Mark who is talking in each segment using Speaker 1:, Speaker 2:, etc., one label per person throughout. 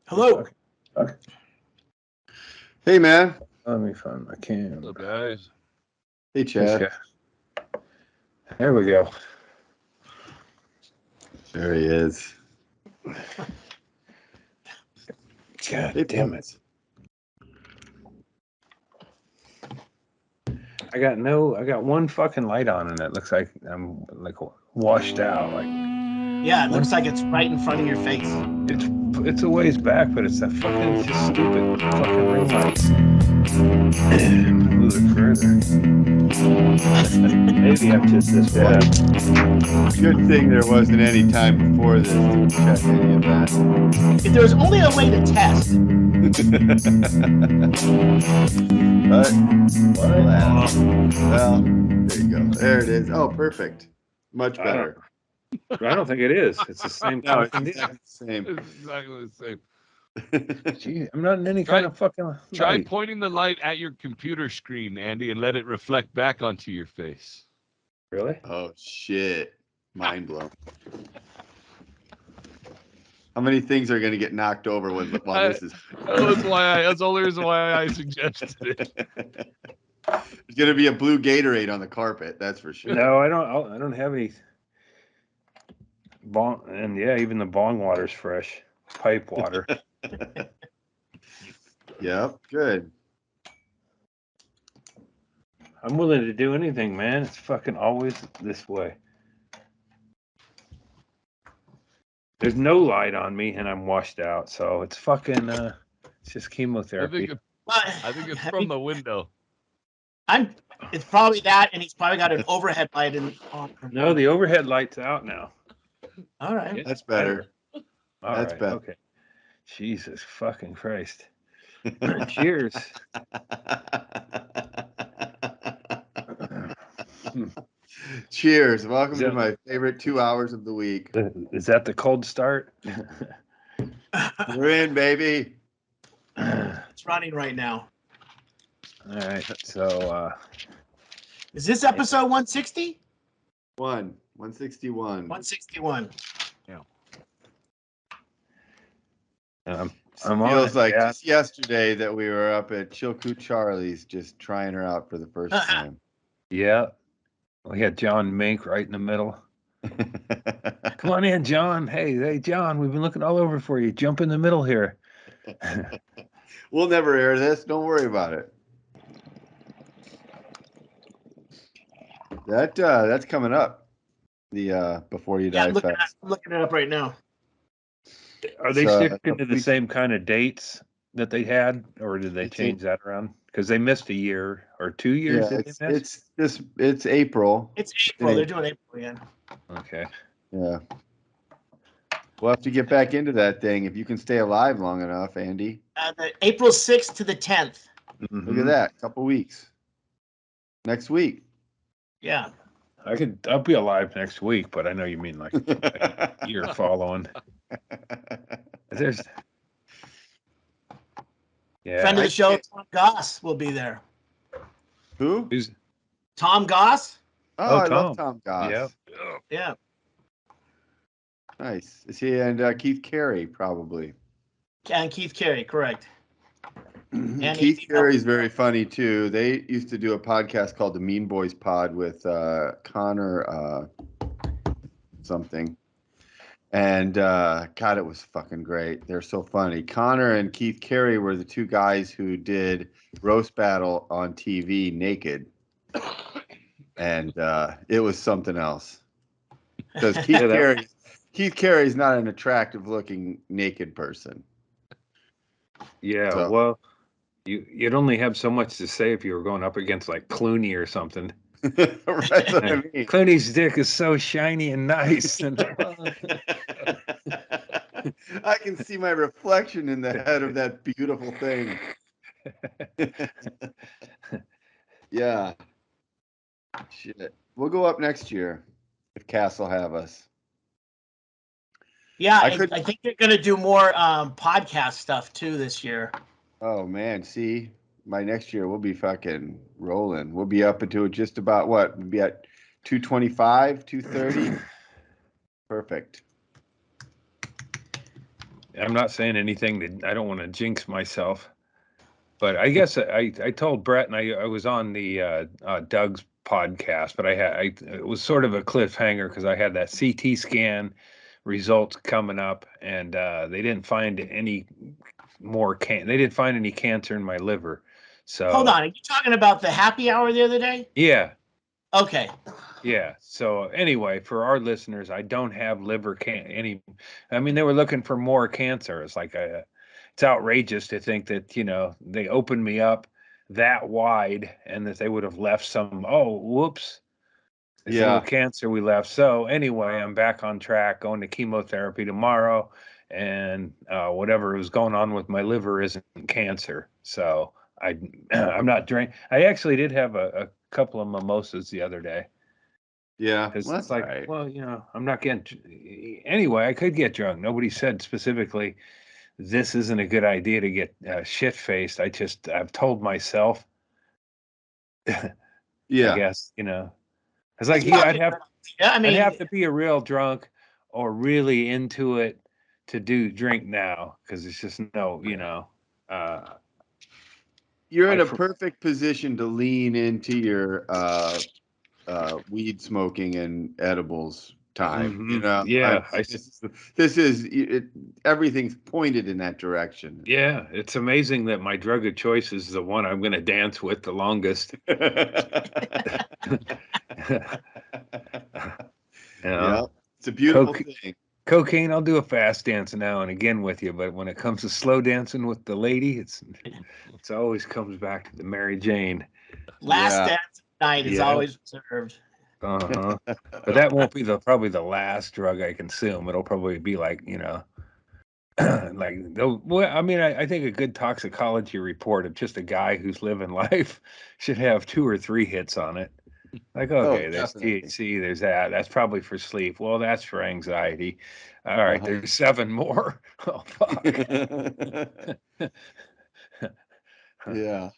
Speaker 1: Hello.
Speaker 2: Okay.
Speaker 3: Hey, man.
Speaker 2: Let me find my camera.
Speaker 4: Hello, guys.
Speaker 3: Hey, Chad.
Speaker 2: There we go.
Speaker 3: There he is.
Speaker 2: God
Speaker 3: Hey,
Speaker 2: damn it.
Speaker 3: Pence.
Speaker 2: I got one fucking light on and it looks like I'm like washed out. Like
Speaker 1: Yeah, it looks like it's right in front of your face.
Speaker 2: it's a ways back, but it's that fucking just stupid fucking ring light. Move it further. Maybe I'm just this bad.
Speaker 3: Good thing there wasn't any time before this to check any of that.
Speaker 1: If there was only a way to test.
Speaker 3: But, well, there you go. There it is. Oh, perfect. Much better.
Speaker 2: I don't think it is. It's the same
Speaker 3: No, it's
Speaker 2: fucking deal.
Speaker 3: exactly the same.
Speaker 4: It's exactly the same.
Speaker 2: Gee, I'm not in any kind of fucking
Speaker 4: Try
Speaker 2: light.
Speaker 4: pointing the light at your computer screen, Andy, and let it reflect back onto your face.
Speaker 2: Really?
Speaker 3: Oh, shit. Mind blown. How many things are going to get knocked over while this is...
Speaker 4: That's the only reason why I suggested it.
Speaker 3: There's going to be a blue Gatorade on the carpet, that's for sure.
Speaker 2: No, I don't have any bong, and yeah, even the bong water's fresh. Pipe water.
Speaker 3: Yep, good.
Speaker 2: I'm willing to do anything, man. It's fucking always this way. There's no light on me and I'm washed out, so it's fucking it's just chemotherapy.
Speaker 4: I think it's from the window.
Speaker 1: It's probably that, and he's probably got an overhead light on.
Speaker 2: No, the overhead light's out now.
Speaker 1: All right.
Speaker 2: Yeah.
Speaker 3: That's better.
Speaker 2: All
Speaker 3: That's
Speaker 2: right,
Speaker 3: better.
Speaker 2: okay. Jesus fucking Christ. Cheers.
Speaker 3: Cheers. Welcome to my favorite 2 hours of the week.
Speaker 2: Is that the cold start?
Speaker 3: We're in, baby.
Speaker 1: It's running right now.
Speaker 2: All right, so
Speaker 1: Is this episode 160?
Speaker 3: 161.
Speaker 1: 161.
Speaker 2: I'm on
Speaker 3: Feels
Speaker 2: it,
Speaker 3: like
Speaker 2: yeah.
Speaker 3: just yesterday that we were up at Chilkoot Charlie's just trying her out for the first time.
Speaker 2: Yeah. We had John Mink right in the middle. Come on in, John. Hey, John, we've been looking all over for you. Jump in the middle here.
Speaker 3: We'll never air this. Don't worry about it. That's coming up. The Before You Die
Speaker 1: I'm
Speaker 3: Fest.
Speaker 1: looking it up right now.
Speaker 2: Are they
Speaker 3: So,
Speaker 2: sticking to the same kind of dates that they had, or did they change that around? Because they missed a year or 2 years.
Speaker 3: Yeah,
Speaker 2: Did they miss?
Speaker 3: it's April.
Speaker 1: It's April. They're doing April again.
Speaker 2: Okay.
Speaker 3: Yeah. We'll have to get back into that thing if you can stay alive long enough, Andy.
Speaker 1: The April 6th to the 10th.
Speaker 3: Look at that. Couple weeks. Next week.
Speaker 1: Yeah.
Speaker 2: I'll be alive next week, but I know you mean like a year following. There's
Speaker 1: Friend of the show, Tom Goss, will be there.
Speaker 3: Who?
Speaker 2: Who's
Speaker 1: Tom Goss?
Speaker 3: Oh, I
Speaker 2: Tom.
Speaker 3: love Tom Goss.
Speaker 2: Yeah.
Speaker 1: Yeah.
Speaker 3: Nice. Is he and Keith Carey probably?
Speaker 1: And Keith Carey, correct. And
Speaker 3: Keith Carey's very funny too. They used to do a podcast called the Mean Boys Pod with Connor something. And God, it was fucking great. They're so funny. Connor and Keith Carey were the two guys who did Roast Battle on TV naked. And it was something else. Because Keith Carey's not an attractive looking naked person.
Speaker 2: Yeah,
Speaker 3: So.
Speaker 2: well, you'd only have so much to say if you were going up against like Clooney or something.
Speaker 3: That's what I mean.
Speaker 2: Clooney's dick is so shiny and nice. And
Speaker 3: I can see my reflection in the head of that beautiful thing. Yeah. Shit. We'll go up next year if Cass will have us.
Speaker 1: Yeah, I think they're going to do more podcast stuff too this year.
Speaker 3: Oh, man. See, by next year, we'll be fucking rolling. We'll be up into just about what? We'll be at 225, 230. Perfect.
Speaker 2: I'm not saying anything that I don't want to jinx myself, but I guess I told Brett, and I was on the Doug's podcast, but it was sort of a cliffhanger because I had that CT scan results coming up, and they didn't find any they didn't find any cancer in my liver. So
Speaker 1: Hold on, are you talking about the happy hour the other day?
Speaker 2: yeah.
Speaker 1: Okay.
Speaker 2: Yeah. So anyway, for our listeners, I don't have liver any. I mean, they were looking for more cancer. It's like it's outrageous to think that they opened me up that wide and that they would have left some. Oh, whoops! It's a little cancer we left. So anyway, I'm back on track, going to chemotherapy tomorrow, and whatever was going on with my liver isn't cancer. So I'm not drinking. I actually did have a couple of mimosas the other day.
Speaker 3: Yeah,
Speaker 2: Because
Speaker 3: well,
Speaker 2: it's like, well, I'm not getting. Anyway, I could get drunk. Nobody said specifically this isn't a good idea to get shit faced. I've told myself. I guess it's like I'd have to be a real drunk or really into it to drink now because it's just
Speaker 3: you're in a perfect position to lean into your weed smoking and edibles time.
Speaker 2: Yeah,
Speaker 3: this is everything's pointed in that direction.
Speaker 2: Yeah, it's amazing that my drug of choice is the one I'm going to dance with the longest.
Speaker 3: Yeah, it's a beautiful thing.
Speaker 2: Cocaine, I'll do a fast dance now and again with you, but when it comes to slow dancing with the lady, it's always comes back to the Mary Jane.
Speaker 1: Last dance night is always reserved.
Speaker 2: But that won't be probably the last drug I consume. It'll probably be like like I mean, I think a good toxicology report of just a guy who's living life should have 2 or 3 hits on it. Like, okay, there's THC, there's that's probably for sleep. Well, that's for anxiety. All right, there's 7 more. Oh, fuck.
Speaker 3: Yeah.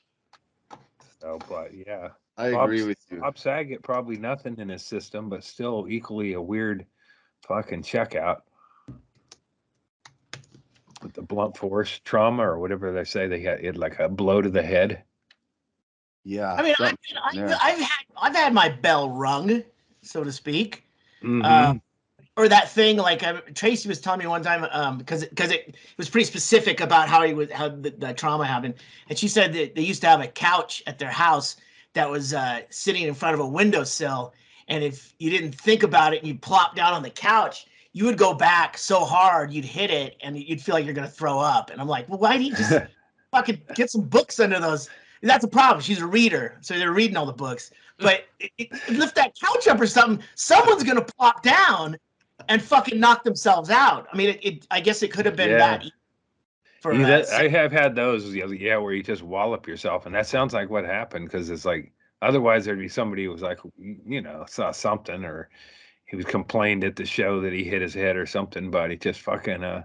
Speaker 2: So, but yeah.
Speaker 3: I agree with you.
Speaker 2: Bob Saget, probably nothing in his system, but still equally a weird fucking checkout. With the blunt force trauma or whatever they say, they had like a blow to the head.
Speaker 3: Yeah,
Speaker 1: I mean, I've had my bell rung, so to speak, or that thing like Tracy was telling me one time because it was pretty specific about how the trauma happened, and she said that they used to have a couch at their house that was sitting in front of a windowsill, and if you didn't think about it and you plop down on the couch, you would go back so hard you'd hit it and you'd feel like you're gonna throw up. And I'm like, well, why do you just fucking get some books under those? And that's a problem. She's a reader, so they're reading all the books. But lift that couch up or something, someone's gonna plop down and fucking knock themselves out. I mean, I guess it could have been that.
Speaker 2: I have had those, where you just wallop yourself, and that sounds like what happened because it's like otherwise there'd be somebody who was like, saw something or he was complained at the show that he hit his head or something, but he just fucking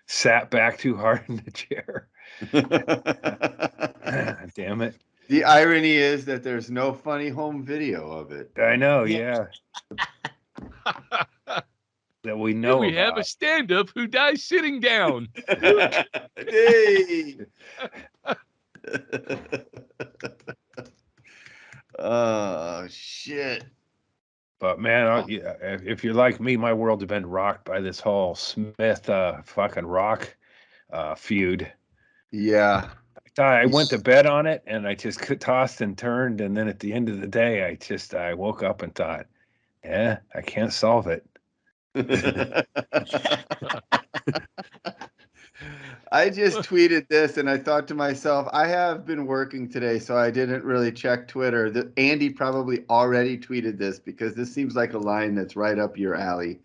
Speaker 2: sat back too hard in the chair. Damn it.
Speaker 3: The irony is that there's no funny home video of it.
Speaker 2: I know, yeah. That we know.
Speaker 4: We have a stand-up who dies sitting down.
Speaker 3: Hey. Oh shit.
Speaker 2: But man, if you're like me, my world's been rocked by this whole Smith fucking rock feud.
Speaker 3: Yeah.
Speaker 2: I went to bed on it and I just tossed and turned, and then at the end of the day, I woke up and thought, yeah, I can't solve it.
Speaker 3: I just tweeted this and I thought to myself, I have been working today, so I didn't really check Twitter. Andy probably already tweeted this because this seems like a line that's right up your alley.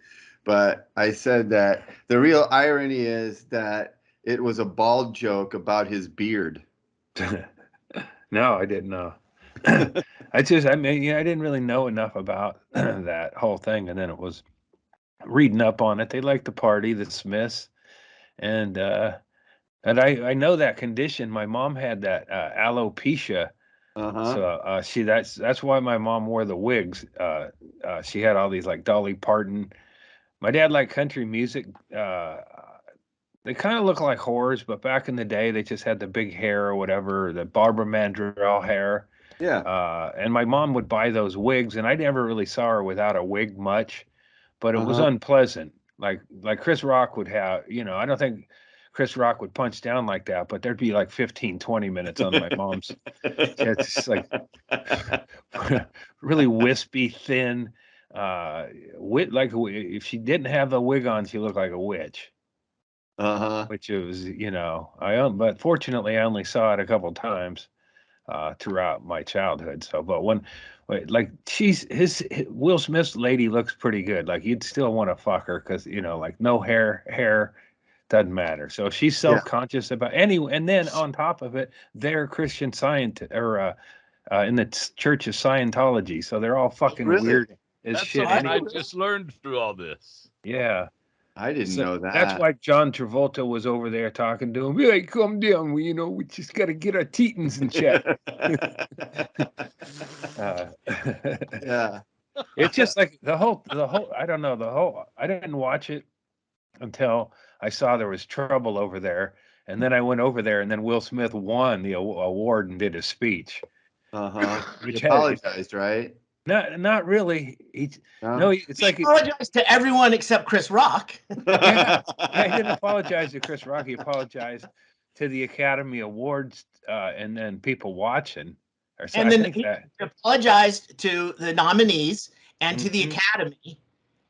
Speaker 3: But I said that the real irony is that it was a bald joke about his beard.
Speaker 2: No, I didn't know. I didn't really know enough about that whole thing. And then it was reading up on it. They like to party, the Smiths. And I know that condition. My mom had that alopecia. So that's why my mom wore the wigs. She had all these like Dolly Parton. My dad liked country music. They kind of look like whores, but back in the day, they just had the big hair or whatever, the Barbara Mandrell hair.
Speaker 3: Yeah.
Speaker 2: And my mom would buy those wigs, and I never really saw her without a wig much, but it was
Speaker 3: Uh-huh.
Speaker 2: unpleasant. Like Chris Rock would have, I don't think Chris Rock would punch down like that, but there'd be like 15, 20 minutes on my mom's. It's just like really wispy, thin. Like if she didn't have the wig on, she looked like a witch.
Speaker 3: Uh-huh.
Speaker 2: Which was, but fortunately I only saw it a couple times throughout my childhood. So, but like Will Smith's lady looks pretty good. Like you'd still want to fuck her because like no hair doesn't matter. So if she's self-conscious about and then on top of it, they're Christian Scientist or in the Church of Scientology, so they're all fucking weird as
Speaker 4: That's
Speaker 2: shit.
Speaker 4: something
Speaker 2: Anyway.
Speaker 4: I just learned through all this.
Speaker 2: Yeah.
Speaker 3: I didn't know that.
Speaker 2: That's why John Travolta was over there talking to him. Be like, calm down. We just got to get our tetons in check.
Speaker 3: Yeah.
Speaker 2: It's just like the whole. I don't know I didn't watch it until I saw there was trouble over there, and then I went over there, and then Will Smith won the award and did a speech.
Speaker 3: He apologized, right?
Speaker 2: Not really. It's like
Speaker 1: he apologized to everyone except Chris Rock.
Speaker 2: Yeah, he didn't apologize to Chris Rock. He apologized to the Academy Awards and then people watching.
Speaker 1: And then he apologized to the nominees and to the Academy.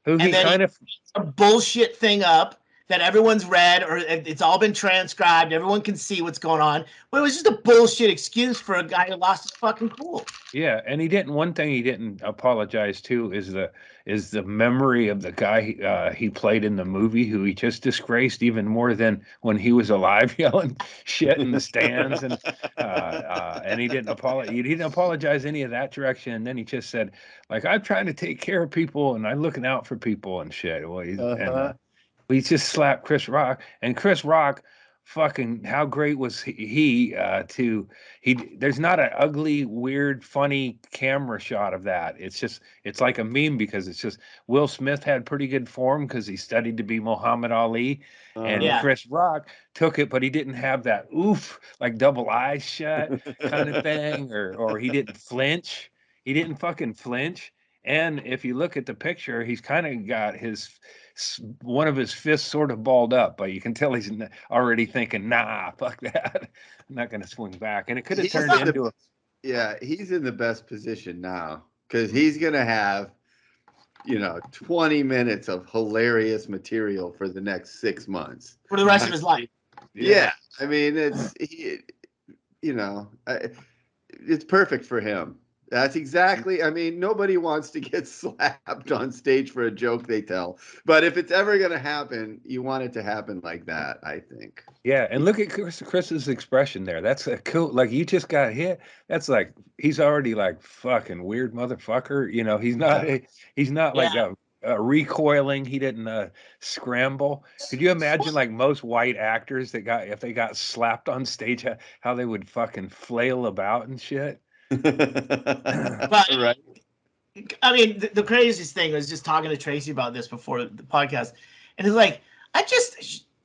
Speaker 2: Who he kind of
Speaker 1: a bullshit thing up that everyone's read or it's all been transcribed. Everyone can see what's going on. But it was just a bullshit excuse for a guy who lost his fucking cool.
Speaker 2: Yeah, and one thing he didn't apologize to is the memory of the guy he played in the movie who he just disgraced even more than when he was alive, yelling shit in the stands and he didn't apologize any of that direction. And then he just said, like, I'm trying to take care of people and I'm looking out for people and shit. Well, we just slapped Chris Rock, and Chris Rock, fucking, how great was he? There's not an ugly, weird, funny camera shot of that. It's like a meme because it's just Will Smith had pretty good form because he studied to be Muhammad Ali, and Chris Rock took it, but he didn't have that oof, like double eyes shut kind of thing, or he didn't flinch. He didn't fucking flinch. And if you look at the picture, he's kind of got one of his fists sort of balled up, but you can tell he's already thinking, nah, fuck that. I'm not going to swing back. And it could have turned into
Speaker 3: he's in the best position now because he's going to have, 20 minutes of hilarious material for the next 6 months.
Speaker 1: For the rest of his life.
Speaker 3: Yeah. I mean, it's perfect for him. That's exactly, nobody wants to get slapped on stage for a joke they tell. But if it's ever going to happen, you want it to happen like that, I think.
Speaker 2: Yeah, and look at Chris's expression there. That's a cool, like, you just got hit. That's like, he's already like, fucking weird motherfucker. He's not like recoiling. He didn't scramble. Could you imagine, like, most white actors if they got slapped on stage, how they would fucking flail about and shit?
Speaker 1: But right. I mean, the craziest thing was just talking to Tracy about this before the podcast, and it's like,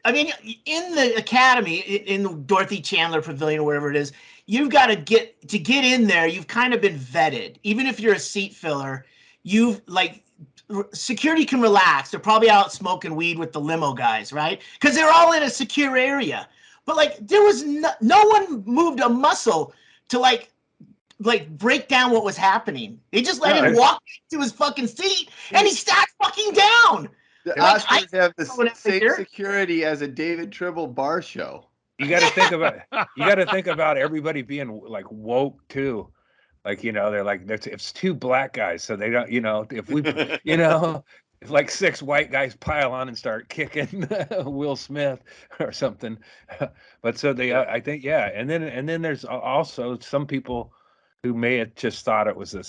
Speaker 1: in the Academy, in the Dorothy Chandler Pavilion or wherever it is, you've got to get in there. You've kind of been vetted, even if you're a seat filler. Security can relax. They're probably out smoking weed with the limo guys, right? Because they're all in a secure area. But like, there was no one moved a muscle to like break down what was happening. They just let him walk to his fucking seat, and he sat fucking down.
Speaker 3: The Oscars have the same security as a David Tribble bar show.
Speaker 2: You got to think about everybody being like woke too. Like, they're like, it's 2 black guys, so they don't, if we, if like 6 white guys pile on and start kicking Will Smith or something. But so I think, and then there's also some people who may have just thought it was a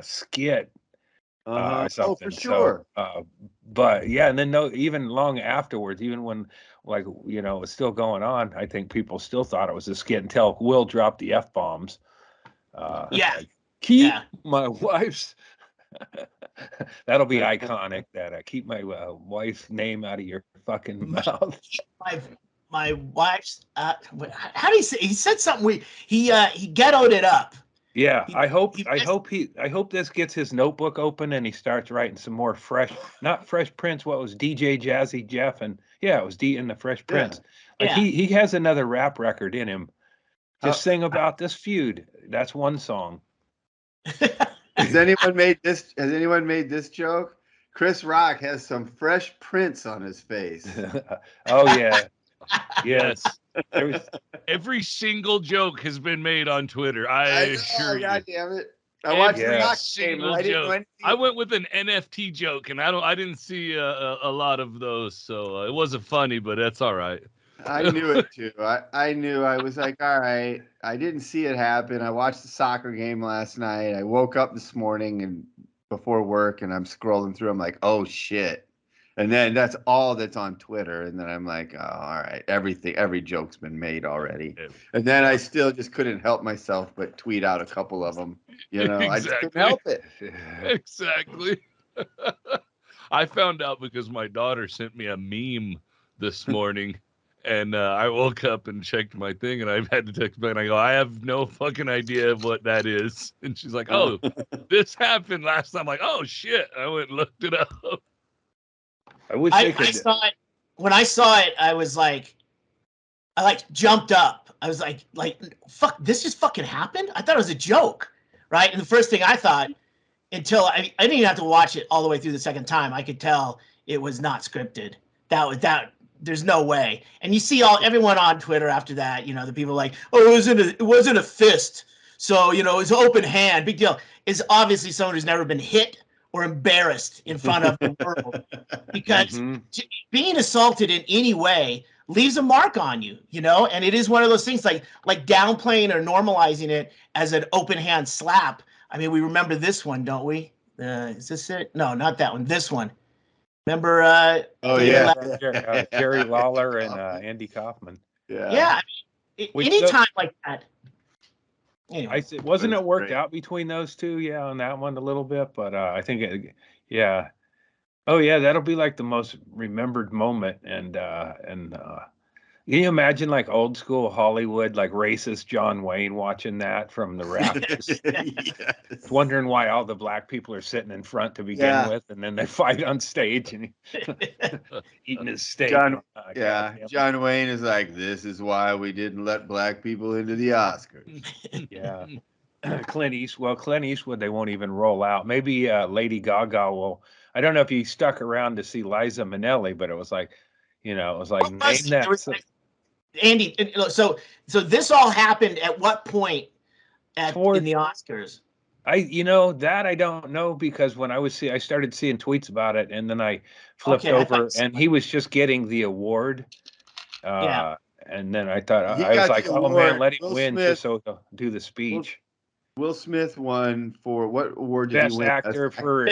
Speaker 2: skit or something.
Speaker 3: Oh, for sure.
Speaker 2: So, but yeah, and then even long afterwards, even when it was still going on, I think people still thought it was a skit until Will dropped the F-bombs. Keep my wife's. That'll be iconic. That keep my wife's name out of your fucking mouth.
Speaker 1: My wife's how do you say? He said something. He ghettoed it up.
Speaker 2: Yeah,
Speaker 1: He-
Speaker 2: I hope
Speaker 1: he-
Speaker 2: I hope this gets his notebook open and he starts writing some more not Fresh Prince. What was DJ Jazzy Jeff and yeah, it was D in the Fresh Prince. Like
Speaker 1: Yeah.
Speaker 2: he has another rap record in him. Just sing about this feud. That's one song.
Speaker 3: Has anyone made this joke? Chris Rock has some Fresh Prince on his face.
Speaker 2: Oh yeah.
Speaker 4: Yes.
Speaker 2: There's,
Speaker 4: Every single joke has been made on Twitter. I assure you.
Speaker 3: God damn it! I watched the
Speaker 4: Every
Speaker 3: Rock game.
Speaker 4: single
Speaker 3: I didn't know
Speaker 4: joke.
Speaker 3: anything.
Speaker 4: I went with an NFT joke, and I didn't see a lot of those, so it wasn't funny, but that's all right.
Speaker 3: I knew it too. I knew. I was like, all right. I didn't see it happen. I watched the soccer game last night. I woke up this morning and before work, and I'm scrolling through. I'm like, oh shit. And then that's all that's on Twitter. And then I'm like, oh, all right. Every joke's been made already. And then I still just couldn't help myself but tweet out a couple of them. You know, I just couldn't
Speaker 4: Exactly.
Speaker 3: help it.
Speaker 4: Exactly. I found out because my daughter sent me a meme this morning, and I woke up and checked my thing, and I had to text back, and I go, I have no fucking idea of what that is. And she's like, oh, this happened last time. I'm like, oh, shit. I went and looked it up.
Speaker 2: I wish
Speaker 1: I
Speaker 2: they could.
Speaker 1: saw it. When I saw it, I was like, I jumped up. I was like, fuck, this just fucking happened? I thought it was a joke, right? And the first thing I thought, until I didn't even have to watch it all the way through the second time, I could tell it was not scripted. That there's no way. And you see everyone on Twitter after that, the people like, oh, it wasn't a fist. So, it's an open hand, big deal. It's obviously someone who's never been hit or embarrassed in front of the world, because being assaulted in any way leaves a mark on you, and it is one of those things like downplaying or normalizing it as an open hand slap. I mean, we remember this one, don't we? Is this it? No, not that one. This one. Remember?
Speaker 3: Oh yeah,
Speaker 2: Jerry Lawler and Andy Kaufman.
Speaker 1: Yeah. I mean, anytime like that. Anyway.
Speaker 2: Wasn't it worked out between those two? Yeah, on that one a little bit, but I think yeah. Oh yeah, that'll be like the most remembered moment, and can you imagine like old school Hollywood, like racist John Wayne watching that from the rafters,
Speaker 3: yes.
Speaker 2: wondering why all the black people are sitting in front to begin with, and then they fight on stage and eating his steak.
Speaker 3: John Wayne is like, this is why we didn't let black people into the Oscars.
Speaker 2: Yeah. Clint Eastwood, they won't even roll out. Maybe Lady Gaga will. I don't know if you stuck around to see Liza Minnelli, but it was like, name that.
Speaker 1: Andy, so this all happened at what point in the Oscars?
Speaker 2: That I don't know, because when I started seeing tweets about it, and then I flipped over and he was just getting the award. And then I thought, I was like, oh man, let him win just so he'll do the speech.
Speaker 3: Will Smith won for what award did he win?
Speaker 2: Best actor for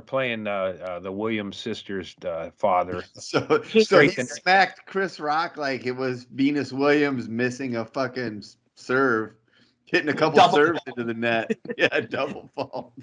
Speaker 2: playing the Williams sisters' father.
Speaker 3: So he smacked Chris Rock like it was Venus Williams missing a fucking serve, hitting a couple serves into the net. Yeah, double fault.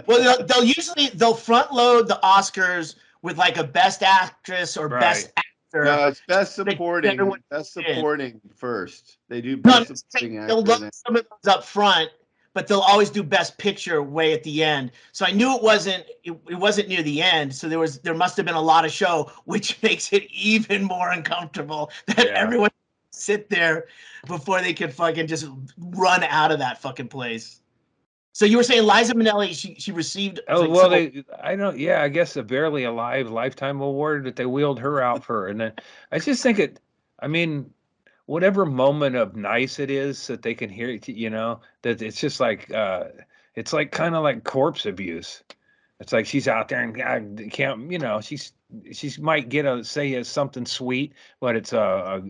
Speaker 1: Well, they'll front load the Oscars with like a best actress or best actor.
Speaker 3: No, it's best supporting. Best supporting first. They do best supporting actor.
Speaker 1: They'll load some of those up front, but they'll always do best picture way at the end. So I knew it wasn't near the end. So there must have been a lot of show, which makes it even more uncomfortable that everyone sit there before they could fucking just run out of that fucking place. So you were saying Liza Minnelli, she received.
Speaker 2: I guess a Barely Alive Lifetime Award that they wheeled her out for, and then I just think whatever moment of nice it is that they can hear, that it's just like it's like kind of like corpse abuse. It's like she's out there and can't, she might say something sweet, but it's a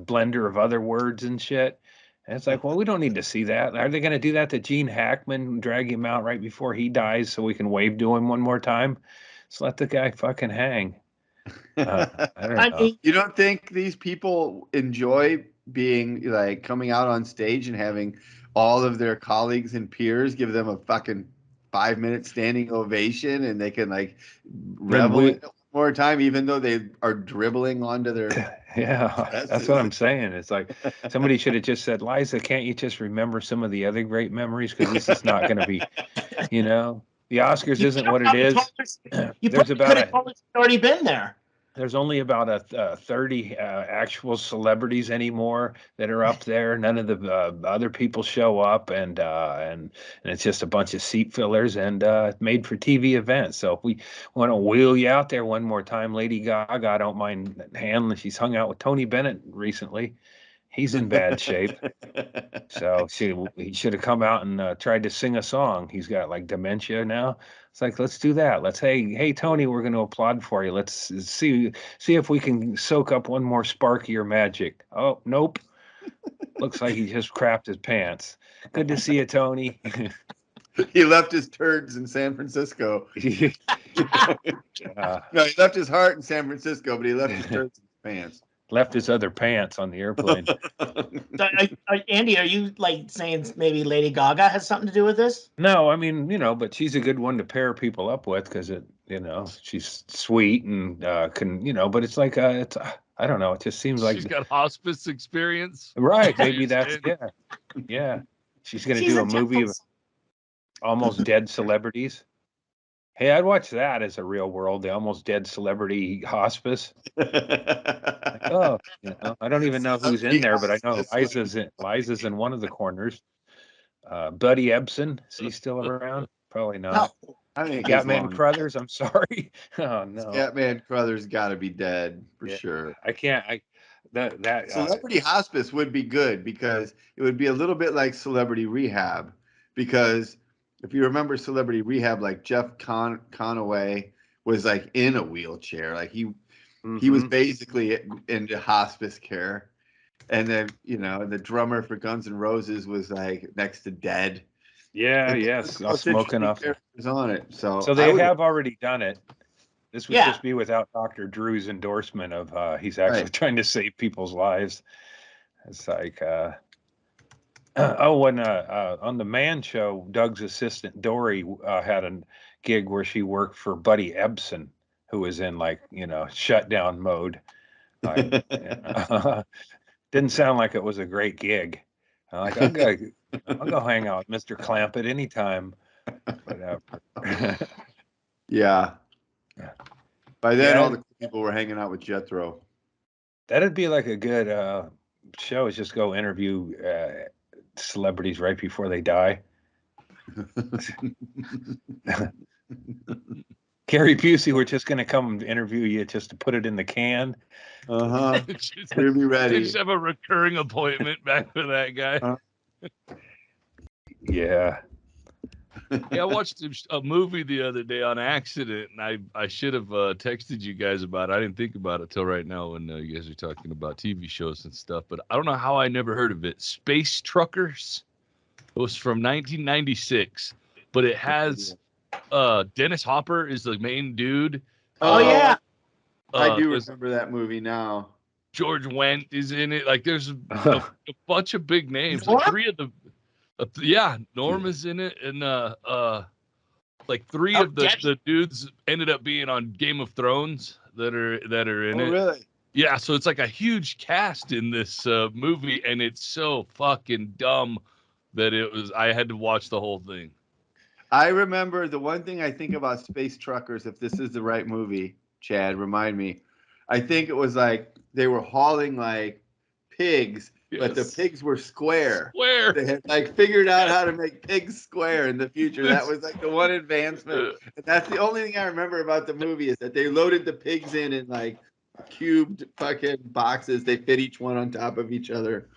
Speaker 2: blender of other words and shit. And it's like, well, we don't need to see that. Are they going to do that to Gene Hackman, drag him out right before he dies so we can wave to him one more time? Just let the guy fucking hang. I don't know.
Speaker 3: You don't think these people enjoy being like coming out on stage and having all of their colleagues and peers give them a fucking 5-minute standing ovation and they can like revel in it one more time, even though they are dribbling onto their.
Speaker 2: Yeah, that's what I'm saying. It's like somebody should have just said, Liza, can't you just remember some of the other great memories? Because this is not going to be, the Oscars isn't what it is.
Speaker 1: You
Speaker 2: There's about
Speaker 1: could have already been there.
Speaker 2: There's only about 30 actual celebrities anymore that are up there. None of the other people show up, and it's just a bunch of seat fillers and made for TV events. So if we want to wheel you out there one more time, Lady Gaga, I don't mind handling. She's hung out with Tony Bennett recently. He's in bad shape. So he should have come out and tried to sing a song. He's got like dementia now. It's like, let's do that. Let's hey Tony, we're going to applaud for you. Let's see if we can soak up one more spark of your magic. Oh, nope. Looks like he just crapped his pants. Good to see you, Tony.
Speaker 3: He left his turds in San Francisco.
Speaker 2: No,
Speaker 3: he left his heart in San Francisco, but he left his turds in his pants.
Speaker 2: Left his other pants on the airplane.
Speaker 1: Andy, are you like saying maybe Lady Gaga has something to do with this?
Speaker 2: No, I mean, but she's a good one to pair people up with because she's sweet and can, but it's like, it's, I don't know. It just seems like
Speaker 4: she's got hospice experience.
Speaker 2: Right. Maybe that's, yeah. She's going to do a movie of almost dead celebrities. Hey, I'd watch that as a real world, the almost dead celebrity hospice. I don't even know who's in there, but I know Liza's in one of the corners. Buddy Ebsen, is he still around? Probably not.
Speaker 3: No, I think
Speaker 2: Scatman Crothers, I'm sorry. Oh no.
Speaker 3: Scatman Crothers got to be dead for sure.
Speaker 2: I can't. That
Speaker 3: Celebrity hospice would be good because it would be a little bit like Celebrity Rehab, because if you remember Celebrity Rehab, like Jeff Conaway was like in a wheelchair, like he was basically into hospice care, and then the drummer for Guns N' Roses was like next to dead.
Speaker 2: Yeah, yes, smoking off.
Speaker 3: On it, so
Speaker 2: they have already done it. This would just be without Dr. Drew's endorsement of he's actually trying to save people's lives. It's like. When on the Man Show, Doug's assistant Dory had a gig where she worked for Buddy Ebsen, who was in shutdown mode. Didn't sound like it was a great gig. I'll go hang out with Mr. Clampett anytime. Whatever.
Speaker 3: Yeah. By then, all the people were hanging out with Jethro.
Speaker 2: That'd be like a good show. Is just go interview celebrities right before they die. Gary Busey, we're just going to come interview you just to put it in the can.
Speaker 3: We'll be ready.
Speaker 4: Just have a recurring appointment back for that guy.
Speaker 2: Yeah.
Speaker 4: I watched a movie the other day on accident, and I should have texted you guys about it. I didn't think about it till right now when you guys are talking about TV shows and stuff, but I don't know how I never heard of it. Space Truckers. It was from 1996, but it has Dennis Hopper is the main dude.
Speaker 1: Oh yeah.
Speaker 3: I do remember that movie now.
Speaker 4: George Wendt is in it. Like there's a bunch of big names. Like three of the Norm is in it, and like three of the dudes ended up being on Game of Thrones that are in it.
Speaker 3: Really?
Speaker 4: Yeah, so it's like a huge cast in this movie, and it's so fucking dumb that I had to watch the whole thing.
Speaker 3: I remember the one thing I think about Space Truckers, if this is the right movie, Chad, remind me. I think it was like they were hauling like pigs, but the pigs were square. They had like figured out how to make pigs square in the future. That was like the one advancement. And that's the only thing I remember about the movie is that they loaded the pigs in like cubed fucking boxes. They fit each one on top of each other.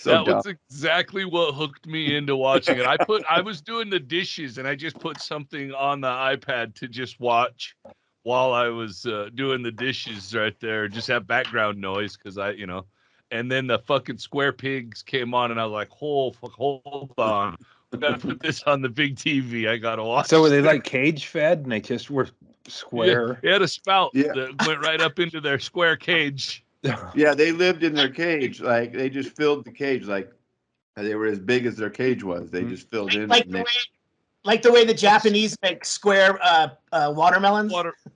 Speaker 4: That was exactly what hooked me into watching it. I was doing the dishes and I just put something on the iPad to just watch while I was doing the dishes right there. Just have background noise because and then the fucking square pigs came on and I was like, hold on. We gotta put this on the big TV. I gotta watch.
Speaker 2: So were they like cage fed and they just were square?
Speaker 4: Yeah, they had a spout that went right up into their square cage.
Speaker 3: Yeah, they lived in their cage. Like they just filled the cage. Like they were as big as their cage was. They just filled in.
Speaker 1: Like Like the way the Japanese make square watermelons.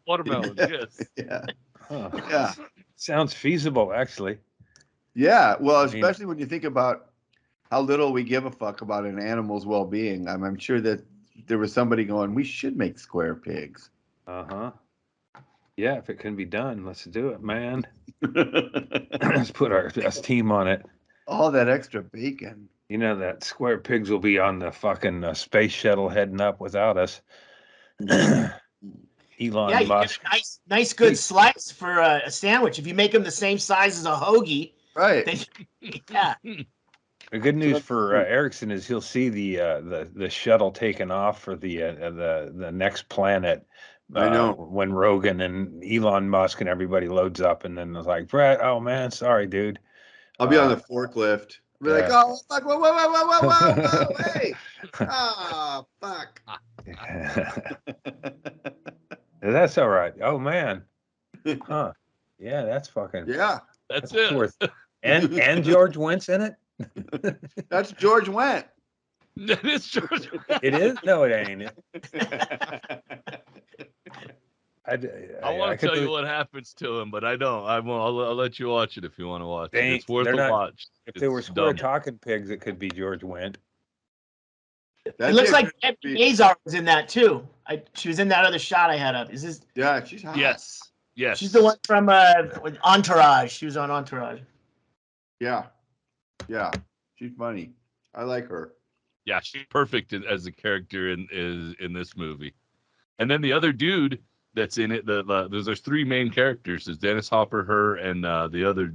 Speaker 4: Watermelons, yes.
Speaker 3: Yeah.
Speaker 2: Huh.
Speaker 3: Yeah.
Speaker 2: Sounds feasible, actually.
Speaker 3: Yeah. Well,
Speaker 2: I mean-
Speaker 3: especially when you think about how little we give a fuck about an animal's well-being. I'm sure that there was somebody going, we should make square pigs.
Speaker 2: Uh-huh. Yeah, if it can be done, let's do it, man. Let's put our best team on it.
Speaker 3: All that extra bacon.
Speaker 2: You know that square pigs will be on the fucking space shuttle heading up without us. Elon
Speaker 1: Yeah, you
Speaker 2: Musk.
Speaker 1: get a nice good slice for a sandwich. If you make them the same size as a hoagie,
Speaker 3: Right.
Speaker 1: then yeah.
Speaker 2: The good news
Speaker 3: that's
Speaker 2: for
Speaker 3: true.
Speaker 2: Erickson is he'll see the shuttle taking off for the next planet.
Speaker 3: I know.
Speaker 2: When Rogan and Elon Musk and everybody loads up, and then it's like, Brett, oh man, sorry, dude.
Speaker 3: I'll be on the forklift. I'll be like,
Speaker 2: yeah.
Speaker 3: oh, fuck, whoa, hey. Oh, fuck.
Speaker 2: That's all right. Oh man, huh? Yeah, that's fucking.
Speaker 3: Yeah,
Speaker 4: That's
Speaker 2: That's
Speaker 4: it.
Speaker 2: worth. And George Wentz in it.
Speaker 3: that's George Wendt.
Speaker 4: That is George.
Speaker 2: It is? No, it ain't.
Speaker 4: I want to
Speaker 2: could
Speaker 4: tell you
Speaker 2: believe-
Speaker 4: what happens to him, but I don't. I'll let you watch it if you want to watch
Speaker 2: They
Speaker 4: it.
Speaker 2: ain't-
Speaker 4: It's worth
Speaker 2: they're
Speaker 4: a
Speaker 2: not-
Speaker 4: watch.
Speaker 2: If they were
Speaker 4: It's
Speaker 2: square
Speaker 4: dumb.
Speaker 2: talking pigs, it could be George Wendt.
Speaker 1: It looks like Debbie Azar was in that too. She was in that other shot I had up. Is this?
Speaker 3: Yeah, she's hot.
Speaker 4: Yes. Yes.
Speaker 1: She's the one from Entourage. She was on Entourage.
Speaker 3: Yeah, yeah, she's funny. I like her.
Speaker 4: Yeah, she's perfect as a character in this movie. And then the other dude that's in it, there's three main characters. There's Dennis Hopper, her, and the other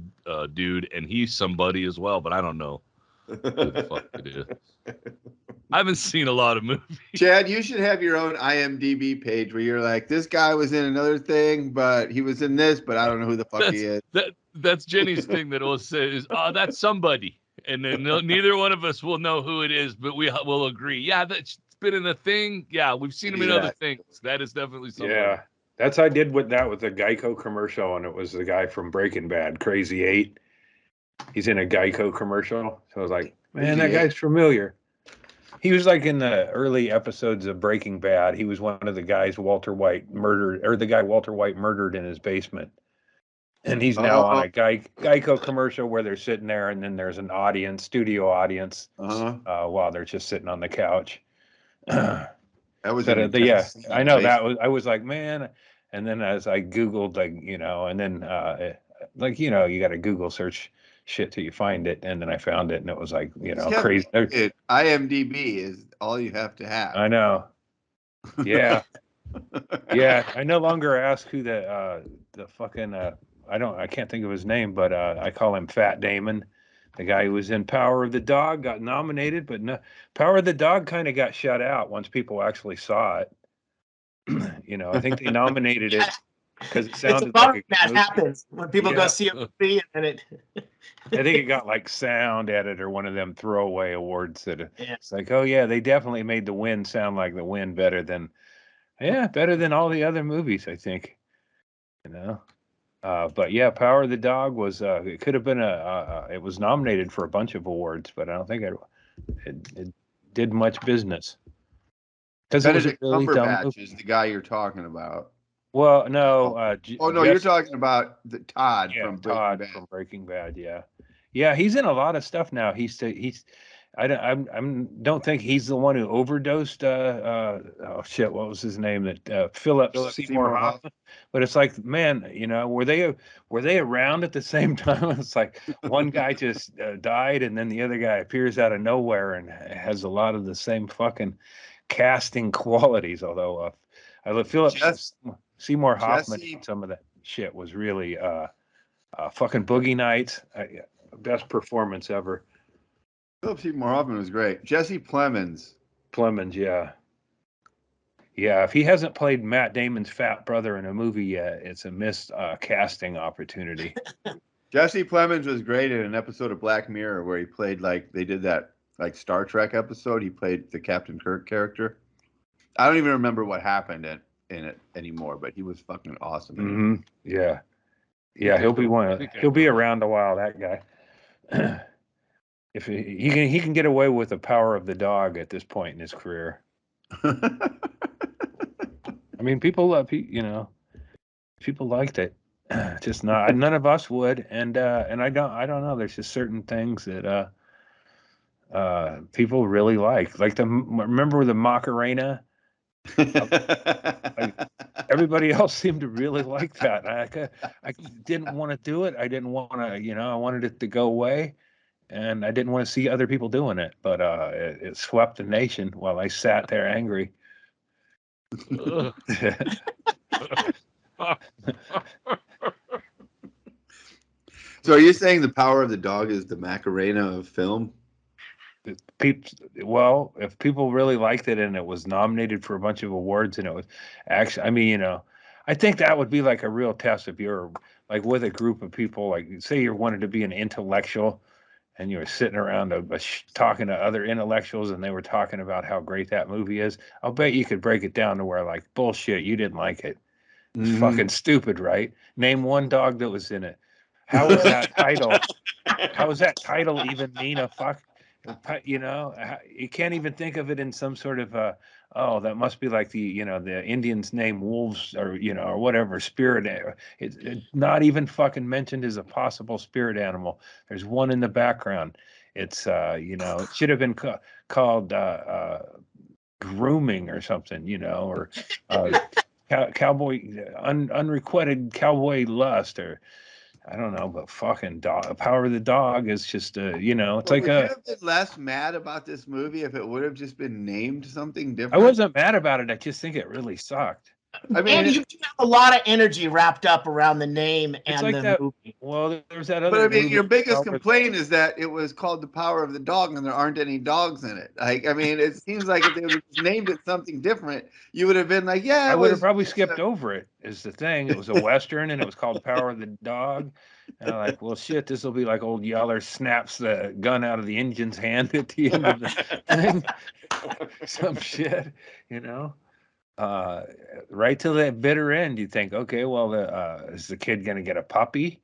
Speaker 4: dude, and he's somebody as well, but I don't know who the fuck it is. I haven't seen a lot of movies.
Speaker 3: Chad, you should have your own IMDb page where you're like, this guy was in another thing, but he was in this, but I don't know who the fuck he is.
Speaker 4: That's Jenny's thing that will say is, oh, that's somebody. And then neither one of us will know who it is, but we will agree. Yeah, that's been in a thing. Yeah, we've seen him in other things. That is definitely somebody.
Speaker 2: Yeah, that's I did with that with a Geico commercial, and it was the guy from Breaking Bad, Crazy 8. He's in a Geico commercial, so I was like, man, that guy's familiar. He was like in the early episodes of Breaking Bad. He was one of the guys Walter White murdered in his basement. And he's now on a Geico commercial where they're sitting there, and then there's an audience, studio audience, while they're just sitting on the couch.
Speaker 3: That was
Speaker 2: Yeah, I know that was. I was like, man. And then as I Googled, like, you know, and then like, you know, you got to Google search shit till you find it, and then I found it, and it was like, you know, crazy.
Speaker 3: IMDb is all you have to have.
Speaker 2: I know. Yeah. Yeah. I no longer ask who the fucking I can't think of his name, but I call him Fat Damon. The guy who was in Power of the Dog got nominated, but no, Power of the Dog kind of got shut out once people actually saw it. You know, I think they nominated it because it sounded
Speaker 1: it's a
Speaker 2: like
Speaker 1: that happens when people go see a movie and it.
Speaker 2: I think it got like sound edit or one of them throwaway awards that
Speaker 1: Yeah.
Speaker 2: it's like, oh yeah, they definitely made The Wind sound like The Wind better than all the other movies, I think. You know. But yeah, Power of the Dog was it could have been it was nominated for a bunch of awards, but I don't think it did much business. Because it was a really dumb
Speaker 3: Cumberbatch
Speaker 2: movie.
Speaker 3: is the guy you're talking about.
Speaker 2: Well, no.
Speaker 3: You're talking about Todd from Breaking
Speaker 2: Todd
Speaker 3: Bad.
Speaker 2: from Breaking Bad. Yeah, he's in a lot of stuff now. I don't think he's the one who overdosed. Oh shit, what was his name? That Philip Seymour Hoffman. But it's like, man, you know, were they around at the same time? It's like one guy just died, and then the other guy appears out of nowhere and has a lot of the same fucking casting qualities. Although Philip Seymour Hoffman, some of that shit was really fucking Boogie Nights, best performance ever.
Speaker 3: Philip Seymour Hoffman was great. Jesse Plemons,
Speaker 2: yeah. Yeah, if he hasn't played Matt Damon's fat brother in a movie yet, it's a missed casting opportunity.
Speaker 3: Jesse Plemons was great in an episode of Black Mirror where he played they did that Star Trek episode. He played the Captain Kirk character. I don't even remember what happened in it anymore, but he was fucking awesome.
Speaker 2: Mm-hmm. Yeah, he'll be He'll be around a while. That guy. If he can get away with the Power of the Dog at this point in his career. I mean, people love, people liked it. Just not, none of us would, and I don't know. There's just certain things that people really like remember the Macarena? Like, everybody else seemed to really like that. I didn't want to do it. I didn't want to, I wanted it to go away, and I didn't want to see other people doing it. But it swept the nation while I sat there angry.
Speaker 3: So are you saying the power of the dog is the Macarena of film?
Speaker 2: Well, if people really liked it and it was nominated for a bunch of awards and it was actually, I mean, I think that would be like a real test if you're like with a group of people, like say you wanted to be an intellectual and you were sitting around talking to other intellectuals and they were talking about how great that movie is. I'll bet you could break it down to where like, bullshit, you didn't like it. It's fucking stupid, right? Name one dog that was in it. How was that title? How does that title even mean a fuck? You can't even think of it in some sort of oh, that must be like the Indians name wolves or or whatever spirit. It's not even fucking mentioned as a possible spirit animal. There's one in the background. It's it should have been called grooming or something, or cowboy unrequited cowboy lust or. I don't know, but fucking dog, Power of the Dog is just it's like
Speaker 3: would you have been less mad about this movie if it would have just been named something different?
Speaker 2: I wasn't mad about it. I just think it really sucked.
Speaker 3: I mean,
Speaker 1: Andy, you do have a lot of energy wrapped up around the name and
Speaker 2: like
Speaker 1: the
Speaker 2: that
Speaker 1: movie.
Speaker 2: Well, there's that other.
Speaker 3: But I mean,
Speaker 2: movie
Speaker 3: your biggest complaint is that it was called The Power of the Dog and there aren't any dogs in it. Like, I mean, it seems like if they would have just named it something different, you would have been like, yeah.
Speaker 2: I would have probably skipped over it. Is the thing? It was a Western and it was called Power of the Dog. And I'm like, well, shit, this will be like old Yeller snaps the gun out of the engine's hand at the end of the thing. Some shit, right till that bitter end. You think, okay, well, is the kid gonna get a puppy?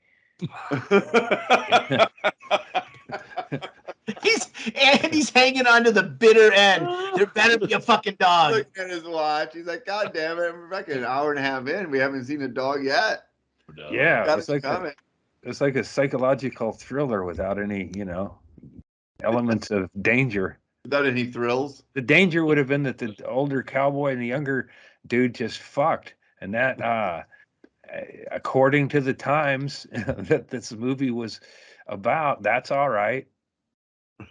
Speaker 1: He's hanging on to the bitter end. There better be a fucking dog.
Speaker 3: Looking at his watch, he's like, God damn it, we're back an hour and a half in. We haven't seen a dog yet.
Speaker 2: Yeah, it's like a psychological thriller without any, elements of danger.
Speaker 3: Without any thrills.
Speaker 2: The danger would have been that the older cowboy and the younger dude just fucked, and that, according to the times that this movie was about, that's all right.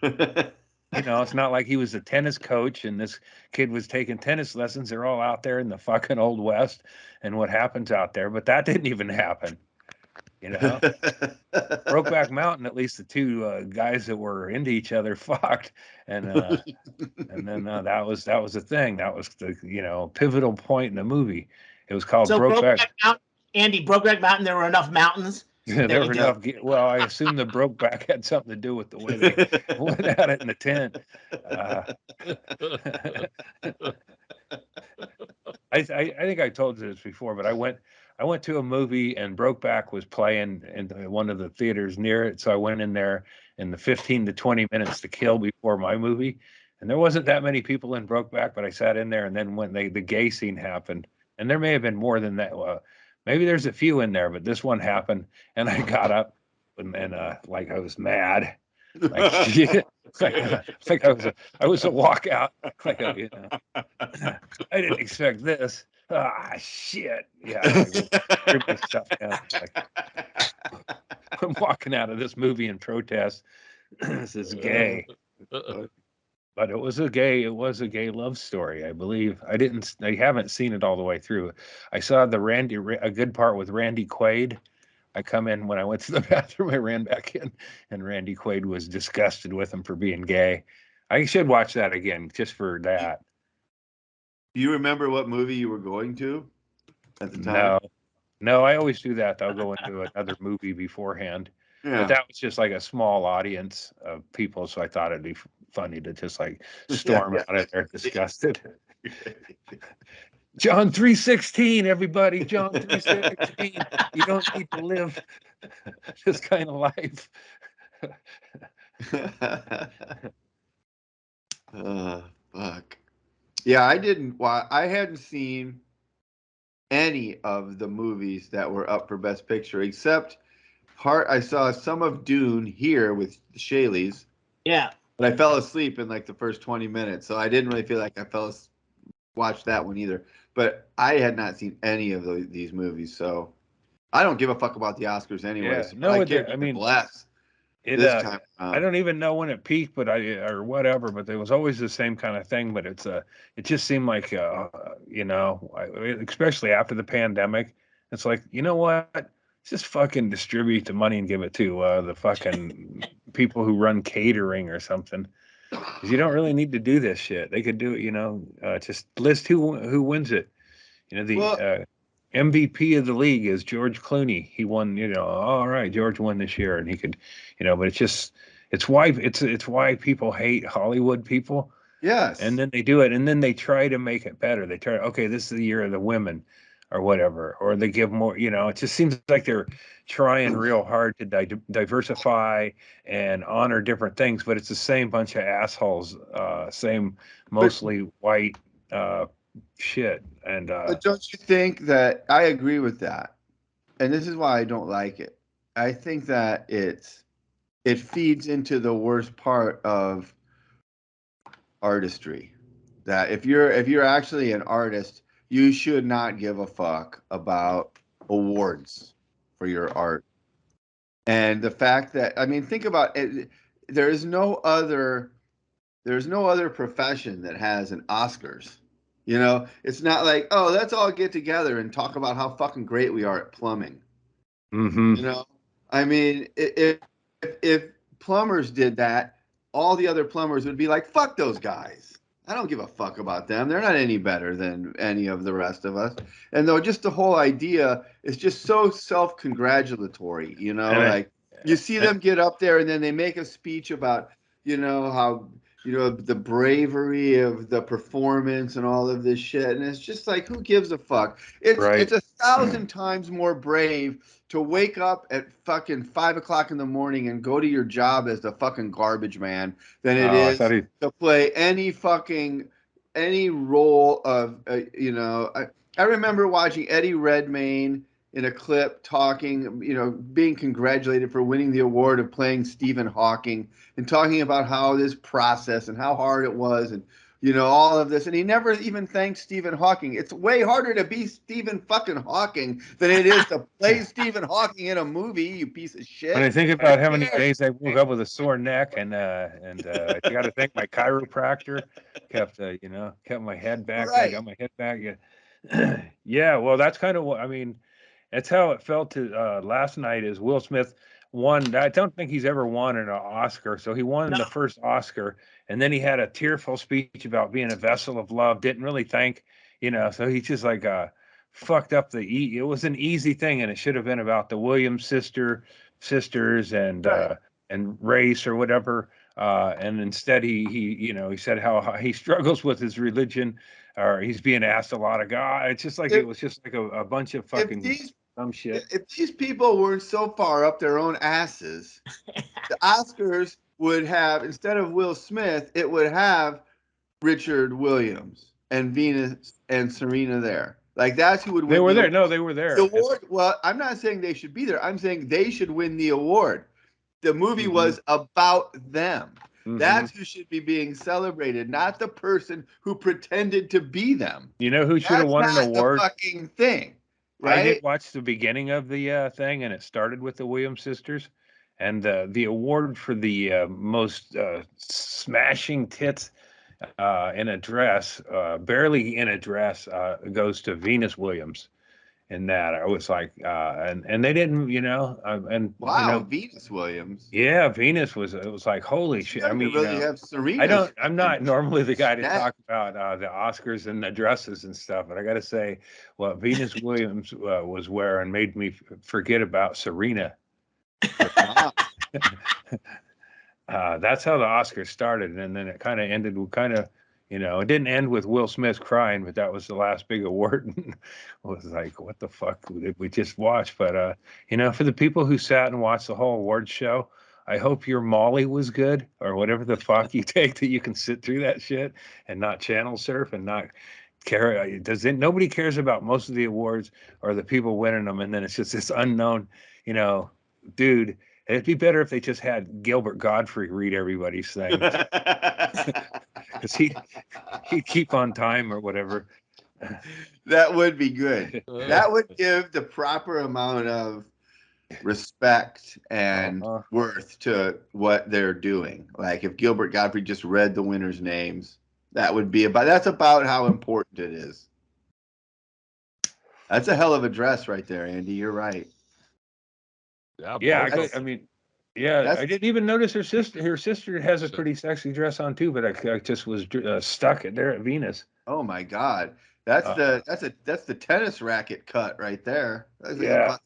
Speaker 2: It's not like he was a tennis coach and this kid was taking tennis lessons. They're all out there in the fucking Old West and what happens out there, but that didn't even happen. Brokeback Mountain, at least the two guys that were into each other fucked, and then that was the thing. That was the pivotal point in the movie. It was called Brokeback
Speaker 1: Mountain. Andy, Brokeback Mountain. There were enough mountains.
Speaker 2: There were enough. Well, I assume the Brokeback had something to do with the way they went at it in the tent. I think I told you this before, but I went to a movie and Brokeback was playing in one of the theaters near it. So I went in there in the 15 to 20 minutes to kill before my movie. And there wasn't that many people in Brokeback, but I sat in there. And then when the gay scene happened, and there may have been more than that. Maybe there's a few in there, but this one happened. And I got up and like I was mad. Like, like I was a walkout. Like I didn't expect this. Shit. Yeah. I'm walking out of this movie in protest. This is gay. But it was a gay love story, I believe. I haven't seen it all the way through. I saw a good part with Randy Quaid. I come in when I went to the bathroom, I ran back in, and Randy Quaid was disgusted with him for being gay. I should watch that again just for that.
Speaker 3: Do you remember what movie you were going to at the time?
Speaker 2: No, I always do that. I'll go into another movie beforehand. Yeah. But that was just like a small audience of people, so I thought it'd be funny to just like storm out of there disgusted. John 3:16, everybody. John 3:16. You don't need to live this kind of life.
Speaker 3: Fuck. Yeah, I didn't. Well, I hadn't seen any of the movies that were up for Best Picture, except I saw some of Dune here with the Shayleys,
Speaker 1: Yeah.
Speaker 3: but I fell asleep in like the first 20 minutes, so I didn't really feel like watched that one either. But I had not seen any of these movies, so I don't give a fuck about the Oscars anyway.
Speaker 2: Yeah,
Speaker 3: So
Speaker 2: no,
Speaker 3: I cared
Speaker 2: I mean,
Speaker 3: less
Speaker 2: it.
Speaker 3: this time
Speaker 2: I don't even know when it peaked, but or whatever. But there was always the same kind of thing. But it just seemed like, especially after the pandemic, it's like, you know what? Just fucking distribute the money and give it to the fucking people who run catering or something. Because you don't really need to do this shit. They could do it, just list who wins it. The
Speaker 3: Well,
Speaker 2: MVP of the league is George Clooney. He won, all right, George won this year, and he could, but it's why people hate Hollywood people, and
Speaker 3: yes.
Speaker 2: then they do it, and then they try to make it better. They try, okay, this is the year of the women, or whatever, or they give more. It just seems like they're trying real hard to diversify and honor different things, but it's the same bunch of assholes, same mostly white shit, and
Speaker 3: But don't you think that I agree with that? And this is why I don't like it. I think that it feeds into the worst part of artistry. That if you're actually an artist, you should not give a fuck about awards for your art. And the fact that I mean, think about it. There is no other there's no other profession that has an Oscars. It's not like, oh, let's all get together and talk about how fucking great we are at plumbing.
Speaker 2: mm-hmm.
Speaker 3: You know, I mean, if plumbers did that, all the other plumbers would be like, fuck those guys. I don't give a fuck about them. They're not any better than any of the rest of us. And though just the whole idea is just so self-congratulatory,
Speaker 2: and I,
Speaker 3: like you see them get up there and then they make a speech about, how the bravery of the performance and all of this shit. And it's just like, who gives a fuck? It's
Speaker 2: right,
Speaker 3: 1,000 times more brave to wake up at fucking 5 o'clock in the morning and go to your job as the fucking garbage man than it
Speaker 2: oh, I thought
Speaker 3: is
Speaker 2: he,
Speaker 3: to play any role of I remember watching Eddie Redmayne in a clip talking, being congratulated for winning the award of playing Stephen Hawking and talking about how this process and how hard it was and all of this. And he never even thanked Stephen Hawking. It's way harder to be Stephen fucking Hawking than it is to play Stephen Hawking in a movie, you piece of
Speaker 2: when I
Speaker 3: shit.
Speaker 2: think about how many days I woke up with a sore neck, and I got to thank my chiropractor, kept my head back. I
Speaker 3: Right.
Speaker 2: got my head back. Yeah, yeah. Well, that's kind of what I mean. That's how it felt to last night. Is Will Smith won? I don't think he's ever won an Oscar. So he won
Speaker 1: No.
Speaker 2: the first Oscar, and then he had a tearful speech about being a vessel of love. Didn't really thank, So he just like fucked up it was an easy thing, and it should have been about the Williams sisters
Speaker 3: Right.
Speaker 2: and race or whatever. And instead, he said how he struggles with his religion, or he's being asked a lot of God. It's just like it
Speaker 3: If
Speaker 2: was just like a bunch of
Speaker 3: if
Speaker 2: fucking
Speaker 3: these
Speaker 2: dumb shit.
Speaker 3: if these people weren't so far up their own asses, the Oscars would have, instead of Will Smith, it would have Richard Williams and Venus and Serena there. Like that's who would
Speaker 2: They
Speaker 3: win
Speaker 2: were
Speaker 3: the
Speaker 2: there.
Speaker 3: award.
Speaker 2: No, they were
Speaker 3: The
Speaker 2: there.
Speaker 3: award. Well, I'm not saying they should be there. I'm saying they should win the award. The movie
Speaker 2: Mhm.
Speaker 3: was about them.
Speaker 2: Mhm.
Speaker 3: That's who should be being celebrated, not the person who pretended to be them.
Speaker 2: You know who should have
Speaker 3: That's
Speaker 2: won an
Speaker 3: not the
Speaker 2: award?
Speaker 3: fucking thing,
Speaker 2: I did
Speaker 3: right?
Speaker 2: watch the beginning of the thing, and it started with the Williams sisters, and the award for the most smashing tits in a dress, barely in a dress, goes to Venus Williams. In that, I was like, and they didn't,
Speaker 3: Wow, Venus Williams.
Speaker 2: yeah, Venus was. It was like, holy
Speaker 3: She
Speaker 2: shit. I
Speaker 3: doesn't
Speaker 2: mean,
Speaker 3: really have Serena's
Speaker 2: I'm not
Speaker 3: fucking
Speaker 2: normally the guy to
Speaker 3: neck.
Speaker 2: talk about the Oscars and the dresses and stuff, but I got to say, what Venus Williams was wearing made me forget about Serena.
Speaker 3: Wow.
Speaker 2: That's how the Oscars started, and then it kind of ended with it didn't end with Will Smith crying, but that was the last big award. It was like, what the fuck did we just watch? But for the people who sat and watched the whole award show, I hope your Molly was good or whatever the fuck you take that you can sit through that shit and not channel surf and not care. Nobody cares about most of the awards or the people winning them, and then it's just this unknown, dude. It'd be better if they just had Gilbert Godfrey read everybody's thing, because he'd keep on time or whatever.
Speaker 3: That would be good. That would give the proper amount of respect and worth to what they're doing. Like if Gilbert Godfrey just read the winners' names, that's about how important it is. That's a hell of a dress right there, Andy. You're right.
Speaker 2: Yeah, I didn't even notice her sister. Her sister has a pretty sexy dress on too, but I just was stuck there at Venus.
Speaker 3: Oh my God, that's the tennis racket cut right there.
Speaker 2: Yeah.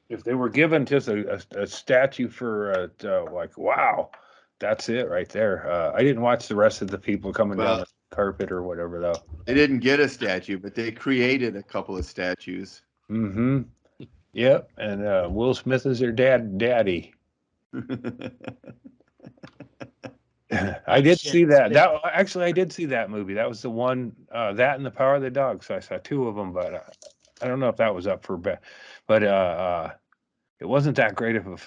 Speaker 2: If they were given just a statue for like, wow, that's it right there. I didn't watch the rest of the people coming down the carpet or whatever though.
Speaker 3: They didn't get a statue, but they created a couple of statues.
Speaker 2: Mm-hmm. Yep, and Will Smith is their daddy. I did see that. I did see that movie. That was the one, that and The Power of the Dog. So I saw two of them, but I don't know if that was up for bet. But it wasn't that great of a,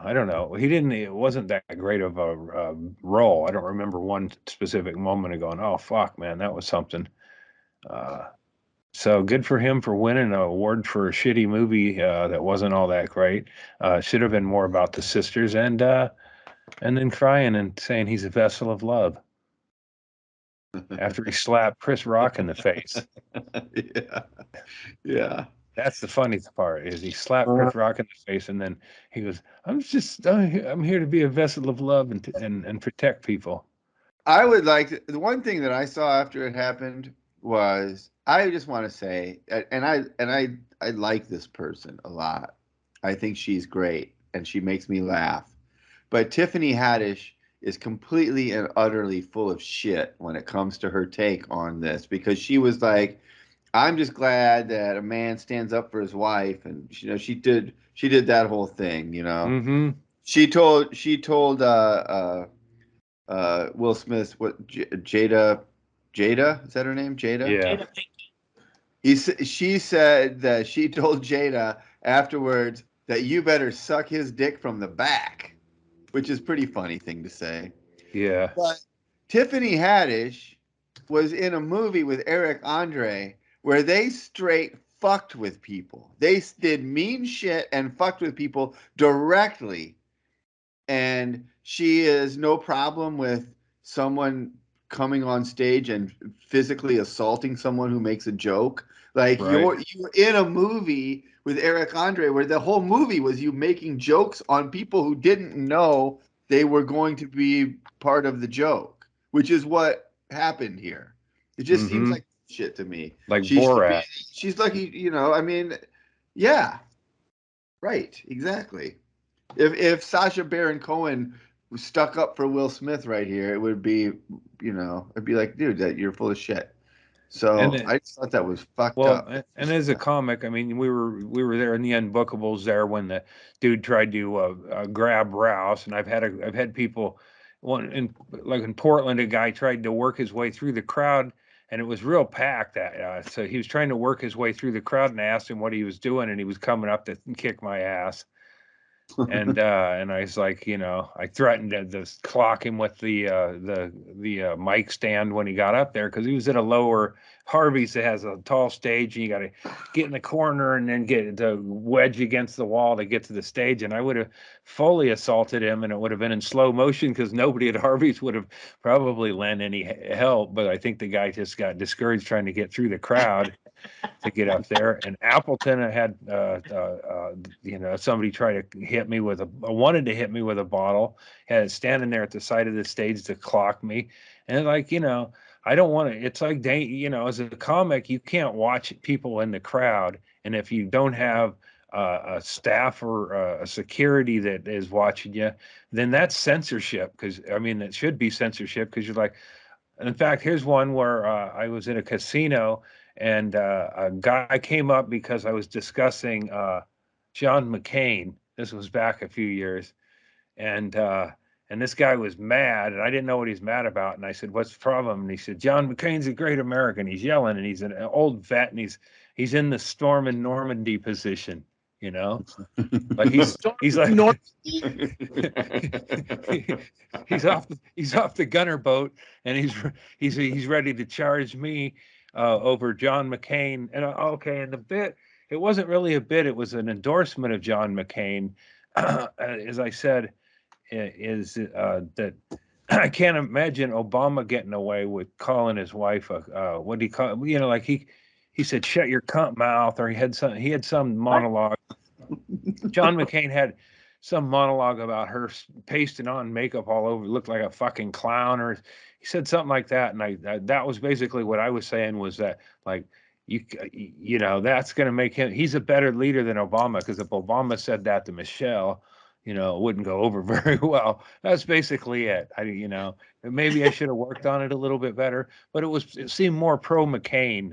Speaker 2: I don't know. It wasn't that great of a role. I don't remember one specific moment of going, oh, fuck, man, that was something. So good for him for winning an award for a shitty movie that wasn't all that great. Should have been more about the sisters and then crying and saying he's a vessel of love after he slapped Chris Rock in the face.
Speaker 3: Yeah.
Speaker 2: That's the funny part is he slapped Chris Rock in the face and then he goes, I'm here to be a vessel of love and protect people.
Speaker 3: I would like the one thing that I saw after it happened was I just want to say, and I like this person a lot. I think she's great and she makes me laugh. But Tiffany Haddish is completely and utterly full of shit when it comes to her take on this, because she was like, I'm just glad that a man stands up for his wife, and she did that whole thing,
Speaker 2: Mm-hmm.
Speaker 3: She told Will Smith, what, Jada, is that her name? Jada?
Speaker 2: Yeah.
Speaker 3: She said that she told Jada afterwards that you better suck his dick from the back, which is a pretty funny thing to say.
Speaker 2: Yeah.
Speaker 3: But Tiffany Haddish was in a movie with Eric Andre where they straight fucked with people. They did mean shit and fucked with people directly. And she is no problem with someone coming on stage and physically assaulting someone who makes a joke. Like you're in a movie with Eric Andre where the whole movie was you making jokes on people who didn't know they were going to be part of the joke, which is what happened here. It just seems like shit to me.
Speaker 2: Like Borat.
Speaker 3: She's lucky, I mean, yeah. Right, exactly. If Sacha Baron Cohen was stuck up for Will Smith right here, it would be, it'd be like, dude, that you're full of shit. So I just thought that was fucked up.
Speaker 2: And as a comic, I mean, we were there in the Unbookables there when the dude tried to grab Rouse, and I've had people, in Portland, a guy tried to work his way through the crowd, and it was real packed. So he was trying to work his way through the crowd, and I asked him what he was doing, and he was coming up to kick my ass. And I was like, I threatened to clock him with the mic stand when he got up there, because he was at a lower Harvey's that has a tall stage, and you got to get in the corner and then get the wedge against the wall to get to the stage. And I would have fully assaulted him, and it would have been in slow motion because nobody at Harvey's would have probably lent any help. But I think the guy just got discouraged trying to get through the crowd to get up there. And Appleton, I had somebody try to hit me wanted to hit me with a bottle, had it standing there at the side of the stage to clock me. And I don't want to, it's like, as a comic, you can't watch people in the crowd. And if you don't have a staff or a security that is watching you, then that's censorship. Because, it should be censorship, because you're like, in fact, here's one where I was in a casino, and a guy came up because I was discussing John McCain, This was back a few years, and this guy was mad, and I didn't know what he's mad about. And I said, "What's the problem?" And he said, "John McCain's a great American." He's yelling, and he's an old vet, and he's in the Storm and Normandy position, you know, like he's like he's off the gunner boat, and he's ready to charge me over John McCain. And okay, and the bit, it wasn't really a bit; it was an endorsement of John McCain, as I said. Is that I can't imagine Obama getting away with calling his wife a what do you call, you know, like he said shut your cunt mouth, or he had some monologue. John McCain had some monologue about her pasting on makeup all over, looked like a fucking clown, or he said something like that, and that was basically what I was saying, was that, like, you know, that's going to make him, he's a better leader than Obama, because if Obama said that to Michelle, you know, it wouldn't go over very well. That's basically it. You know, maybe I should have worked on it a little bit better, but it seemed more pro McCain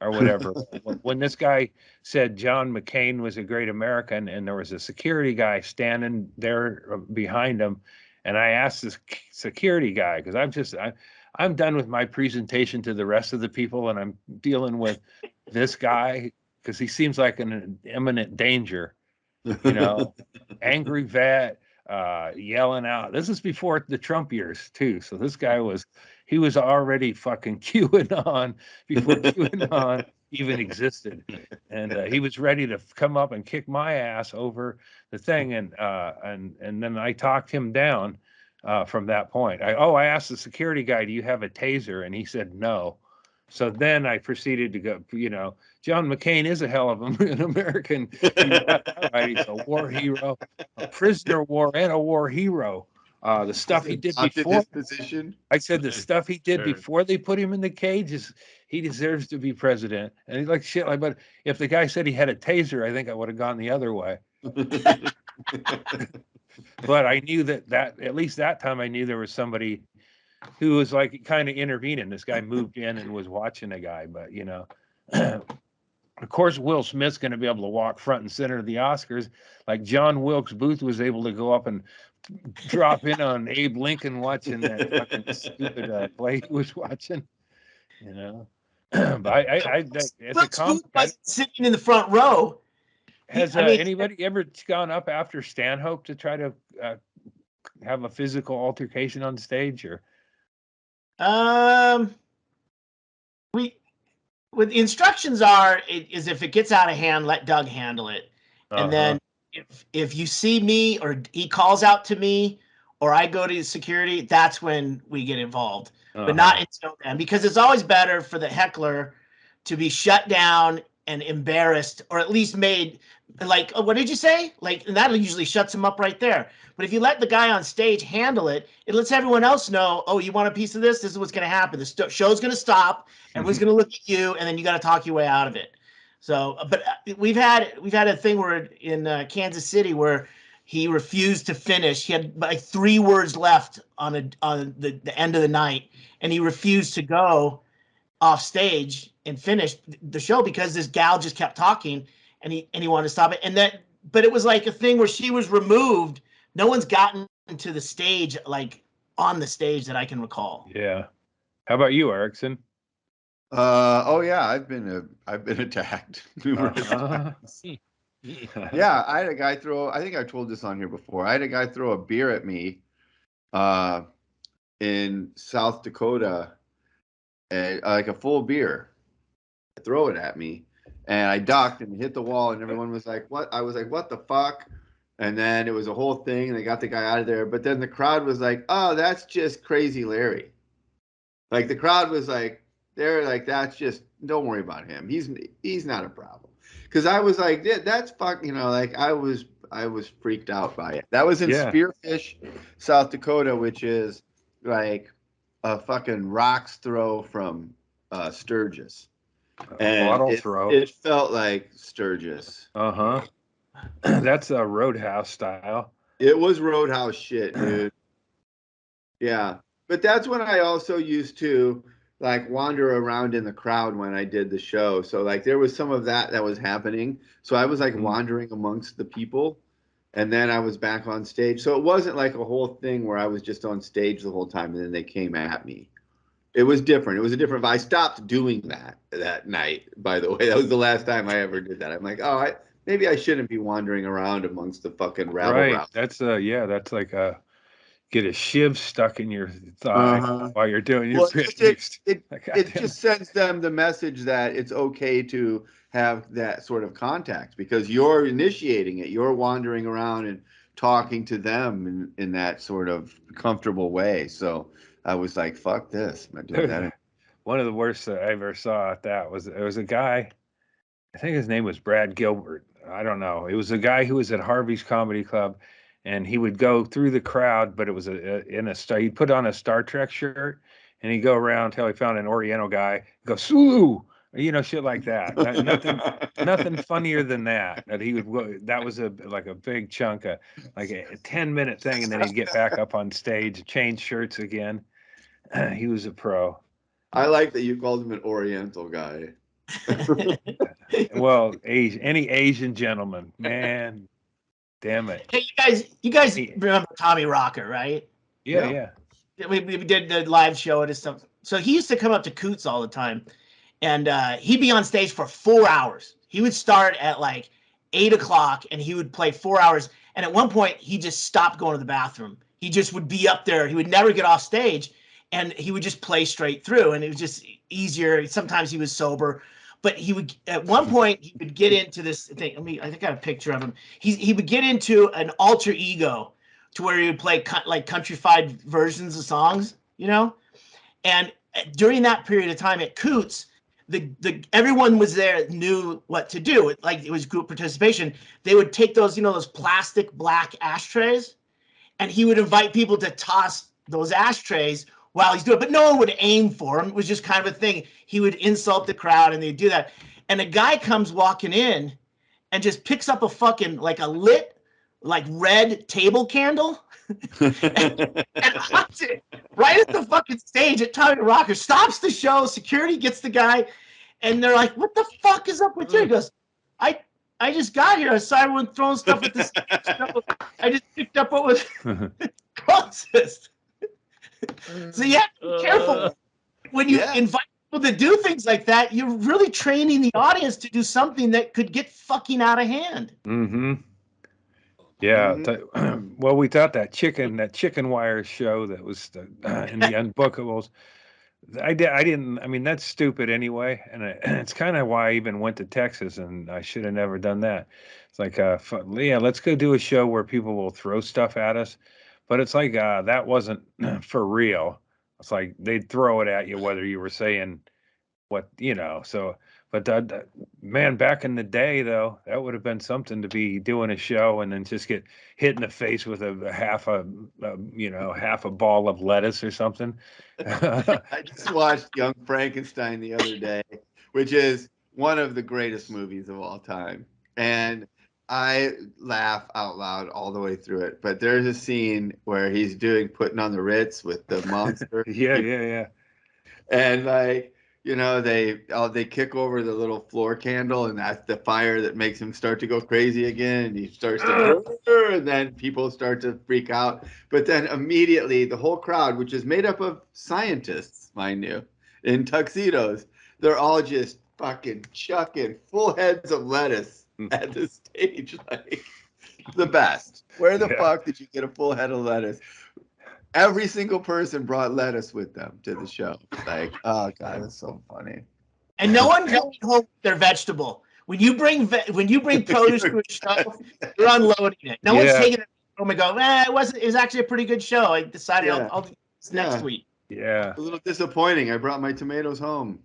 Speaker 2: or whatever. When this guy said John McCain was a great American, and there was a security guy standing there behind him, and I asked this security guy, because I'm done with my presentation to the rest of the people, and I'm dealing with this guy because he seems like an imminent danger. You know, angry vet, yelling out. This is before the Trump years too. So this guy was already fucking QAnon before QAnon even existed, and he was ready to come up and kick my ass over the thing. And then I talked him down from that point. I asked the security guy, "Do you have a taser?" And he said no. So then I proceeded to go, you know, John McCain is a hell of an American. He's a war hero, a prisoner of war, and a war hero. The stuff he did before. I said the stuff he did before they put him in the cage he deserves to be president. And he's like, shit. But if the guy said he had a taser, I think I would have gone the other way. But I knew that at least that time I knew there was somebody who was like kind of intervening. This guy moved in and was watching a guy, but you know, of course, Will Smith's going to be able to walk front and center of the Oscars, like John Wilkes Booth was able to go up and drop in on Abe Lincoln watching that fucking stupid play he was watching, you know. But I as a comic,
Speaker 1: sitting in the front row.
Speaker 2: Has anybody ever gone up after Stanhope to try to have a physical altercation on stage, or?
Speaker 1: What the instructions are is if it gets out of hand, let Doug handle it. And then if you see me or he calls out to me or I go to security, that's when we get involved. But not until then, because it's always better for the heckler to be shut down and embarrassed, or at least made like, oh, what did you say? Like, and that usually shuts him up right there. But if you let the guy on stage handle it, it lets everyone else know, oh, you want a piece of this? This is what's going to happen. The show's going to stop. Everyone's going to look at you, and then you got to talk your way out of it. So, but we've had a thing where in Kansas City where he refused to finish. He had like 3 words left on the end of the night, and he refused to go off stage and finish the show because this gal just kept talking, and he wanted to stop it. But it was like a thing where she was removed. No one's gotten to the stage, like on the stage, that I can recall.
Speaker 2: Yeah. How about you, Erickson?
Speaker 3: Oh yeah, I've been attacked numerous times. Yeah, I had a guy I think I told this on here before. I had a guy throw a beer at me in South Dakota, like a full beer, throw it at me, and I ducked and hit the wall, and everyone was like, what? I was like, what the fuck? And then it was a whole thing, and they got the guy out of there. But then the crowd was like, oh, that's just Crazy Larry. Like, the crowd was like, they're like, that's just, don't worry about him. He's not a problem. Because I was like, that's fuck, you know, like I was freaked out by it. That was in Spearfish, South Dakota, which is like a fucking rocks throw from Sturgis. And it felt like Sturgis.
Speaker 2: That's a Roadhouse style.
Speaker 3: It was Roadhouse shit, dude. Yeah. But that's when I also used to like wander around in the crowd when I did the show. So like there was some of that was happening. So I was like wandering amongst the people. And then I was back on stage. So it wasn't like a whole thing where I was just on stage the whole time and then they came at me. It was different. It was a different. I stopped doing that night. By the way, that was the last time I ever did that. I'm like, oh, maybe I shouldn't be wandering around amongst the fucking rabble
Speaker 2: Right.
Speaker 3: rouse.
Speaker 2: That's that's like get a shiv stuck in your thigh
Speaker 3: Uh-huh.
Speaker 2: while you're doing your
Speaker 3: Well,
Speaker 2: bit.
Speaker 3: it just sends them the message that it's okay to have that sort of contact because you're initiating it. You're wandering around and talking to them in that sort of comfortable way. So I was like, fuck this. I'm not doing that.
Speaker 2: One of the worst that I ever saw at that was there was a guy, I think his name was Brad Gilbert. I don't know. It was a guy who was at Harvey's Comedy Club, and he would go through the crowd, but it was he'd put on a Star Trek shirt, and he'd go around until he found an Oriental guy, go Sulu, shit like that. Nothing funnier than that. That was like a big chunk of like a 10-minute thing, and then he'd get back up on stage, change shirts again. He was a pro.
Speaker 3: I like that you called him an Oriental guy.
Speaker 2: Well, any Asian gentleman, man, damn it.
Speaker 1: Hey, you guys remember Tommy Rocker, right?
Speaker 2: Yeah.
Speaker 1: We did the live show and stuff. So he used to come up to Coots all the time, and he'd be on stage for 4 hours. He would start at like 8 o'clock, and he would play 4 hours. And at one point, he just stopped going to the bathroom. He just would be up there. He would never get off stage, and he would just play straight through. And it was just easier. Sometimes he was sober. But he would, at one point, he would get into this thing. I think I got a picture of him. He would get into an alter ego to where he would play like countrified versions of songs, And during that period of time at Coots, everyone was there knew what to do. It was group participation. They would take those, those plastic black ashtrays, and he would invite people to toss those ashtrays while he's doing it, but no one would aim for him. It was just kind of a thing. He would insult the crowd, and they'd do that. And a guy comes walking in and just picks up a fucking, like a lit, like red table candle and hucks it right at the fucking stage at Tommy Rocker, stops the show, security gets the guy, and they're like, what the fuck is up with you? He goes, I just got here. I saw everyone throwing stuff at this. I just picked up what was closest. So you have to be careful when you invite people to do things like that. You're really training the audience to do something that could get fucking out of hand.
Speaker 2: Mm-hmm. Yeah. Well, we thought that chicken wire show that was in the Unbookables. I didn't. I mean, that's stupid anyway, and it's kind of why I even went to Texas, and I should have never done that. It's like, let's go do a show where people will throw stuff at us. But it's like that wasn't for real. It's like they'd throw it at you whether you were saying what, So, but man, back in the day though, that would have been something to be doing a show and then just get hit in the face with half a ball of lettuce or something.
Speaker 3: I just watched Young Frankenstein the other day, which is one of the greatest movies of all time, and I laugh out loud all the way through it. But there's a scene where he's putting on the Ritz with the monster.
Speaker 2: Yeah.
Speaker 3: And they kick over the little floor candle, and that's the fire that makes him start to go crazy again. And he starts to, and then people start to freak out. But then immediately the whole crowd, which is made up of scientists, mind you, in tuxedos, they're all just fucking chucking full heads of lettuce at the stage, like the best. Where the fuck did you get a full head of lettuce? Every single person brought lettuce with them to the show. Like, oh god, it's so funny.
Speaker 1: And no one goes home with their vegetable. When you bring produce to a show, you're unloading it. No one's taking it home and go, it was actually a pretty good show. I decided I'll do this next week.
Speaker 2: Yeah.
Speaker 3: A little disappointing. I brought my tomatoes home.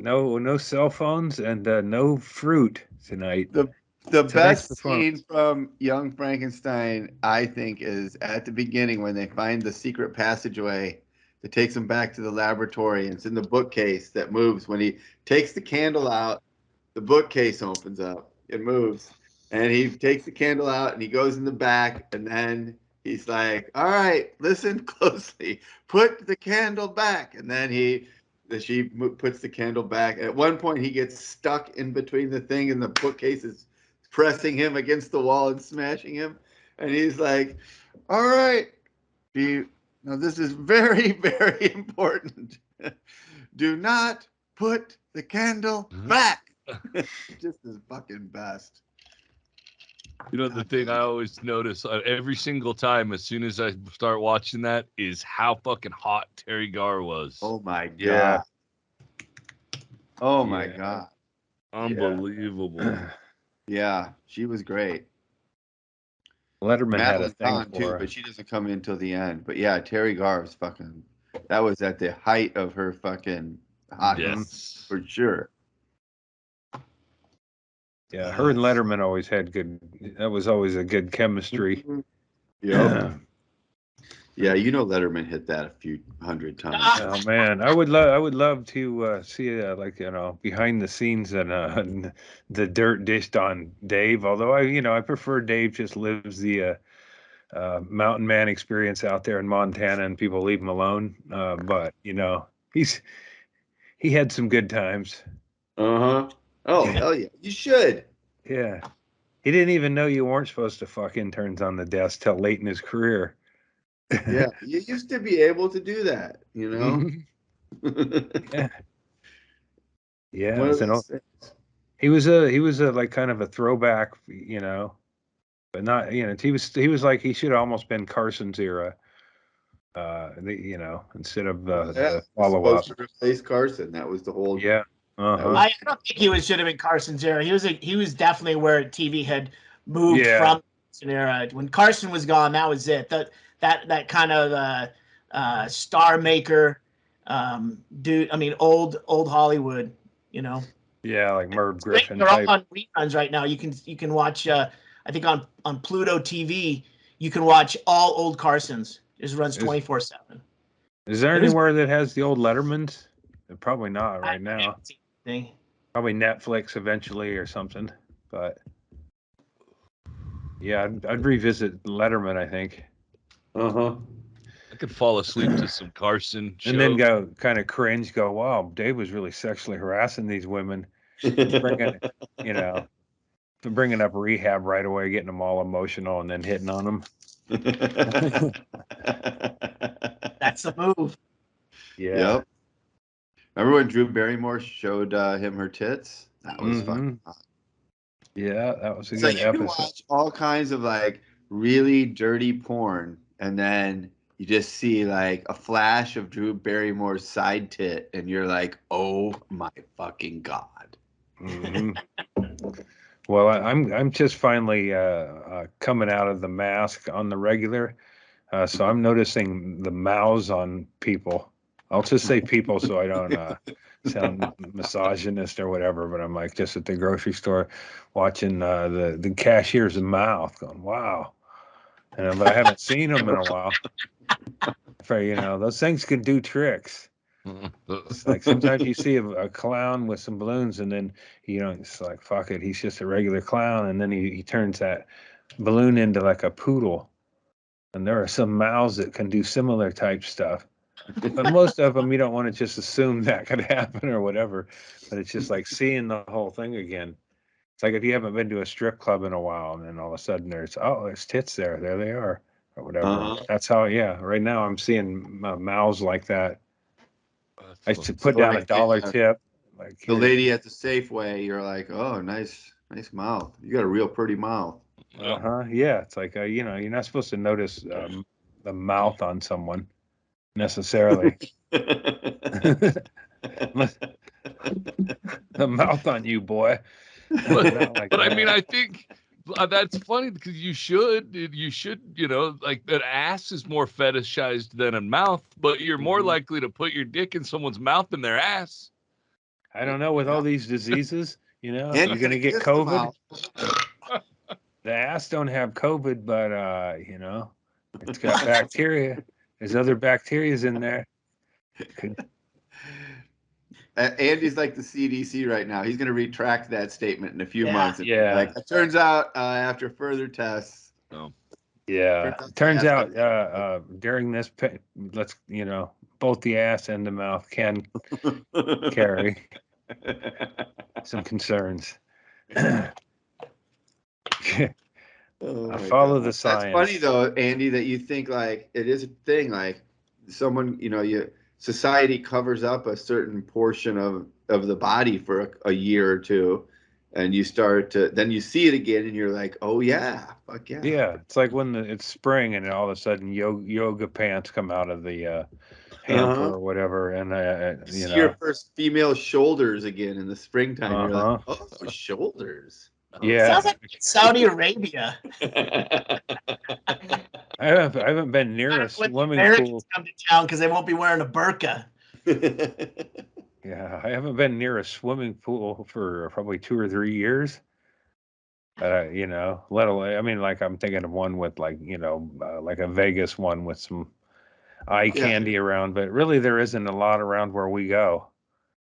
Speaker 2: No cell phones and no fruit tonight.
Speaker 3: The best scene from Young Frankenstein, I think, is at the beginning when they find the secret passageway that takes them back to the laboratory. And it's in the bookcase that moves. When he takes the candle out, the bookcase opens up. It moves. And he takes the candle out and he goes in the back. And then he's like, all right, listen closely. Put the candle back. And then she puts the candle back. At one point, he gets stuck in between the thing and the bookcase is pressing him against the wall and smashing him. And he's like, all right, now this is very, very important. Do not put the candle back. Just his fucking best.
Speaker 4: You know, the thing I always notice every single time as soon as I start watching that is how fucking hot Terry Garr was.
Speaker 3: Oh my god.
Speaker 2: Yeah.
Speaker 3: Oh my
Speaker 2: Yeah.
Speaker 3: god.
Speaker 4: Unbelievable.
Speaker 3: Yeah, she was great.
Speaker 2: Letterman had a
Speaker 3: Madeline
Speaker 2: thing
Speaker 3: Kahn
Speaker 2: for
Speaker 3: too,
Speaker 2: her.
Speaker 3: but she doesn't come in till the end. But yeah, Terry Garr was fucking. That was at the height of her fucking hotness
Speaker 4: Yes.
Speaker 3: for sure.
Speaker 2: Yeah, her and Letterman always had good. That was always a good chemistry.
Speaker 3: Yeah. Yeah, you know Letterman hit that a few hundred times.
Speaker 2: Oh man, I would love to see like behind the scenes and the dirt dished on Dave. Although I prefer Dave just lives the mountain man experience out there in Montana and people leave him alone. But he had some good times.
Speaker 3: Oh hell yeah, you should.
Speaker 2: Yeah, he didn't even know you weren't supposed to fuck interns on the desk till late in his career.
Speaker 3: Yeah, you used to be able to do that, you know.
Speaker 2: Yeah. Yeah,
Speaker 3: One
Speaker 2: it
Speaker 3: of
Speaker 2: was
Speaker 3: those things.
Speaker 2: he was a like kind of a throwback, but not, he was like he should have almost been Carson's era, instead of the follow up.
Speaker 3: Supposed to replace Carson. That was the whole.
Speaker 2: Yeah. Uh-huh.
Speaker 1: I don't think should have been Carson's era. He was definitely where TV had moved
Speaker 2: Yeah.
Speaker 1: from Carson era. When Carson was gone, that was it. That kind of star maker dude. I mean, old Hollywood.
Speaker 2: Yeah, like Merv Griffin
Speaker 1: They're all
Speaker 2: type.
Speaker 1: on reruns right now. You can watch. I think on Pluto TV, you can watch all old Carsons. It runs 24/7.
Speaker 2: Is there anywhere that has the old Lettermans? Probably not right now. Probably Netflix eventually or something. But yeah, I'd revisit Letterman, I think.
Speaker 3: Uh-huh.
Speaker 4: I could fall asleep to some Carson show.
Speaker 2: And then go kind of cringe, go, wow, Dave was really sexually harassing these women. Bringing up rehab right away, getting them all emotional and then hitting on them.
Speaker 1: That's the move.
Speaker 2: Yeah.
Speaker 3: Yep. Remember when Drew Barrymore showed him her tits? That was fucking hot.
Speaker 2: Yeah, that was a
Speaker 3: It's
Speaker 2: good
Speaker 3: like you can
Speaker 2: episode.
Speaker 3: watch all kinds of like really dirty porn, and then you just see like a flash of Drew Barrymore's side tit, and you're like, "Oh my fucking god!"
Speaker 2: Mm-hmm. Well, I'm just finally coming out of the mask on the regular, so I'm noticing the mouths on people. I'll just say people so I don't sound misogynist or whatever, but I'm like just at the grocery store watching the cashier's mouth going, wow. But I haven't seen them in a while. Those things can do tricks. It's like sometimes you see a clown with some balloons and then, it's like, fuck it, he's just a regular clown. And then he turns that balloon into like a poodle. And there are some mouths that can do similar type stuff. But most of them, you don't want to just assume that could happen or whatever. But it's just like seeing the whole thing again. It's like if you haven't been to a strip club in a while and then all of a sudden there's tits there. There they are or whatever. That's how, right now I'm seeing mouths like that. I used to put down a dollar tip. Like
Speaker 3: the lady at the Safeway, you're like, oh, nice mouth. You got a real pretty mouth.
Speaker 2: Yeah, it's like you're not supposed to notice the mouth on someone necessarily. The mouth on you, boy.
Speaker 4: But I mean, I think that's funny because you should, like that ass is more fetishized than a mouth, but you're more likely to put your dick in someone's mouth than their ass.
Speaker 2: I don't know, with all these diseases, you're
Speaker 3: And
Speaker 2: going to get COVID. The ass don't have COVID, but it's got bacteria. There's other bacterias in there.
Speaker 3: Andy's like the CDC right now. He's going to retract that statement in a few months.
Speaker 2: Yeah.
Speaker 3: Like, it turns out after further tests.
Speaker 4: Oh.
Speaker 2: Yeah. Turns out during this, both the ass and the mouth can carry some concerns.
Speaker 3: Oh
Speaker 2: I
Speaker 3: my
Speaker 2: follow
Speaker 3: God.
Speaker 2: the science.
Speaker 3: That's funny though, Andy, that you think like it is a thing. Like someone, society covers up a certain portion of the body for a year or two, and then you see it again, and you're like, oh yeah, fuck yeah.
Speaker 2: Yeah, it's like when it's spring and all of a sudden yoga pants come out of the hamper or whatever, and
Speaker 3: You see your first female shoulders again in the springtime. You're like, oh, shoulders.
Speaker 2: Yeah.
Speaker 1: Sounds like Saudi Arabia.
Speaker 2: I haven't been near a
Speaker 1: When the
Speaker 2: swimming
Speaker 1: Americans
Speaker 2: pool.
Speaker 1: come to town because they won't be wearing a burqa.
Speaker 2: Yeah, I haven't been near a swimming pool for probably 2 or 3 years. Let alone, I mean, like I'm thinking of one with like a Vegas one with some eye candy around, but really there isn't a lot around where we go.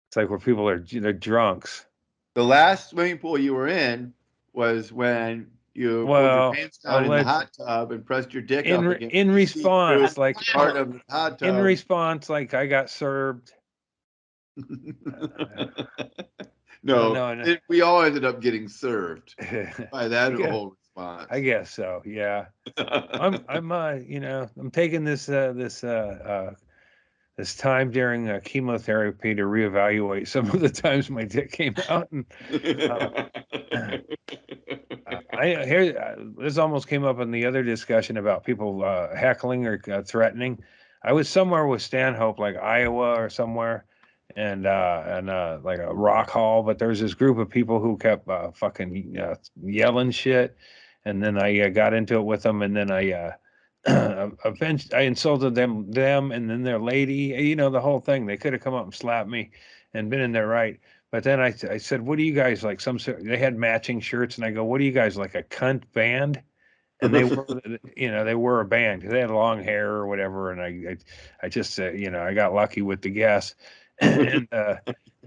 Speaker 2: It's like where people they're drunks.
Speaker 3: The last swimming pool you were in was when you pulled your pants down in the hot tub and pressed your dick up against
Speaker 2: in response, like
Speaker 3: part of the hot tub.
Speaker 2: In response, like I got served.
Speaker 3: No, we all ended up getting served by that whole response.
Speaker 2: I guess so. Yeah, I'm taking this time during chemotherapy to reevaluate some of the times my dick came out. And this almost came up in the other discussion about people heckling or threatening. I was somewhere with Stanhope, like Iowa or somewhere, and like a rock hall, but there was this group of people who kept fucking yelling shit, and then I got into it with them, and then I eventually I insulted them, and then their lady, the whole thing. They could have come up and slapped me and been in their right. But then I said, what are you guys like? They had matching shirts, and I go, what are you guys, like a cunt band? And they were, they were a band because they had long hair or whatever. And I just, I got lucky with the guess. And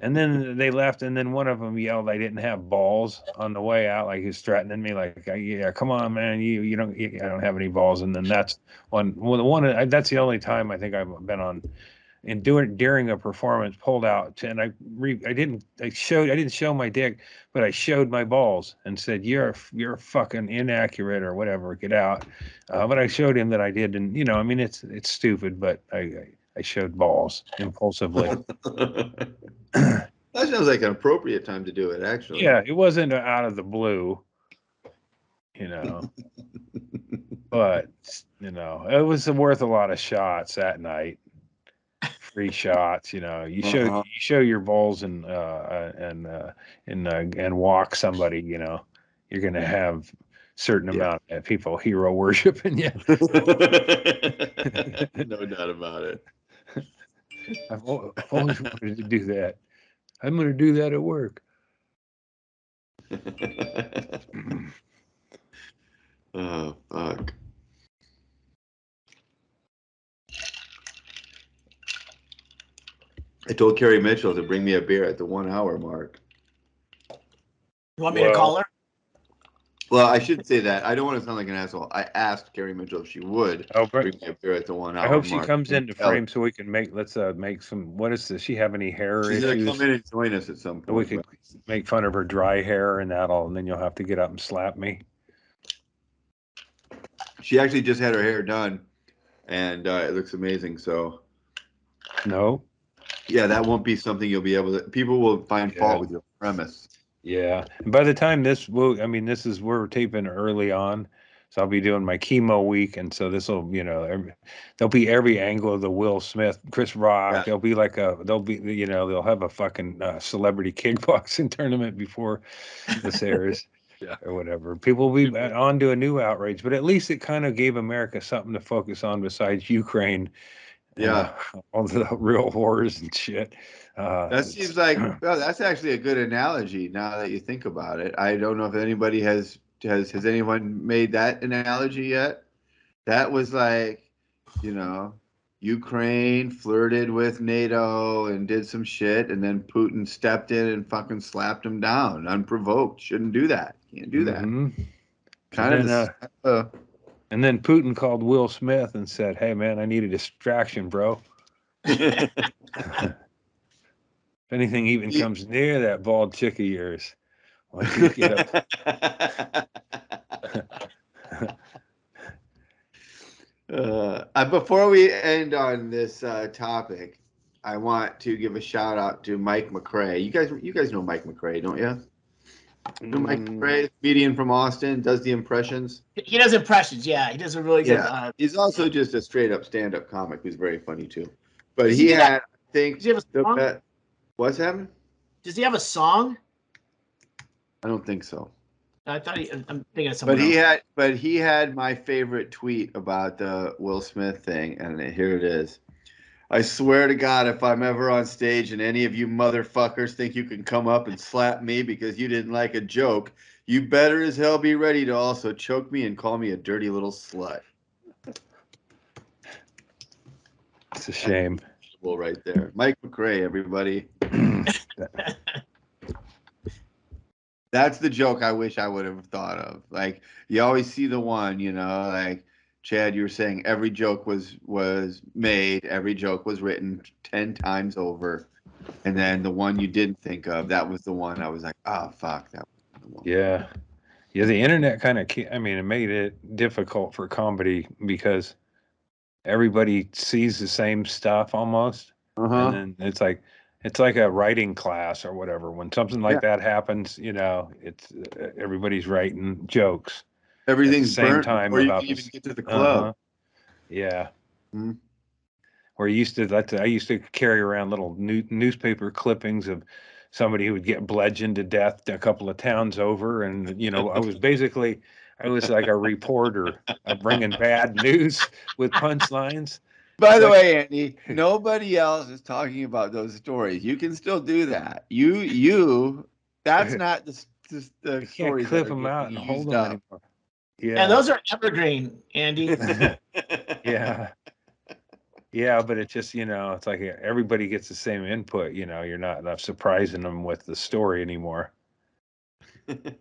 Speaker 2: then they left, and then one of them yelled I didn't have balls on the way out, like he was threatening me, like, yeah, come on, man, I don't have any balls. And then that's that's the only time I think I've been on and during a performance pulled out, and I didn't show my dick, but I showed my balls and said, you're fucking inaccurate or whatever, get out. But I showed him that I did, and I mean, it's stupid, but I showed balls impulsively.
Speaker 3: That sounds like an appropriate time to do it, actually.
Speaker 2: Yeah, it wasn't out of the blue, but it was worth a lot of shots that night. Free shots, you show your balls and walk somebody, you're gonna have certain amount of people hero worshiping you.
Speaker 3: No doubt about it.
Speaker 2: I've always wanted to do that. I'm gonna do that at work.
Speaker 3: Oh fuck. I told Carrie Mitchell to bring me a beer at the 1 hour mark.
Speaker 1: You want me to call her?
Speaker 3: Well, I should say that. I don't want to sound like an asshole. I asked Carrie Mitchell if she would bring me a beer at the 1 hour mark.
Speaker 2: I hope she comes into frame so we can make some. What is this? She have any hair issues?
Speaker 3: She's gonna come in and join us at some point.
Speaker 2: We could make fun of her dry hair and that all, and then you'll have to get up and slap me.
Speaker 3: She actually just had her hair done, and it looks amazing. So,
Speaker 2: no.
Speaker 3: Yeah, that won't be something you'll be able to. People will find fault with your premise.
Speaker 2: Yeah, and by the time we're taping early on, so I'll be doing my chemo week, and so this will, there'll be every angle of the Will Smith, Chris Rock. Yeah. They'll have a fucking celebrity kickboxing tournament before this airs.
Speaker 4: Yeah.
Speaker 2: Or whatever. People will be on to a new outrage, but at least it kind of gave America something to focus on besides Ukraine.
Speaker 3: Yeah,
Speaker 2: all the real horrors and shit.
Speaker 3: That seems like that's actually a good analogy. Now that you think about it, I don't know if anybody has anyone made that analogy yet. That was like, Ukraine flirted with NATO and did some shit, and then Putin stepped in and fucking slapped him down unprovoked. Shouldn't do that. Can't do that.
Speaker 2: Mm-hmm.
Speaker 3: Kind of.
Speaker 2: And then Putin called Will Smith and said, "Hey, man, I need a distraction, bro. If anything even comes near that bald chick of yours, why don't you get up?"
Speaker 3: Before we end on this topic, I want to give a shout out to Mike McRae. You guys know Mike McRae, don't you? Mike McRae, comedian from Austin, does the impressions.
Speaker 1: He does impressions. Yeah, he does a really good.
Speaker 3: He's also just a straight up stand up comic who's very funny too. But
Speaker 1: he
Speaker 3: had, I think,
Speaker 1: does he have a song?
Speaker 3: What's happening?
Speaker 1: Does he have a song?
Speaker 3: I don't think so.
Speaker 1: I thought I'm thinking of someone.
Speaker 3: But he had my favorite tweet about the Will Smith thing, and here it is. I swear to God, if I'm ever on stage and any of you motherfuckers think you can come up and slap me because you didn't like a joke, you better as hell be ready to also choke me and call me a dirty little slut.
Speaker 2: It's a shame.
Speaker 3: Well, right there. Mike McRae, everybody. That's the joke I wish I would have thought of. Like, you always see the one, like Chad, you were saying every joke was made, every joke was written 10 times over. And then the one you didn't think of, that was the one I was like, oh, fuck, that was the one.
Speaker 2: Yeah. Yeah, the internet kind of, it made it difficult for comedy because everybody sees the same stuff almost. And then it's like a writing class or whatever. When something like that happens, it's everybody's writing jokes.
Speaker 3: Everything's
Speaker 2: same
Speaker 3: burnt
Speaker 2: time
Speaker 3: before you
Speaker 2: about
Speaker 3: can even get to the club.
Speaker 2: Yeah.
Speaker 3: Mm-hmm.
Speaker 2: Where I used to carry around little newspaper clippings of somebody who would get bludgeoned to death a couple of towns over, and I was like a reporter bringing bad news with punchlines.
Speaker 3: By the way, Andy, nobody else is talking about those stories. You can still do that. That's not the
Speaker 2: you
Speaker 3: stories.
Speaker 2: Can't clip them out and hold them anymore.
Speaker 1: Yeah, those are evergreen, Andy.
Speaker 2: Yeah, but it's just, it's like everybody gets the same input. You're not surprising them with the story anymore.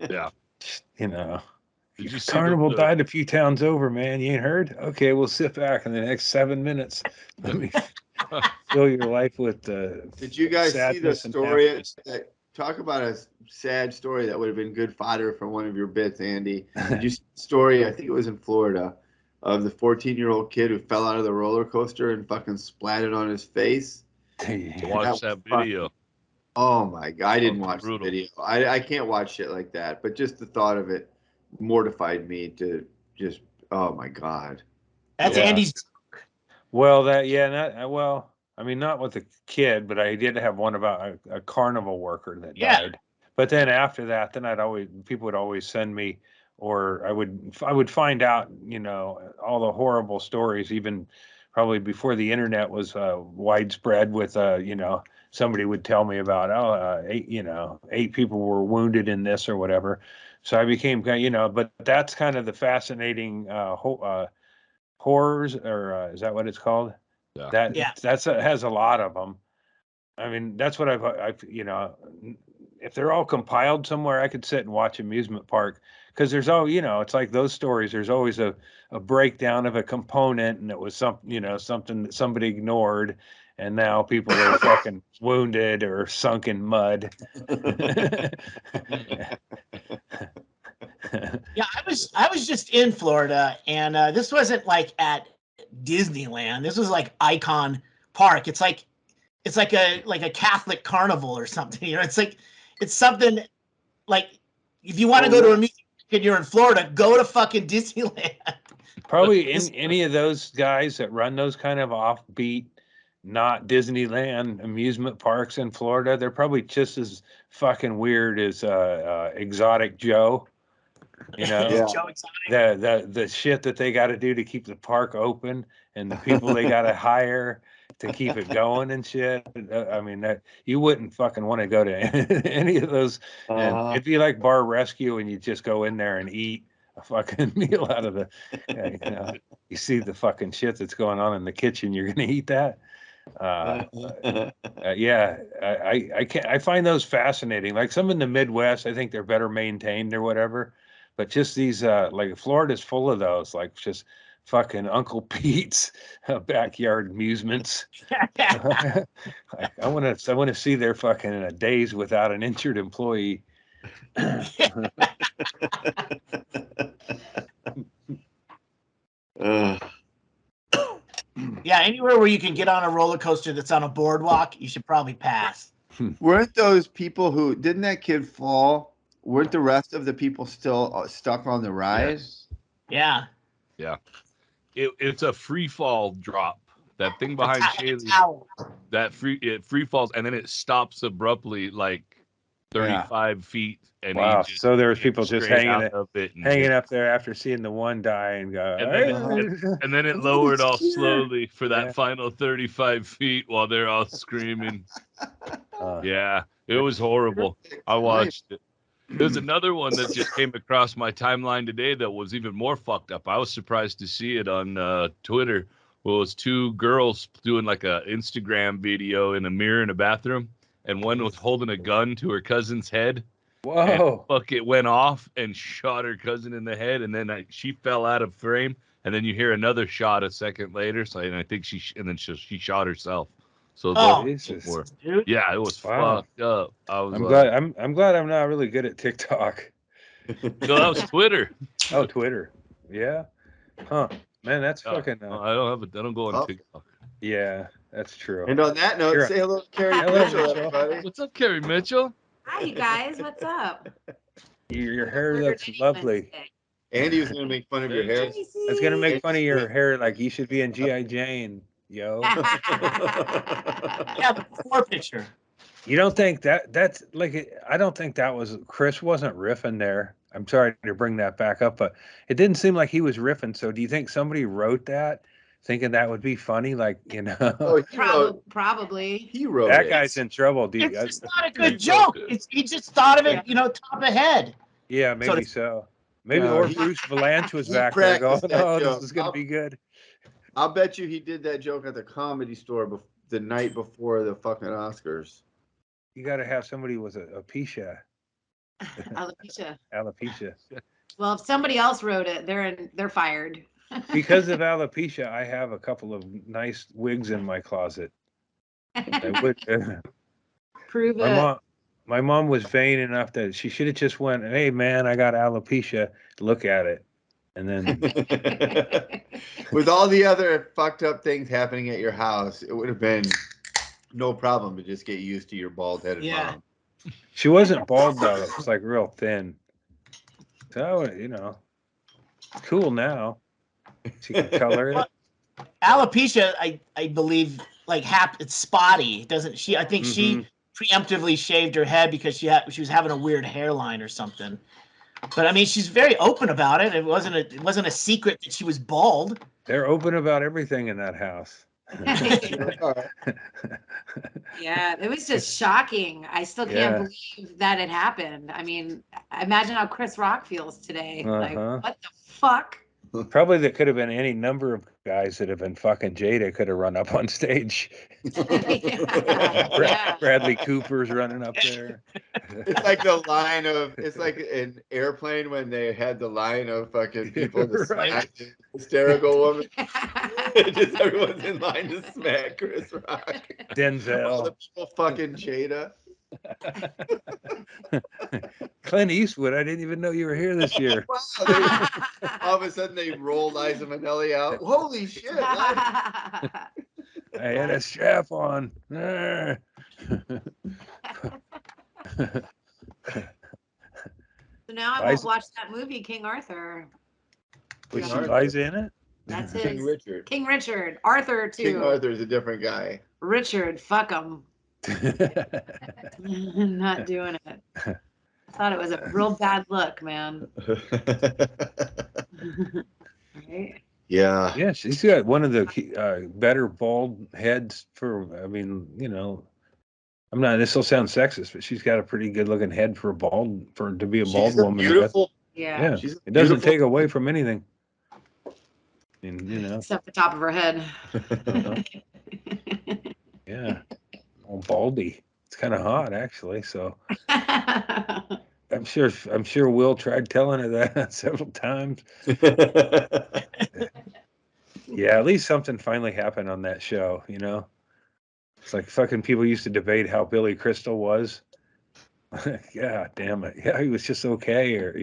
Speaker 4: Yeah.
Speaker 2: Did you Carnival died a few towns over, man. You ain't heard? Okay, we'll sit back in the next 7 minutes. Let me fill your life with
Speaker 3: Did you guys see the story? Talk about a sad story that would have been good fodder for one of your bits, Andy. Did you see the story? I think it was in Florida, of the 14-year-old kid who fell out of the roller coaster and fucking splatted on his face.
Speaker 4: Watch that video.
Speaker 3: Oh my God! I didn't watch the video. I can't watch shit like that. But just the thought of it mortified me to just. Oh my God.
Speaker 1: That's Andy's.
Speaker 2: Well, not with the kid, but I did have one about a carnival worker that died. But then after that, people would always send me, or I would find out, all the horrible stories, even probably before the internet was widespread. With somebody would tell me about 8 people were wounded in this or whatever. So I became but that's kind of the fascinating horrors, or is that what it's called? That's has a lot of them. I mean, that's what I've if they're all compiled somewhere, I could sit and watch amusement park, because there's it's like those stories. There's always a breakdown of a component, and it was something that somebody ignored, and now people are fucking wounded or sunk in mud.
Speaker 1: Yeah, I was just in Florida, and this wasn't like at Disneyland. This was like Icon Park. It's like a Catholic carnival or something. It's something like, if you want to go to a music and you're in Florida, go to fucking Disneyland.
Speaker 2: Probably any of those guys that run those kind of offbeat, not Disneyland amusement parks in Florida, they're probably just as fucking weird as Exotic Joe. The shit that they got to do to keep the park open, and the people they got to hire to keep it going and shit. I mean, that you wouldn't fucking want to go to any of those. And it'd be like Bar Rescue, and you just go in there and eat a fucking meal out of the. You see the fucking shit that's going on in the kitchen. You're gonna eat that. I find those fascinating. Like some in the Midwest, I think they're better maintained or whatever. But just these, like Florida's full of those, like just fucking Uncle Pete's backyard amusements. I want to see their fucking days without an injured employee.
Speaker 1: Anywhere where you can get on a roller coaster that's on a boardwalk, you should probably pass.
Speaker 3: Weren't those people who didn't that kid fall? Weren't the rest of the people still stuck on the ride?
Speaker 1: Yeah.
Speaker 4: It's a free fall drop. That thing behind Shaylee, it free falls and then it stops abruptly like 35 feet. And
Speaker 2: wow. So there was people just hanging
Speaker 4: up
Speaker 2: there after seeing the one die and go.
Speaker 4: And then it lowered all slowly for that final 35 feet while they're all screaming. Yeah, it was horrible. I watched it. There's another one that just came across my timeline today that was even more fucked up. I was surprised to see it on Twitter. Well, it was two girls doing like a Instagram video in a mirror in a bathroom, and one was holding a gun to her cousin's head.
Speaker 2: Whoa!
Speaker 4: Fuck! It went off and shot her cousin in the head, and then she fell out of frame. And then you hear another shot a second later. So and I think she shot herself. So yeah, it was fucked up.
Speaker 2: I'm glad I'm not really good at TikTok.
Speaker 4: No, that was Twitter.
Speaker 2: Oh, Twitter. Yeah. Huh. Man, that's fucking.
Speaker 4: I don't go on TikTok.
Speaker 2: Yeah, that's true.
Speaker 3: And on that note, say hello to Carrie Mitchell, everybody.
Speaker 4: What's up, Carrie Mitchell?
Speaker 5: Hi, you guys. What's up?
Speaker 2: Your hair looks lovely.
Speaker 3: Andy was going to make fun of your hair.
Speaker 2: I was going to make fun of your hair, like you should be in G.I. Jane, yo.
Speaker 1: Yeah, the before picture.
Speaker 2: You don't think that's like, I don't think that was, Chris wasn't riffing there. I'm sorry to bring that back up, but it didn't seem like he was riffing. So do you think somebody wrote that thinking that would be funny? Like, you know,
Speaker 5: probably.
Speaker 3: He wrote
Speaker 2: that guy's in trouble.
Speaker 1: It's just not a good joke. He just thought of it, top ahead.
Speaker 2: Yeah, maybe so. Maybe Bruce Valanche was back there going, "Oh, this is going to be good."
Speaker 3: I'll bet you he did that joke at the Comedy Store the night before the fucking Oscars.
Speaker 2: You got to have somebody with alopecia. Alopecia.
Speaker 5: Well, if somebody else wrote it, they're fired.
Speaker 2: Because of alopecia, I have a couple of nice wigs in my closet. I would
Speaker 5: Prove it.
Speaker 2: My mom was vain enough that she should have just went, "Hey man, I got alopecia. Look at it." And then
Speaker 3: with all the other fucked up things happening at your house, it would have been no problem to just get used to your bald-headed mom.
Speaker 2: She wasn't bald though. It was like real thin. So, cool now. She can color it.
Speaker 1: Alopecia, I believe, like it's spotty. Doesn't she? I think she preemptively shaved her head because she was having a weird hairline or something. But I mean, she's very open about it. It wasn't a secret that she was bald.
Speaker 2: They're open about everything in that house.
Speaker 5: Yeah, it was just shocking. I still can't believe that it happened. I mean, imagine how Chris Rock feels today. Like, what the fuck?
Speaker 2: Probably there could have been any number of guys that have been fucking Jada could have run up on stage. Bradley Cooper's running up there.
Speaker 3: It's like it's like an airplane when they had the line of fucking people to smack the hysterical woman. Just everyone's in line to smack Chris Rock.
Speaker 2: Denzel.
Speaker 3: All the people fucking Jada.
Speaker 2: Clint Eastwood, I didn't even know you were here this year.
Speaker 3: Wow, all of a sudden they roll Liza Minnelli out. Holy shit.
Speaker 2: I had a strap on.
Speaker 5: So now I won't watch that movie, King Arthur.
Speaker 2: Was Liza in it?
Speaker 5: That's
Speaker 3: King Richard.
Speaker 5: King Richard. Arthur, too.
Speaker 3: King Arthur's a different guy.
Speaker 5: Richard, fuck him. Not doing it. I thought it was a real bad look, man. Right?
Speaker 3: Yeah.
Speaker 2: Yeah, she's got one of the better bald heads this will sound sexist, but she's got a pretty good looking head to be a bald woman.
Speaker 3: Beautiful.
Speaker 5: Yeah.
Speaker 2: It doesn't take away from anything. And,
Speaker 5: except the top of her head.
Speaker 2: Yeah. All baldy. It's kind of hot actually. So I'm sure Will tried telling her that several times. Yeah, at least something finally happened on that show, It's like fucking people used to debate how Billy Crystal was. God damn it. Yeah, he was just okay, or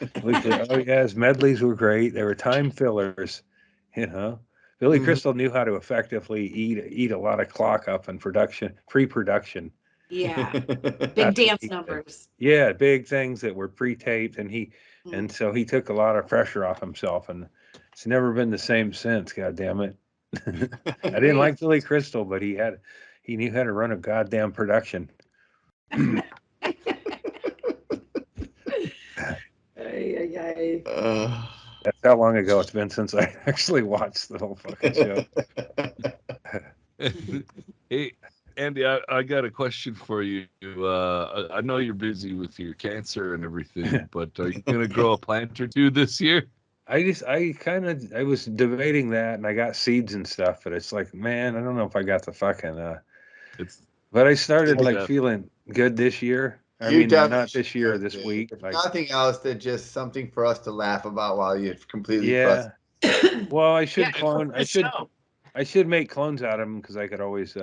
Speaker 2: his medleys were great. They were time fillers, Billy Crystal knew how to effectively eat a lot of clock up in pre-production.
Speaker 5: Yeah, big dance numbers.
Speaker 2: Yeah, big things that were pre-taped, and so he took a lot of pressure off himself, and it's never been the same since. God damn it! I didn't like Billy Crystal, but he knew how to run a goddamn production. That's how long ago it's been since I actually watched the whole fucking show.
Speaker 4: Hey, Andy, I got a question for you. I know you're busy with your cancer and everything, but are you gonna grow a plant or two this year?
Speaker 2: I was debating that, and I got seeds and stuff, but it's like, man, I don't know if I got the fucking. But I started feeling good this year. I mean, not this year, this week.
Speaker 3: If nothing else than just something for us to laugh about while you're completely
Speaker 2: frustrated. Well, I should clone. I should make clones out of them because I could always.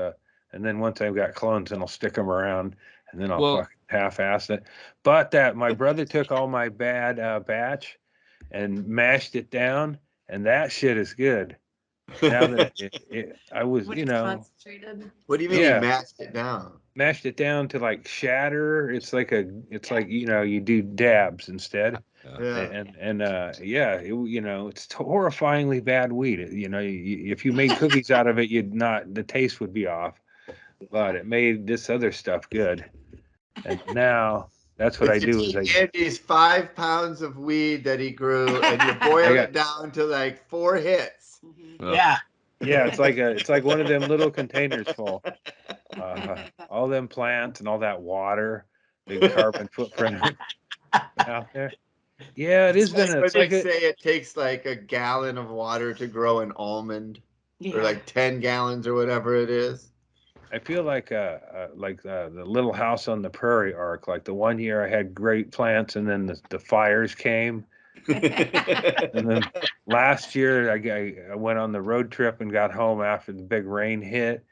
Speaker 2: And then once I've got clones, then I'll stick them around, and then I'll fucking half-ass it. But my brother took all my bad batch and mashed it down, and that shit is good. Now that I was, concentrated.
Speaker 3: What do you mean you mashed it down?
Speaker 2: Mashed it down to like shatter. It's like you do dabs instead.
Speaker 3: Yeah.
Speaker 2: It's horrifyingly bad weed. If you made cookies out of it, the taste would be off. But it made this other stuff good. And now that's what I do.
Speaker 3: Andy's 5 pounds of weed that he grew, and you boil it down to like 4 hits.
Speaker 1: Yeah.
Speaker 2: Yeah, it's like one of them little containers full. All them plants and all that water, big carbon footprint out there. Yeah,
Speaker 3: it takes like a gallon of water to grow an almond, or like 10 gallons or whatever it is.
Speaker 2: I feel like the Little House on the Prairie arc. Like the one year I had great plants, and then the fires came. And then last year I went on the road trip and got home after the big rain hit.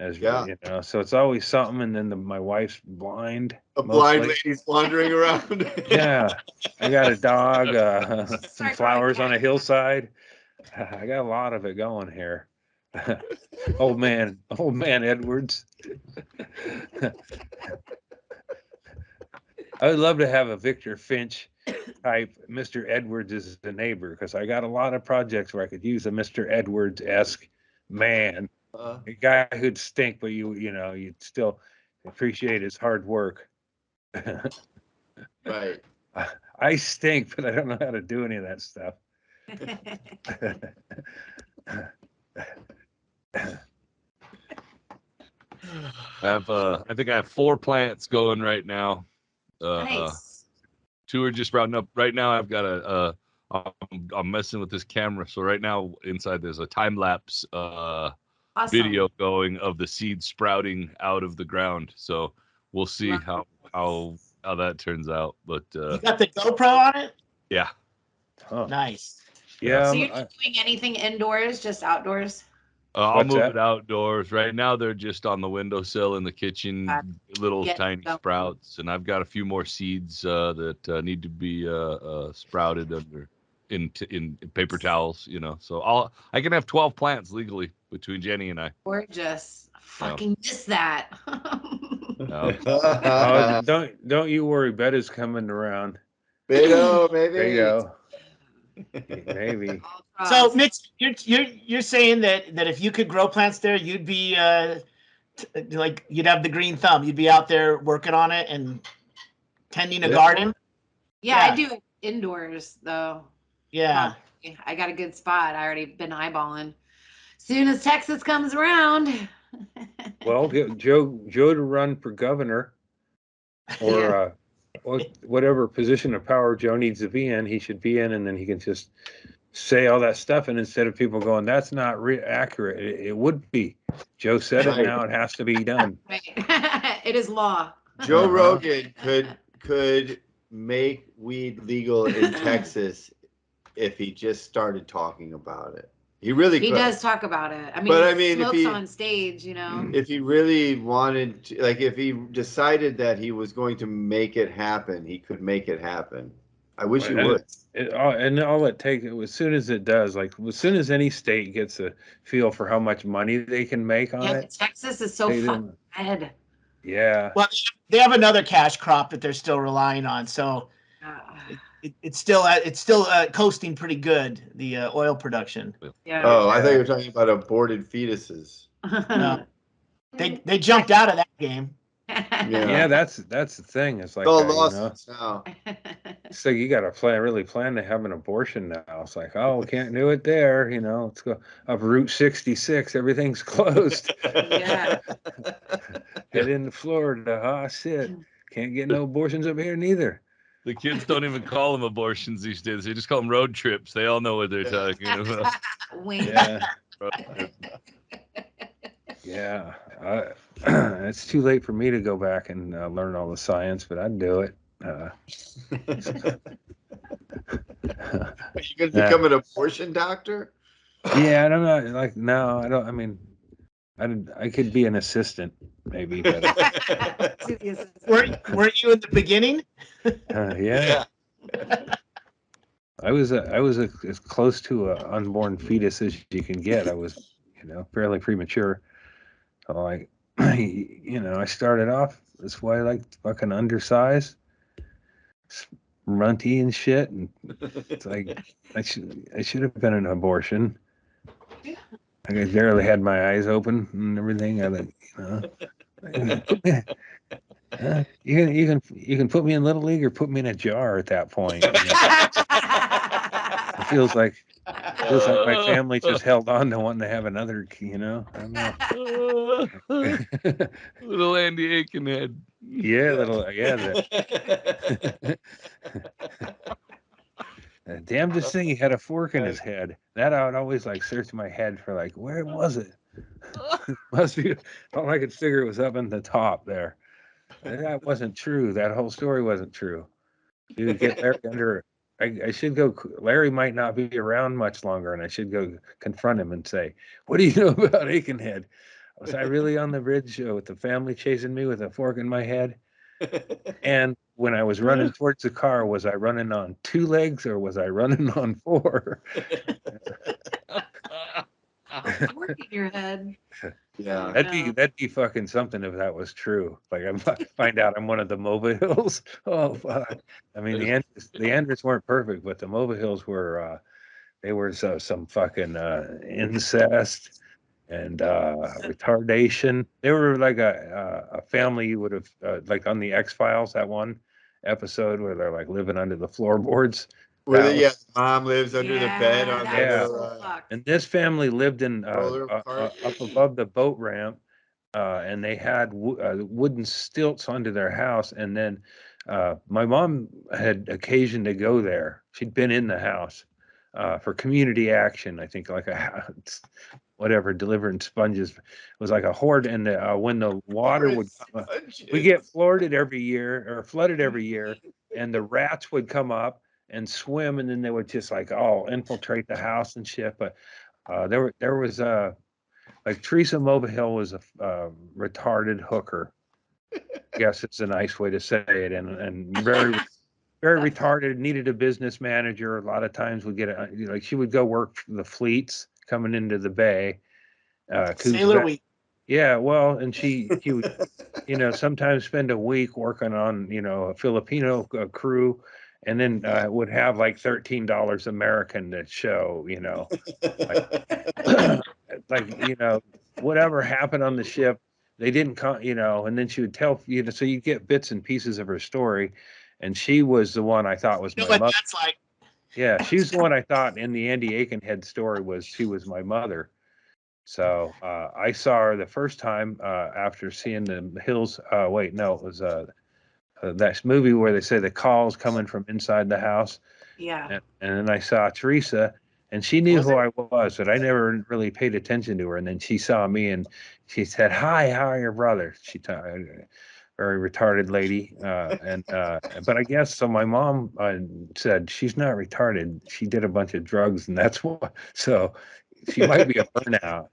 Speaker 2: So it's always something. And then my wife's blind.
Speaker 3: A blind lady's wandering around.
Speaker 2: Yeah, I got a dog, some flowers on a hillside. I got a lot of it going here. old man Edwards. I would love to have a Victor Finch type Mr. Edwards as a neighbor, because I got a lot of projects where I could use a Mr. Edwards-esque man, a guy who'd stink, but you'd still appreciate his hard work.
Speaker 3: Right.
Speaker 2: I stink, but I don't know how to do any of that stuff.
Speaker 4: I think I have 4 plants going right now.
Speaker 5: Nice.
Speaker 4: 2 are just sprouting up. Right now I've got I'm messing with this camera. So right now inside there's a time-lapse video going of the seeds sprouting out of the ground. So we'll see how that turns out. But
Speaker 1: you got the GoPro on it?
Speaker 4: Yeah.
Speaker 2: Oh.
Speaker 1: Nice.
Speaker 2: Yeah.
Speaker 5: So you're not doing anything indoors, just outdoors?
Speaker 4: I'll move it outdoors. Right now, they're just on the windowsill in the kitchen, little tiny sprouts. And I've got a few more seeds that need to be sprouted in paper towels. So I can have 12 plants legally between Jenny and I.
Speaker 5: Gorgeous. Fucking miss that.
Speaker 2: Don't you worry. Betta's coming around.
Speaker 3: Beto, maybe.
Speaker 2: There you go. Maybe.
Speaker 1: So Mitch, you're saying that if you could grow plants there, you'd be you'd have the green thumb. You'd be out there working on it and tending a garden.
Speaker 5: Yeah, I do it indoors though.
Speaker 1: Yeah.
Speaker 5: I got a good spot. I already been eyeballing. Soon as Texas comes around.
Speaker 2: Well, get Joe to run for governor, or whatever position of power Joe needs to be in, he should be in, and then he can just say all that stuff. And instead of people going, "That's not accurate," it would be. Joe said it. Now it has to be done.
Speaker 5: Right. It is law.
Speaker 3: Joe Rogan could make weed legal in Texas if he just started talking about it. He really could.
Speaker 5: He does talk about it. He smokes on stage,
Speaker 3: If he really wanted to, if he decided that he was going to make it happen, he could make it happen. I wish you
Speaker 2: And
Speaker 3: would.
Speaker 2: And all it takes, as soon as it does, like as soon as any state gets a feel for how much money they can make on it.
Speaker 5: Texas is so fucking red.
Speaker 2: Yeah.
Speaker 1: Well, they have another cash crop that they're still relying on, so it's still coasting pretty good. The oil production.
Speaker 5: Yeah.
Speaker 3: Oh, I thought you were talking about aborted fetuses.
Speaker 1: No. They jumped out of that game.
Speaker 2: Yeah, that's the thing. It's like
Speaker 3: all
Speaker 2: you know,
Speaker 3: lawsuits now.
Speaker 2: so you got to really plan to have an abortion now. It's like, oh, we can't do it there. You know, let's go up Route 66. Everything's closed.
Speaker 5: Yeah.
Speaker 2: Head into Florida. Oh shit, can't get no abortions up here neither.
Speaker 4: The kids don't even call them abortions these days. They just call them road trips. They all know what they're talking about.
Speaker 2: Yeah. Yeah. It's too late for me to go back and learn all the science, but I'd do it.
Speaker 3: Are you going to become an abortion doctor?
Speaker 2: Yeah, I don't know. Like, no, I don't. I mean, I could be an assistant, maybe. But,
Speaker 1: weren't you in the beginning?
Speaker 2: yeah. I was as close to an unborn fetus as you can get. I was, fairly premature. So like, I started off this way, like fucking undersized, runty and shit, and it's like I should have been an abortion. I barely had my eyes open and everything. I like, you can put me in Little League or put me in a jar at that point. It feels like my family just held on to wanting to have another. I don't know.
Speaker 4: Little Andy Aikenhead.
Speaker 2: Yeah, the damnedest thing, he had a fork in his head. That I would always search my head for where was it? Must be. All I could figure it was up in the top there. That wasn't true. That whole story wasn't true. You would get Larry under. I should go. Larry might not be around much longer, and I should go confront him and say, "What do you know about Aikenhead? Was I really on the bridge with the family chasing me with a fork in my head? And when I was running towards the car, was I running on 2 legs or was I running on 4?
Speaker 5: Fork in your head.
Speaker 3: Yeah,
Speaker 2: that'd be fucking something if that was true. Like I find out I'm one of the Mova Hills. Oh fuck! I mean the Andrews weren't perfect, but the Mova Hills were. They were some fucking incest and retardation. They were like a family you would have like on the X-Files, that one episode where they're living under the floorboards.
Speaker 3: Where mom lives under the bed on
Speaker 2: and this family lived in up above the boat ramp, and they had wooden stilts under their house. And then my mom had occasion to go there. She'd been in the house for community action. I think delivering sponges. It was like a horde. And when the water would we get flooded every year, and the rats would come up and swim, and then they would just all infiltrate the house and shit. But there was Teresa Mobahill was a retarded hooker. I guess it's a nice way to say it, and very very retarded. Needed a business manager. A lot of times would get she would go work for the fleets coming into the bay.
Speaker 1: Sailor Week.
Speaker 2: Yeah, well, and she would sometimes spend a week working on a Filipino crew. And then would have $13 American to show, whatever happened on the ship, they didn't come, and then she would tell, so you get bits and pieces of her story. And she was the one I thought was my mother.
Speaker 1: That's like.
Speaker 2: Yeah, she was the one I thought in the Andy Aikenhead story she was my mother. So I saw her the first time after seeing the Hills. Wait, no, it was that movie where they say the calls coming from inside the house.
Speaker 5: Yeah.
Speaker 2: And then I saw Teresa, and she knew who I was, but I never really paid attention to her. And then she saw me, and she said, "Hi, how are your brothers?" She very retarded lady, but I guess so. My mom said she's not retarded. She did a bunch of drugs, and that's why. So she might be a burnout,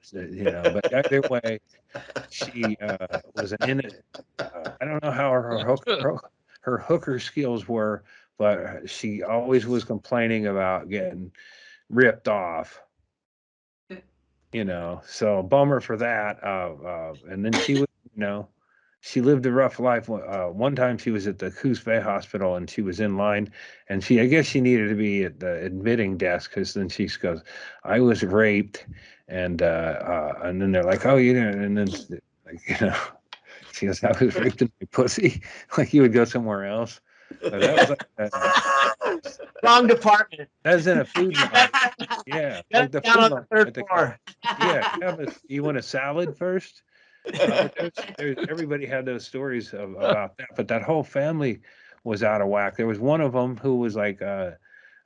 Speaker 2: But either way, she was an I don't know how her hooker skills were, but she always was complaining about getting ripped off. So bummer for that. And then she was, she lived a rough life. One time she was at the Coos Bay Hospital and she was in line, and I guess she needed to be at the admitting desk, because then she goes, I was raped, and then they're like, oh, and then she goes, I was raped in my pussy. Like you would go somewhere else. But that was
Speaker 1: wrong department.
Speaker 2: That was in a food line. Yeah, like the
Speaker 1: down
Speaker 2: food
Speaker 1: on
Speaker 2: line.
Speaker 1: the third floor.
Speaker 2: Yeah, you want a salad first? Everybody had those stories about that, but that whole family was out of whack. There was one of them who was like,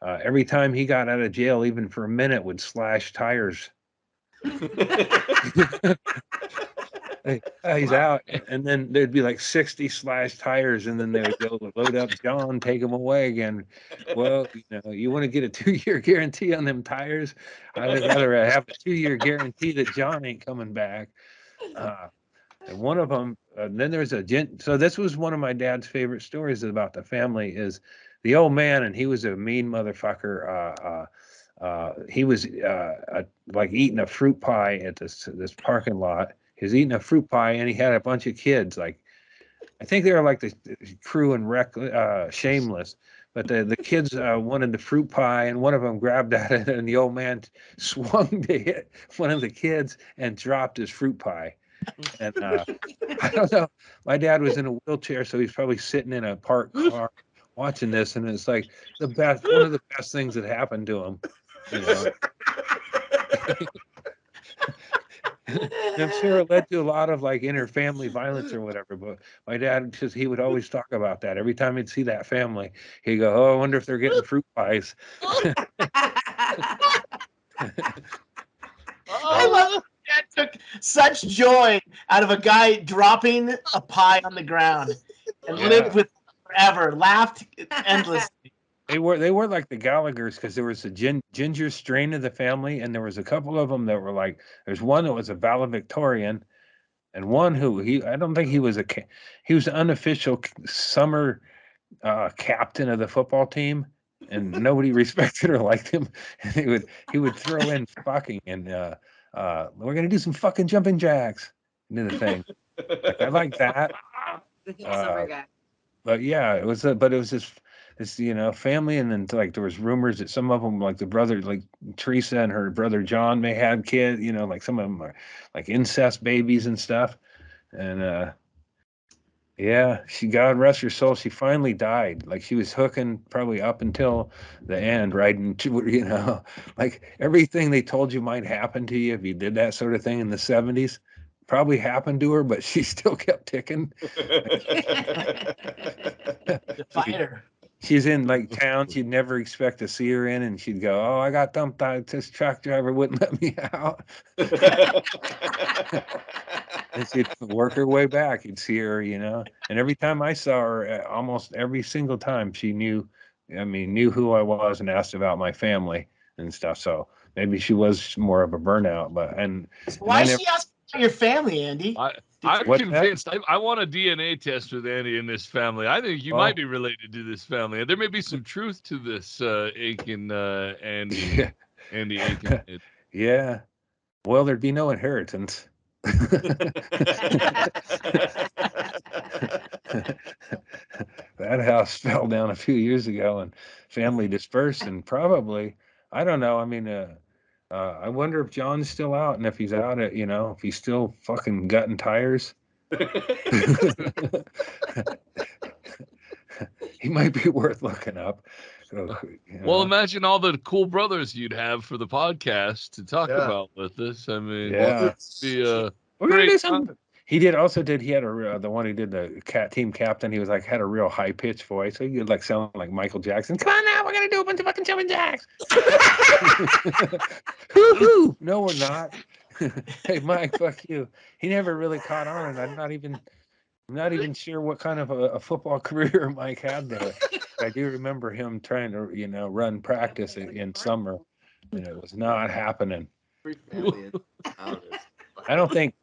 Speaker 2: every time he got out of jail, even for a minute, would slash tires. He's out, and then there'd be like 60 slashed tires, and then they would go load up John, take him away again. Well, you want to get a 2-year guarantee on them tires? I'd rather have a 2-year guarantee that John ain't coming back. And one of them, then there's so this was one of my dad's favorite stories about the family, is the old man, and he was a mean motherfucker. He was like eating a fruit pie at this parking lot. He was eating a fruit pie, and he had a bunch of kids. Like, I think they were like the crew in Shameless, but the kids wanted the fruit pie, and one of them grabbed at it, and the old man swung to hit one of the kids and dropped his fruit pie. And I don't know. My dad was in a wheelchair, so he's probably sitting in a parked car watching this, and it's like one of the best things that happened to him. I'm sure it led to a lot of like inter-family violence or whatever, but my dad he would always talk about that. Every time he'd see that family, he'd go, oh, I wonder if they're getting fruit pies.
Speaker 1: I love that took such joy out of a guy dropping a pie on the ground and lived with forever, laughed endlessly.
Speaker 2: They were like the Gallaghers, because there was a ginger strain of the family, and there was a couple of them that were like, there's one that was a valedictorian, and one who I don't think he was he was an unofficial summer captain of the football team, and nobody respected or liked him. And he would throw in fucking, and we're gonna do some fucking jumping jacks into the thing. Like, I like that. But yeah, it was this family, and then like there was rumors that some of them, like the brother, like Teresa and her brother John, may have kids. Like some of them are like incest babies and stuff. And God rest her soul, she finally died. Like, she was hooking probably up until the end, right? And like everything they told you might happen to you if you did that sort of thing in the 70s probably happened to her, but she still kept ticking.
Speaker 1: Fighter.
Speaker 2: She's in like towns you'd never expect to see her in, and she'd go, oh, I got dumped out. This truck driver wouldn't let me out. And she'd work her way back. You'd see her, and every time I saw her, almost every single time, she knew who I was and asked about my family and stuff. So maybe she was more of a burnout,
Speaker 1: why she asked about your family, Andy?
Speaker 4: I'm convinced. I want a DNA test with Andy in this family. I think you might be related to this family. There may be some truth to this Aiken, Andy Aiken.
Speaker 2: Yeah. Well, there'd be no inheritance. That house fell down a few years ago, and family dispersed, and probably, I don't know. I mean, I wonder if John's still out, and if he's out at, if he's still fucking gutting tires. He might be worth looking up.
Speaker 4: Well, imagine all the cool brothers you'd have for the podcast to talk about with us. I mean,
Speaker 2: we're gonna do something. He had the one who did the team captain. He was like, had a real high pitched voice. So he could like sound like Michael Jackson. Come on now, we're gonna do a bunch of fucking jumping jacks. Hoo-hoo! No, we're not. Hey, Mike, fuck you. He never really caught on, and I'm not even sure what kind of a football career Mike had there. I do remember him trying to, run practice in summer, and it was not happening. I don't think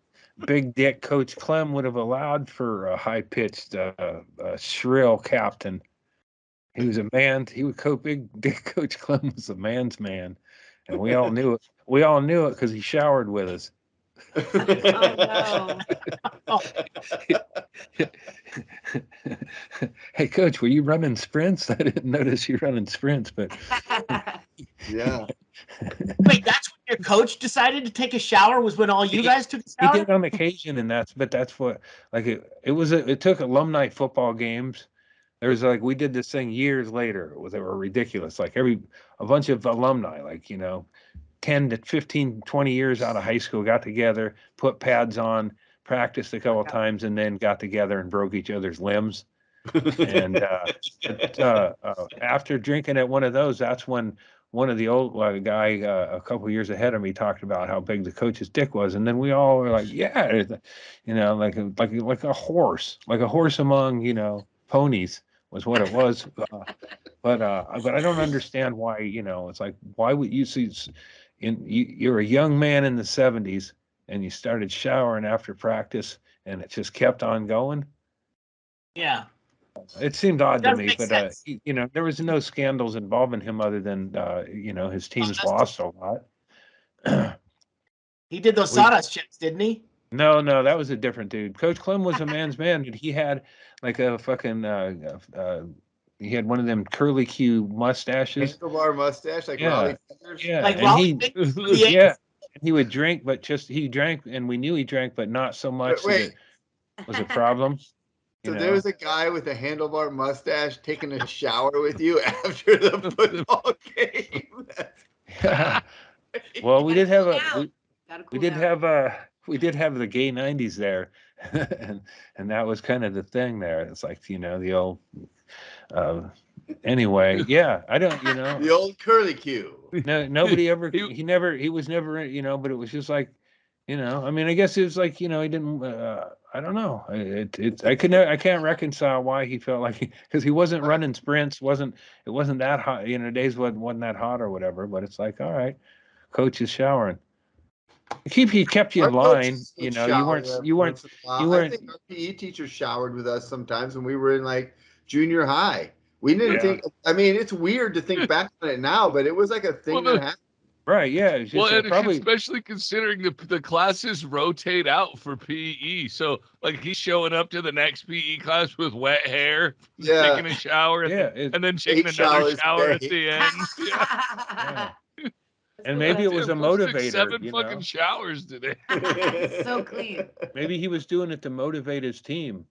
Speaker 2: Big Dick Coach Clem would have allowed for a high-pitched, shrill captain. He was a man. He was Coach Clem was a man's man, and we all knew it. We all knew it because he showered with us.
Speaker 5: Oh no!
Speaker 2: Hey, Coach, were you running sprints? I didn't notice you running sprints, but
Speaker 3: Yeah.
Speaker 1: Wait, that's when your coach decided to take a shower? Was when all you guys took a
Speaker 2: he
Speaker 1: shower?
Speaker 2: did on occasion, and that's what like it took alumni football games. There was like we did this thing years later. They were ridiculous. Like a bunch of alumni, like 10 to 15, 20 years out of high school, got together, put pads on, practiced a couple of times, and then got together and broke each other's limbs. And after drinking at one of those, that's when one of the old guy a couple of years ahead of me talked about how big the coach's dick was, and then we all were like, yeah, like a horse among ponies was what it was. But I don't understand why. It's like, why would you see? You're a young man in the 70s, and you started showering after practice, and it just kept on going.
Speaker 1: Yeah.
Speaker 2: It seemed odd to me, but
Speaker 1: sense.
Speaker 2: there was no scandals involving him other than his teams lost a lot.
Speaker 1: He did those sawdust chips, didn't he?
Speaker 2: No, that was a different dude. Coach Clem was a man's man, and he had like a fucking he had one of them curly Q mustaches.
Speaker 3: Handlebar mustache, like Raleigh Fingers.
Speaker 2: Yeah,
Speaker 1: Like
Speaker 2: and
Speaker 1: Raleigh
Speaker 2: yeah, and he would drink, but he drank, and we knew he drank, but not so much that it was a problem.
Speaker 3: So there was a guy with a handlebar mustache taking a shower with you after the football game.
Speaker 2: Yeah. Well, we did have we did have the gay 90s there, and that was kind of the thing there. It's like the old. Anyway, yeah, I don't,
Speaker 3: the old curly Q.
Speaker 2: No, nobody ever. He was never, but it was just like, I mean, I guess it was like, he didn't. I don't know. I can't reconcile why he felt like because he wasn't running sprints. It wasn't that hot. Days wasn't that hot or whatever. But it's like, all right, coach is showering. He kept you in line. You weren't.
Speaker 3: I think our PE teacher showered with us sometimes when we were in like junior high. We didn't think. I mean, it's weird to think back on it now, but it was like a thing that happened.
Speaker 2: Right, yeah.
Speaker 4: Probably, especially considering the classes rotate out for PE. So, like, he's showing up to the next PE class with wet hair, taking a shower, and then taking another shower at the end.
Speaker 2: Yeah. And maybe it was a motivator.
Speaker 4: 7 fucking showers today.
Speaker 5: So clean.
Speaker 2: Maybe he was doing it to motivate his team.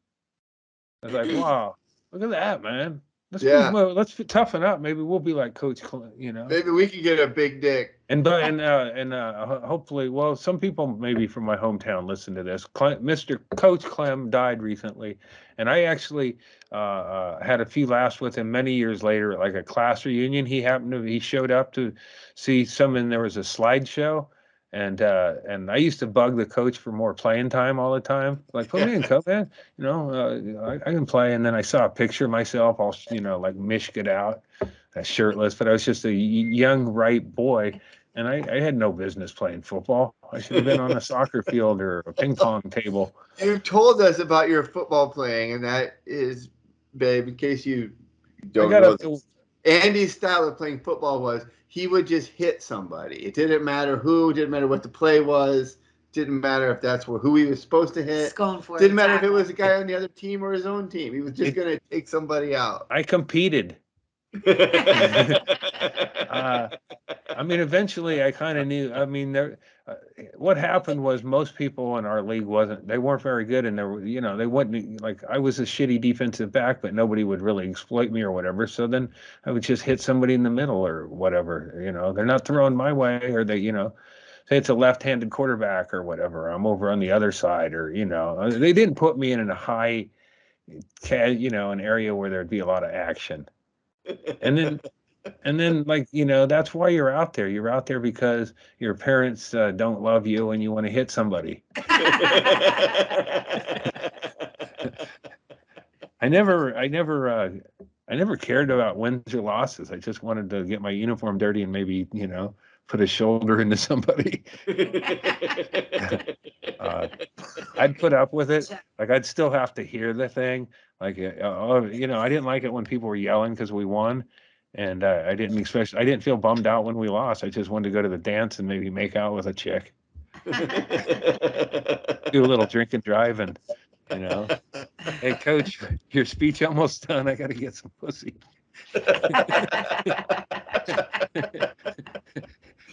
Speaker 2: I was like, wow, look at that, man. Let's toughen up. Maybe we'll be like Coach Clem,
Speaker 3: Maybe we could get a big dick.
Speaker 2: And hopefully, well, some people maybe from my hometown listen to this. Mr. Coach Clem died recently, and I actually had a few laughs with him many years later at like a class reunion. He showed up to see and there was a slideshow. And I used to bug the coach for more playing time all the time. Like, put me in, coach, man. I can play. And then I saw a picture of myself, all like Michigan out, shirtless. But I was just a young, ripe boy, and I had no business playing football. I should have been on a soccer field or a ping pong table.
Speaker 3: You told us about your football playing, and that is, babe, in case you don't know this, Andy's style of playing football was he would just hit somebody. It didn't matter who, didn't matter what the play was, didn't matter if that's who he was supposed to hit. Didn't matter if it was a guy on the other team or his own team. He was just going to take somebody out.
Speaker 2: I competed. I mean, eventually I kind of knew. I mean, what happened was most people in our league weren't very good, and they wouldn't, like, I was a shitty defensive back, but nobody would really exploit me or whatever. So then I would just hit somebody in the middle or whatever. They're not throwing my way, or they, say it's a left-handed quarterback or whatever. I'm over on the other side, or they didn't put me in a high, an area where there'd be a lot of action. And then like, that's why you're out there. You're out there because your parents don't love you and you want to hit somebody. I never cared about wins or losses. I just wanted to get my uniform dirty and maybe, put a shoulder into somebody. I'd put up with it. Like, I'd still have to hear the thing, Like, you know, I didn't like it when people were yelling because we won, and I didn't feel bummed out when we lost. I just wanted to go to the dance and maybe make out with a chick, do a little drink and drive, and you know, hey coach, your speech almost done. I got to get some pussy.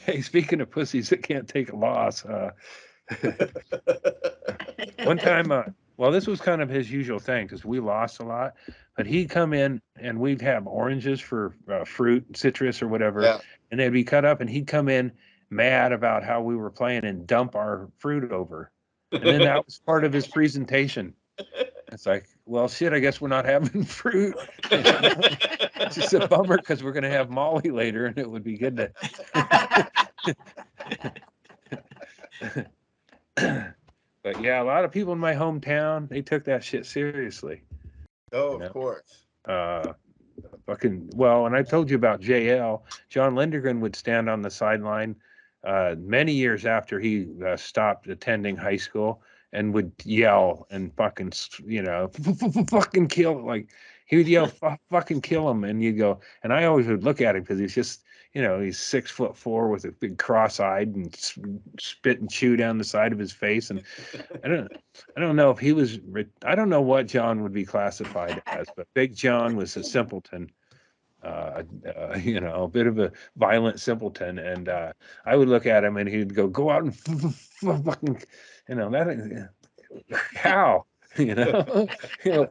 Speaker 2: Hey, speaking of pussies that can't take a loss, one time, well, this was kind of his usual thing because we lost a lot, but he'd come in and we'd have oranges for fruit, citrus or whatever, and they'd be cut up, and he'd come in mad about how we were playing and dump our fruit over. And then that was part of his presentation. It's like, well, shit, I guess we're not having fruit. It's just a bummer because we're going to have Molly later, and it would be good to. But yeah, a lot of people in my hometown, they took that shit seriously.
Speaker 3: Oh, of course.
Speaker 2: Well, and I told you about JL. John Lindergren would stand on the sideline many years after he stopped attending high school and would yell and fucking, you know, fucking kill. Like, he would yell, fucking kill him. And you'd go, and I always would look at him because he's just, you know, he's 6'4" with a big cross-eyed and spit and chew down the side of his face. And I don't know if he was, I don't know what John would be classified as, but Big John was a simpleton, you know, a bit of a violent simpleton. And I would look at him and he'd go out and fucking, you know, that, how? You know,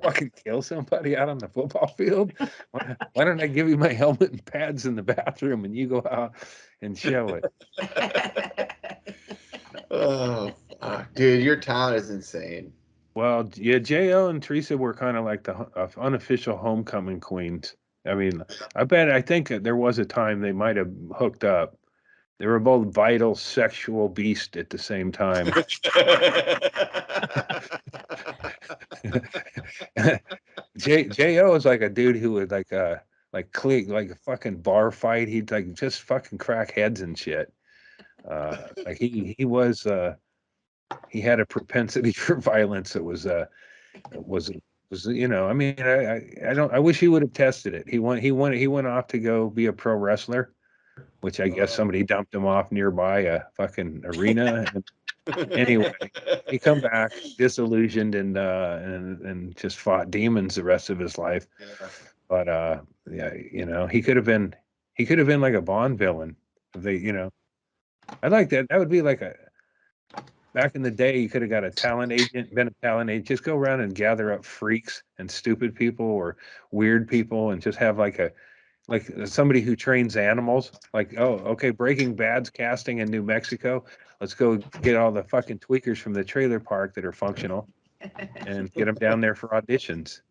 Speaker 2: fucking kill somebody out on the football field. Why don't I give you my helmet and pads in the bathroom and you go out and show it?
Speaker 3: Oh, dude, your town is insane.
Speaker 2: Well, yeah, Jo and Teresa were kind of like the unofficial homecoming queens. I mean, I think there was a time they might have hooked up. They were both vital sexual beasts at the same time. Jo is like a dude who would like a fucking bar fight. He'd like just fucking crack heads and shit. Like he had a propensity for violence that was you know, I mean, I wish he would have tested it. He went off to go be a pro wrestler, which I guess somebody dumped him off nearby a fucking arena. Anyway, he come back disillusioned and just fought demons the rest of his life. Yeah. But yeah, you know, he could have been like a Bond villain. They, you know, I like that. That would be like back in the day, you could have got been a talent agent, just go around and gather up freaks and stupid people or weird people and just have like somebody who trains animals. Like, oh, okay, Breaking Bad's casting in New Mexico. Let's go get all the fucking tweakers from the trailer park that are functional and get them down there for auditions.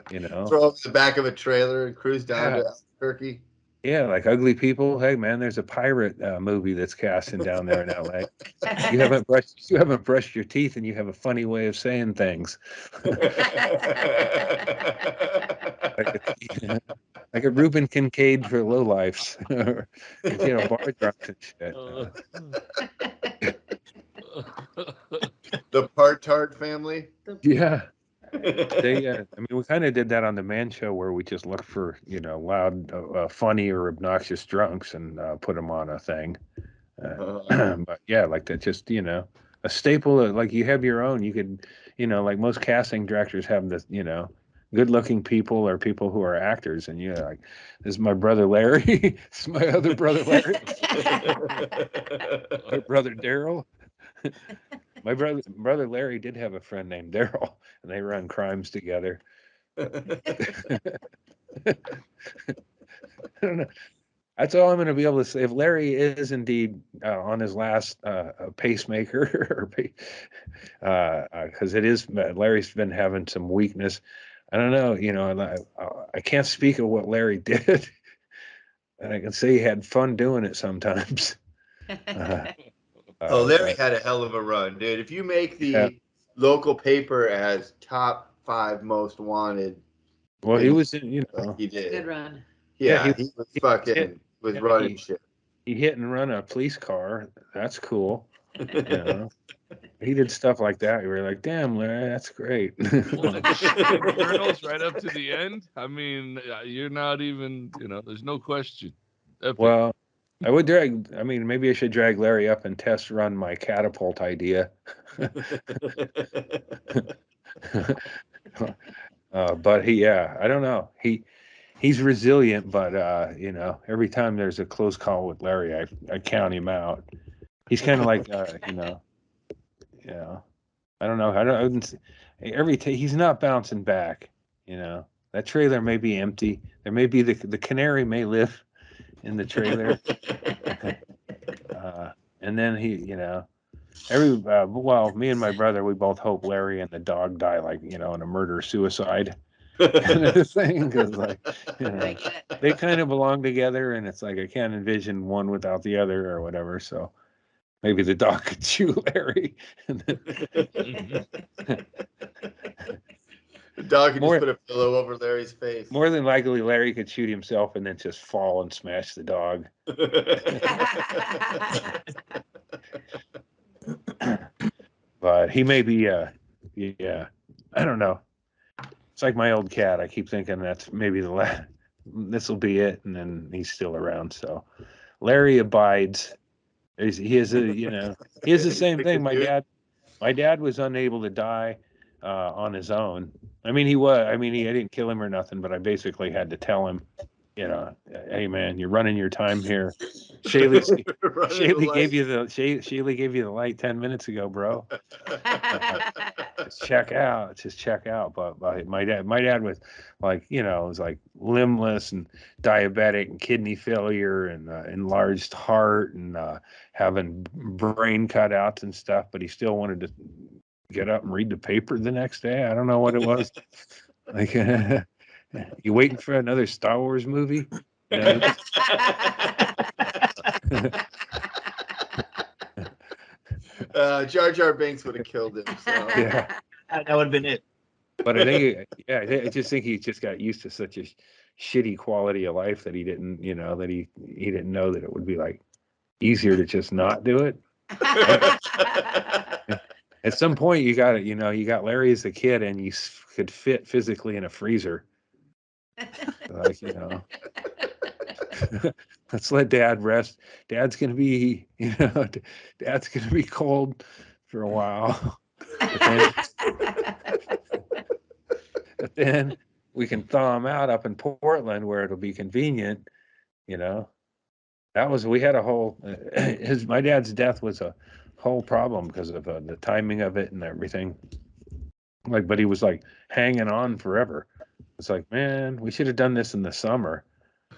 Speaker 2: You know,
Speaker 3: throw up the back of a trailer and cruise down to Albuquerque.
Speaker 2: Yeah, like Ugly People. Hey, man, there's a pirate movie that's casting down there in LA. You haven't brushed your teeth, and you have a funny way of saying things. Like a Reuben Kincaid for lowlifes, or you know, bar drunks and shit.
Speaker 3: The Partard family.
Speaker 2: Yeah. They, I mean, we kind of did that on the Man Show where we just looked for, you know, loud, funny or obnoxious drunks and put them on a thing. But yeah, like that, just, you know, a staple of, like, you have your own. You could, you know, like most casting directors have this, you know, good-looking people or people who are actors, and you're like, this is my brother Larry. This is my other brother Larry. My brother Daryl. My brother Larry did have a friend named Daryl, and they run crimes together. I don't know. That's all I'm going to be able to say. If Larry is indeed on his last pacemaker, because Larry's been having some weakness. I don't know. You know, I can't speak of what Larry did, and I can say he had fun doing it sometimes.
Speaker 3: Larry had a hell of a run, dude. If you make the local paper as top 5 most wanted,
Speaker 2: well, he was in, you know,
Speaker 3: he did.
Speaker 5: Good run.
Speaker 3: Yeah, he was fucking running shit.
Speaker 2: He hit and run a police car. That's cool. You know, he did stuff like that. You were like, damn, Larry, that's great.
Speaker 4: Journals right up to the end. I mean, you're not even, there's no question. Epic.
Speaker 2: Well, I would maybe I should drag Larry up and test run my catapult idea. But I don't know. He's resilient, but every time there's a close call with Larry, I count him out. He's kind of like, I don't know. He's not bouncing back. That trailer may be empty. There may be the canary may live in the trailer. And then me and my brother, we both hope Larry and the dog die in a murder-suicide kind of thing. Because they kind of belong together, and it's like I can't envision one without the other or whatever. So maybe the dog could chew Larry. And then
Speaker 3: the dog could just put a pillow over Larry's face.
Speaker 2: More than likely, Larry could shoot himself and then just fall and smash the dog. But he may be, I don't know. It's like my old cat. I keep thinking that's maybe this will be it, and then he's still around. So Larry abides. He is the same thing. My dad was unable to die on his own. I didn't kill him or nothing, but I basically had to tell him, hey man, you're running your time here. Shaylee gave you the light 10 minutes ago, bro. Just check out. But my dad was was like limbless and diabetic and kidney failure and enlarged heart and having brain cutouts and stuff, but he still wanted to get up and read the paper the next day. I don't know what it was. Like, you waiting for another Star Wars movie?
Speaker 3: Jar Jar Binks would have killed him. So.
Speaker 1: Yeah, that would have been it.
Speaker 2: But I think, I just think he just got used to such a shitty quality of life that he didn't, that he didn't know that it would be like easier to just not do it. At some point, you got Larry as a kid, and you could fit physically in a freezer. Let's let Dad rest. Dad's gonna be cold for a while. But then we can thaw him out up in Portland where it'll be convenient. We had a whole. My dad's death was a whole problem because of the timing of it and everything. But he was hanging on forever. It's like, man, we should have done this in the summer.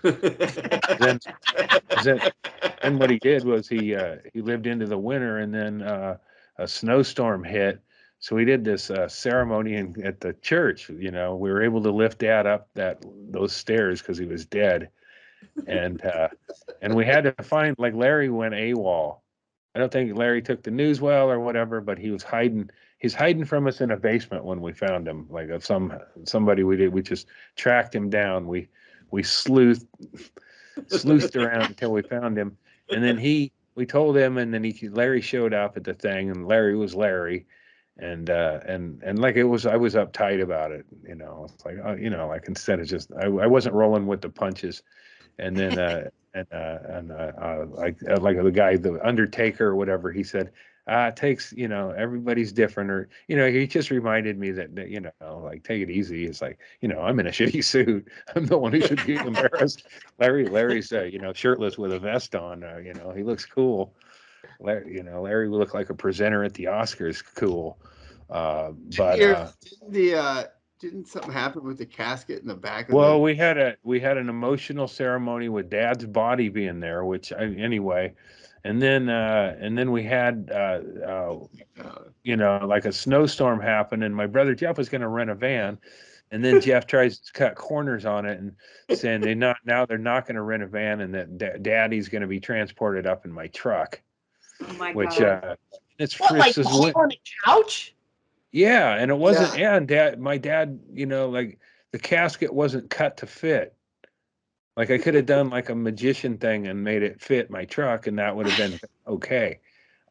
Speaker 2: then what he did was he lived into the winter, and then a snowstorm hit. So we did this ceremony at the church. We were able to lift Dad up those stairs because he was dead, and we had to find Larry went AWOL. I don't think Larry took the news well or whatever, but he was hiding. He's hiding from us in a basement when we found him. Somebody we just tracked him down. We sleuthed around until we found him, and then we told him, and then Larry showed up at the thing, and Larry was Larry, and it was, I was uptight about it. It's like, instead of just I wasn't rolling with the punches, and then like the guy, the Undertaker or whatever, he said, it takes, everybody's different, or, he just reminded me that, take it easy. It's like, I'm in a shitty suit. I'm the one who should be embarrassed. Larry's, shirtless with a vest on, he looks cool. Larry would look like a presenter at the Oscars. Cool.
Speaker 3: Didn't something happen with the casket in the back?
Speaker 2: We had an emotional ceremony with Dad's body being there, anyway. And then we had, like a snowstorm happened, and my brother Jeff was going to rent a van, and then Jeff tries to cut corners on it and saying they're not going to rent a van, and that Daddy's going to be transported up in my truck.
Speaker 5: Oh my
Speaker 2: God. It's
Speaker 1: on the couch.
Speaker 2: Yeah, and it wasn't. Yeah. And my dad, the casket wasn't cut to fit. I could have done like a magician thing and made it fit my truck, and that would have been okay.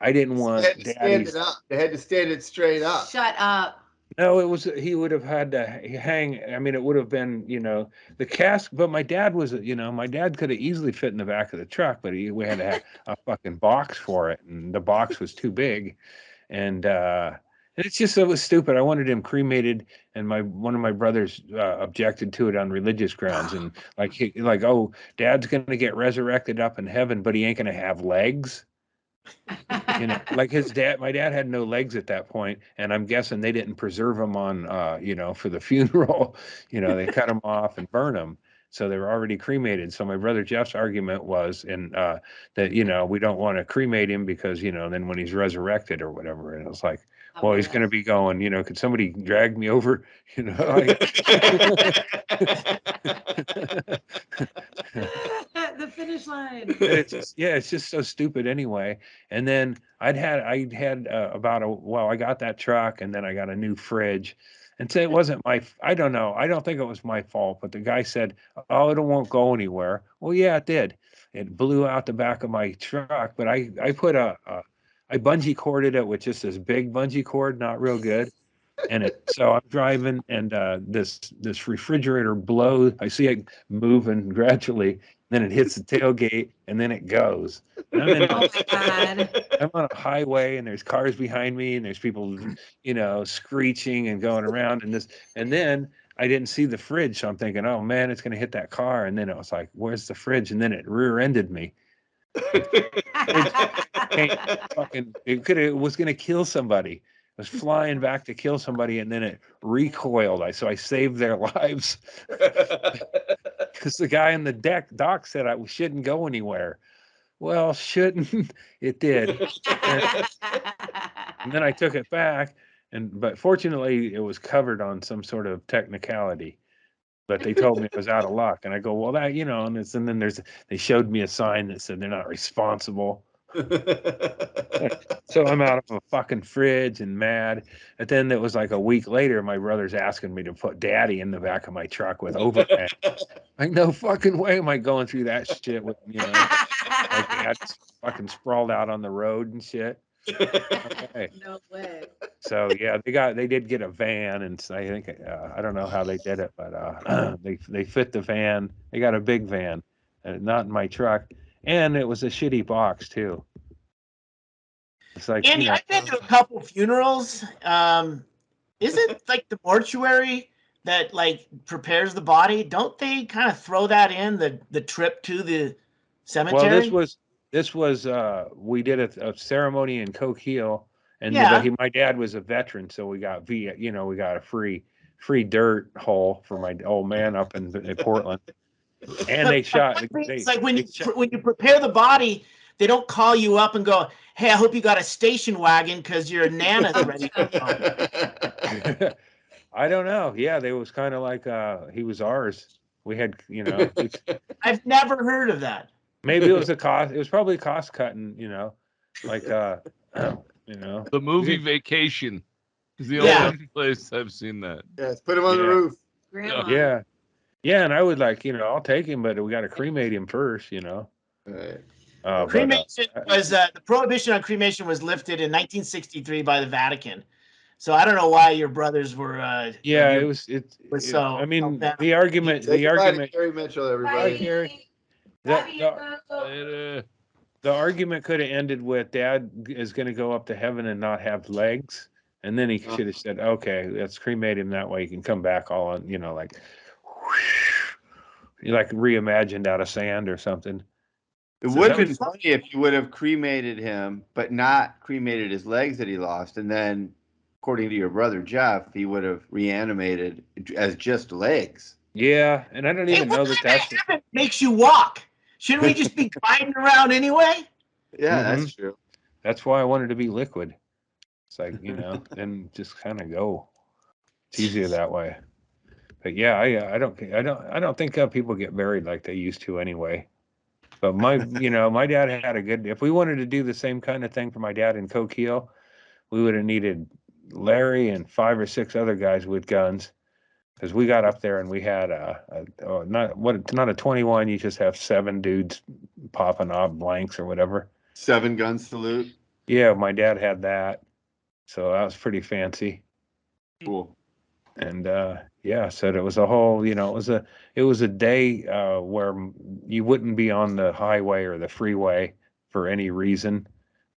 Speaker 2: I didn't want
Speaker 3: They had to stand
Speaker 2: Daddy's.
Speaker 3: it up. They had to stand it straight up.
Speaker 5: Shut up.
Speaker 2: No, he would have had to hang. I mean, it would have been, the cask. But my dad was, my dad could have easily fit in the back of the truck, but we had to have a fucking box for it, and the box was too big, and it's just, it was stupid. I wanted him cremated, and one of my brothers objected to it on religious grounds, and oh, Dad's gonna get resurrected up in heaven, but he ain't gonna have legs. Like my dad had no legs at that point, and I'm guessing they didn't preserve him on, for the funeral. They cut him off and burn him, so they were already cremated. So my brother Jeff's argument was, that we don't want to cremate him because then when he's resurrected or whatever, and it was like, well, he's going to be going, could somebody drag me over,
Speaker 5: The finish line.
Speaker 2: It's just so stupid anyway. And then I got that truck, and then I got a new fridge. And so it wasn't I don't know. I don't think it was my fault, but the guy said, oh, it won't go anywhere. Well, yeah, it did. It blew out the back of my truck, but I put I bungee corded it with just this big bungee cord, not real good. And so I'm driving, and this refrigerator blows. I see it moving gradually. Then it hits the tailgate, and then it goes. And
Speaker 5: oh my God.
Speaker 2: I'm on a highway, and there's cars behind me, and there's people, screeching and going around, and then I didn't see the fridge, so I'm thinking, oh man, it's gonna hit that car, and then it was like, where's the fridge? And then it rear-ended me. It was gonna kill somebody. It was flying back to kill somebody, and then it recoiled. So I saved their lives. Because the guy in the dock said I shouldn't go anywhere. Well, shouldn't. It did. And then I took it back, but fortunately it was covered on some sort of technicality. But they told me it was out of luck, and I go, well, that and then they showed me a sign that said they're not responsible. So I'm out of a fucking fridge and mad. And then it was like a week later, my brother's asking me to put Daddy in the back of my truck with overhead. Like, no fucking way am I going through that shit with, like Dad's fucking sprawled out on the road and shit. Okay.
Speaker 5: No way.
Speaker 2: So yeah, they did get a van, and I think I don't know how they did it, but they fit the van. They got a big van, not in my truck. And it was a shitty box too. It's like,
Speaker 1: Andy, I've been to a couple funerals. Isn't like the mortuary that like prepares the body? Don't they kind of throw that in the trip to the cemetery?
Speaker 2: Well, this was we did a ceremony in Coquille, and my dad was a veteran, so we got we got a free dirt hole for my old man up in Portland. And they shot.
Speaker 1: It's like when you prepare the body, they don't call you up and go, "Hey, I hope you got a station wagon because your nana's ready to come."
Speaker 2: I don't know. Yeah, they was kind of like he was ours. We had,
Speaker 1: I've never heard of that.
Speaker 2: Maybe it was a cost. It was probably cost cutting. Like
Speaker 4: the movie Vacation is the only place I've seen that.
Speaker 3: Yes, put him on the roof.
Speaker 5: Grandma.
Speaker 2: Yeah. Yeah, and I would I'll take him, but we got to cremate him first,
Speaker 3: Right.
Speaker 1: Cremation was the prohibition on cremation was lifted in 1963 by the Vatican. So I don't know why your brothers were.
Speaker 2: Yeah, so. I mean, the argument.
Speaker 3: Gary Mitchell, everybody.
Speaker 2: The argument could have ended with Dad is going to go up to heaven and not have legs, and then he should have said, "Okay, let's cremate him that way. He can come back all on, like." Like reimagined out of sand or something.
Speaker 3: It would have been funny if you would have cremated him, but not cremated his legs that he lost. And then, according to your brother Jeff, he would have reanimated as just legs.
Speaker 2: Yeah, and I don't even know that
Speaker 1: makes you walk. Shouldn't we just be gliding around anyway?
Speaker 3: Yeah, that's true.
Speaker 2: That's why I wanted to be liquid. It's like, and just kind of go. It's easier that way. But yeah, I don't think people get buried like they used to anyway. But my dad had a good. If we wanted to do the same kind of thing for my dad in Coquille, we would have needed Larry and 5 or 6 other guys with guns, because we got up there and we had not a 21. You just have 7 dudes popping off blanks or whatever.
Speaker 3: 7 gun salute.
Speaker 2: Yeah, my dad had that, so that was pretty fancy.
Speaker 3: Cool.
Speaker 2: And yeah, so it was a whole, it was a day where you wouldn't be on the highway or the freeway for any reason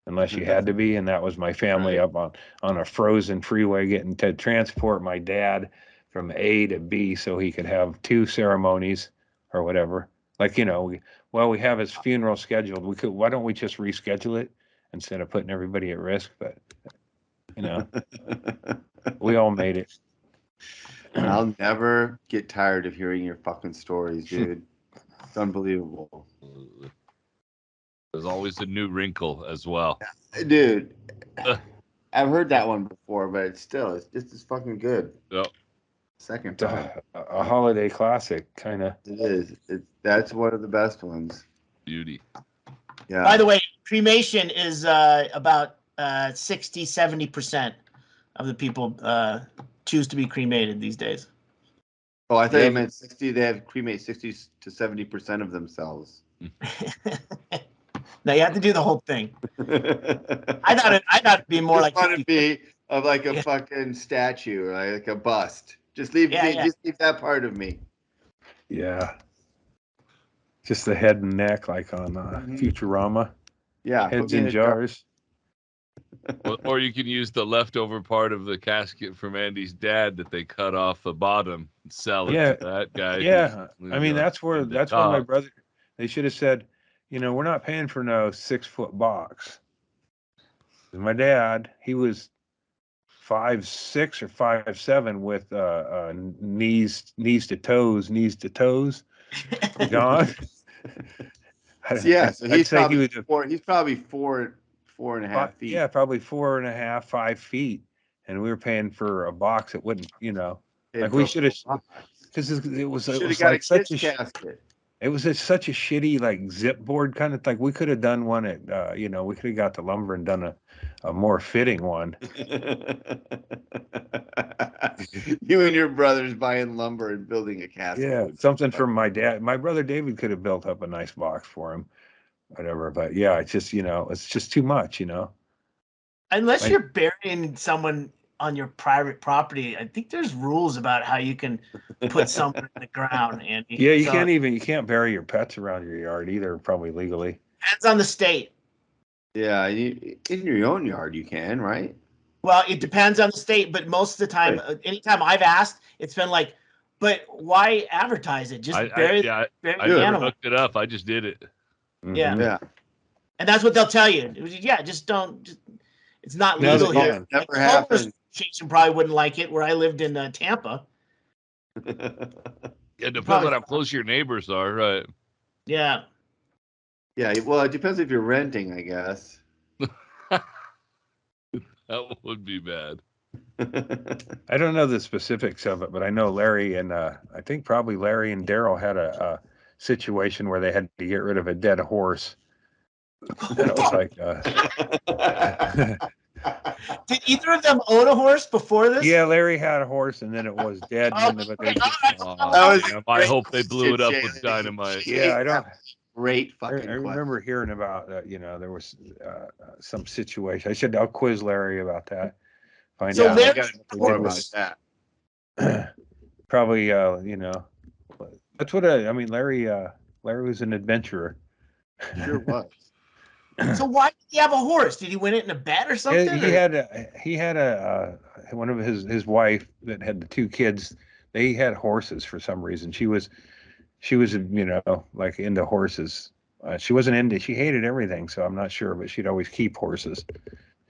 Speaker 2: unless you had to be, and that was my family
Speaker 3: Right.
Speaker 2: up on a frozen freeway getting to transport my dad from A to B so he could have 2 ceremonies or whatever. Like, we have his funeral scheduled. Why don't we just reschedule it instead of putting everybody at risk? But we all made it.
Speaker 3: I'll never get tired of hearing your fucking stories, dude. It's unbelievable.
Speaker 4: There's always a new wrinkle as well.
Speaker 3: Dude, I've heard that one before, but it's just as fucking good.
Speaker 4: Yep.
Speaker 3: Second
Speaker 2: It's
Speaker 3: time.
Speaker 2: a holiday classic, kind of.
Speaker 3: It is. That's one of the best ones.
Speaker 4: Beauty.
Speaker 3: Yeah.
Speaker 1: By the way, cremation is about 60-70% of the people choose to be cremated these days.
Speaker 3: Oh, I thought you meant 60. They have cremate 60 to 70% of themselves.
Speaker 1: Now you have to do the whole thing. I thought it'd be more like
Speaker 3: want to be of like a fucking statue, like a bust. Just leave that part of me.
Speaker 2: Yeah. Just the head and neck, like on Futurama.
Speaker 3: Yeah.
Speaker 2: Heads in jars.
Speaker 4: Or you can use the leftover part of the casket from Andy's dad that they cut off the bottom and sell it to that guy.
Speaker 2: Yeah. I mean, that's where my brother, they should have said, we're not paying for no 6-foot box. My dad, he was 5'6" or 5'7" with knees to toes gone.
Speaker 3: Yeah, so he's probably 4.5 feet.
Speaker 2: Yeah, probably 4.5, 5 feet, and we were paying for a box that wouldn't, like we should have, because it was like such a casket. It was such a shitty like zip board kind of thing. We could have done one at, we could have got the lumber and done a more fitting one.
Speaker 3: You and your brothers buying lumber and building a casket.
Speaker 2: Yeah, something for my dad. My brother David could have built up a nice box for him, whatever. But yeah, it's just it's just too much,
Speaker 1: Unless you're burying someone on your private property, I think there's rules about how you can put someone in the ground, Andy.
Speaker 2: Yeah, you can't bury your pets around your yard either, probably legally.
Speaker 1: Depends on the state.
Speaker 3: Yeah, in your own yard you can, right?
Speaker 1: Well, it depends on the state, but most of the time, anytime I've asked, it's been like, but why advertise it? Just bury the animal.
Speaker 4: I looked it up. I just did it.
Speaker 1: Yeah. Yeah. And that's what they'll tell you. Just don't. It's not legal here.
Speaker 3: Never happened.
Speaker 1: Probably wouldn't like it where I lived in Tampa.
Speaker 4: It depends on how close your neighbors are, right?
Speaker 1: Yeah.
Speaker 3: Yeah, well, it depends if you're renting, I guess.
Speaker 4: That would be bad.
Speaker 2: I don't know the specifics of it, but I know Larry and I think probably Larry and Daryl had a situation where they had to get rid of a dead horse. That was like.
Speaker 1: Did either of them own a horse before this?
Speaker 2: Yeah, Larry had a horse, and then it was dead. I
Speaker 4: hope they blew it up with dynamite.
Speaker 2: Yeah, I don't.
Speaker 3: Great fucking.
Speaker 2: I remember hearing about that. There was some situation. I'll quiz Larry about that. Find out
Speaker 3: more about that.
Speaker 2: Probably, that's what Larry was an adventurer.
Speaker 3: Sure was.
Speaker 1: So why did he have a horse? Did he win it in a bet or something?
Speaker 2: He had one of his wife that had the 2 kids. They had horses for some reason. She was like into horses. She hated everything, so I'm not sure, but she'd always keep horses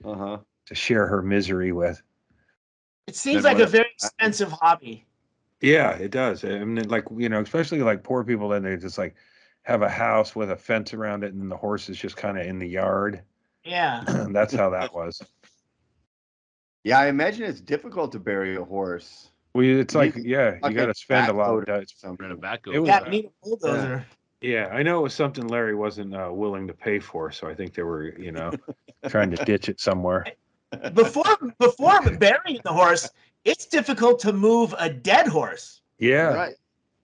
Speaker 2: to share her misery with.
Speaker 1: It seems like a very expensive hobby.
Speaker 2: Yeah, it does. I mean, like, especially like poor people, then they just like have a house with a fence around it, and the horse is just kind of in the yard.
Speaker 1: Yeah.
Speaker 2: That's how that was.
Speaker 3: Yeah, I imagine it's difficult to bury a horse.
Speaker 2: Well, it's like, you got to spend a lot of time.
Speaker 1: You need a bulldozer.
Speaker 2: Yeah, I know it was something Larry wasn't willing to pay for, so I think they were, trying to ditch it somewhere.
Speaker 1: Before burying the horse, it's difficult to move a dead horse.
Speaker 2: Yeah.
Speaker 3: Right.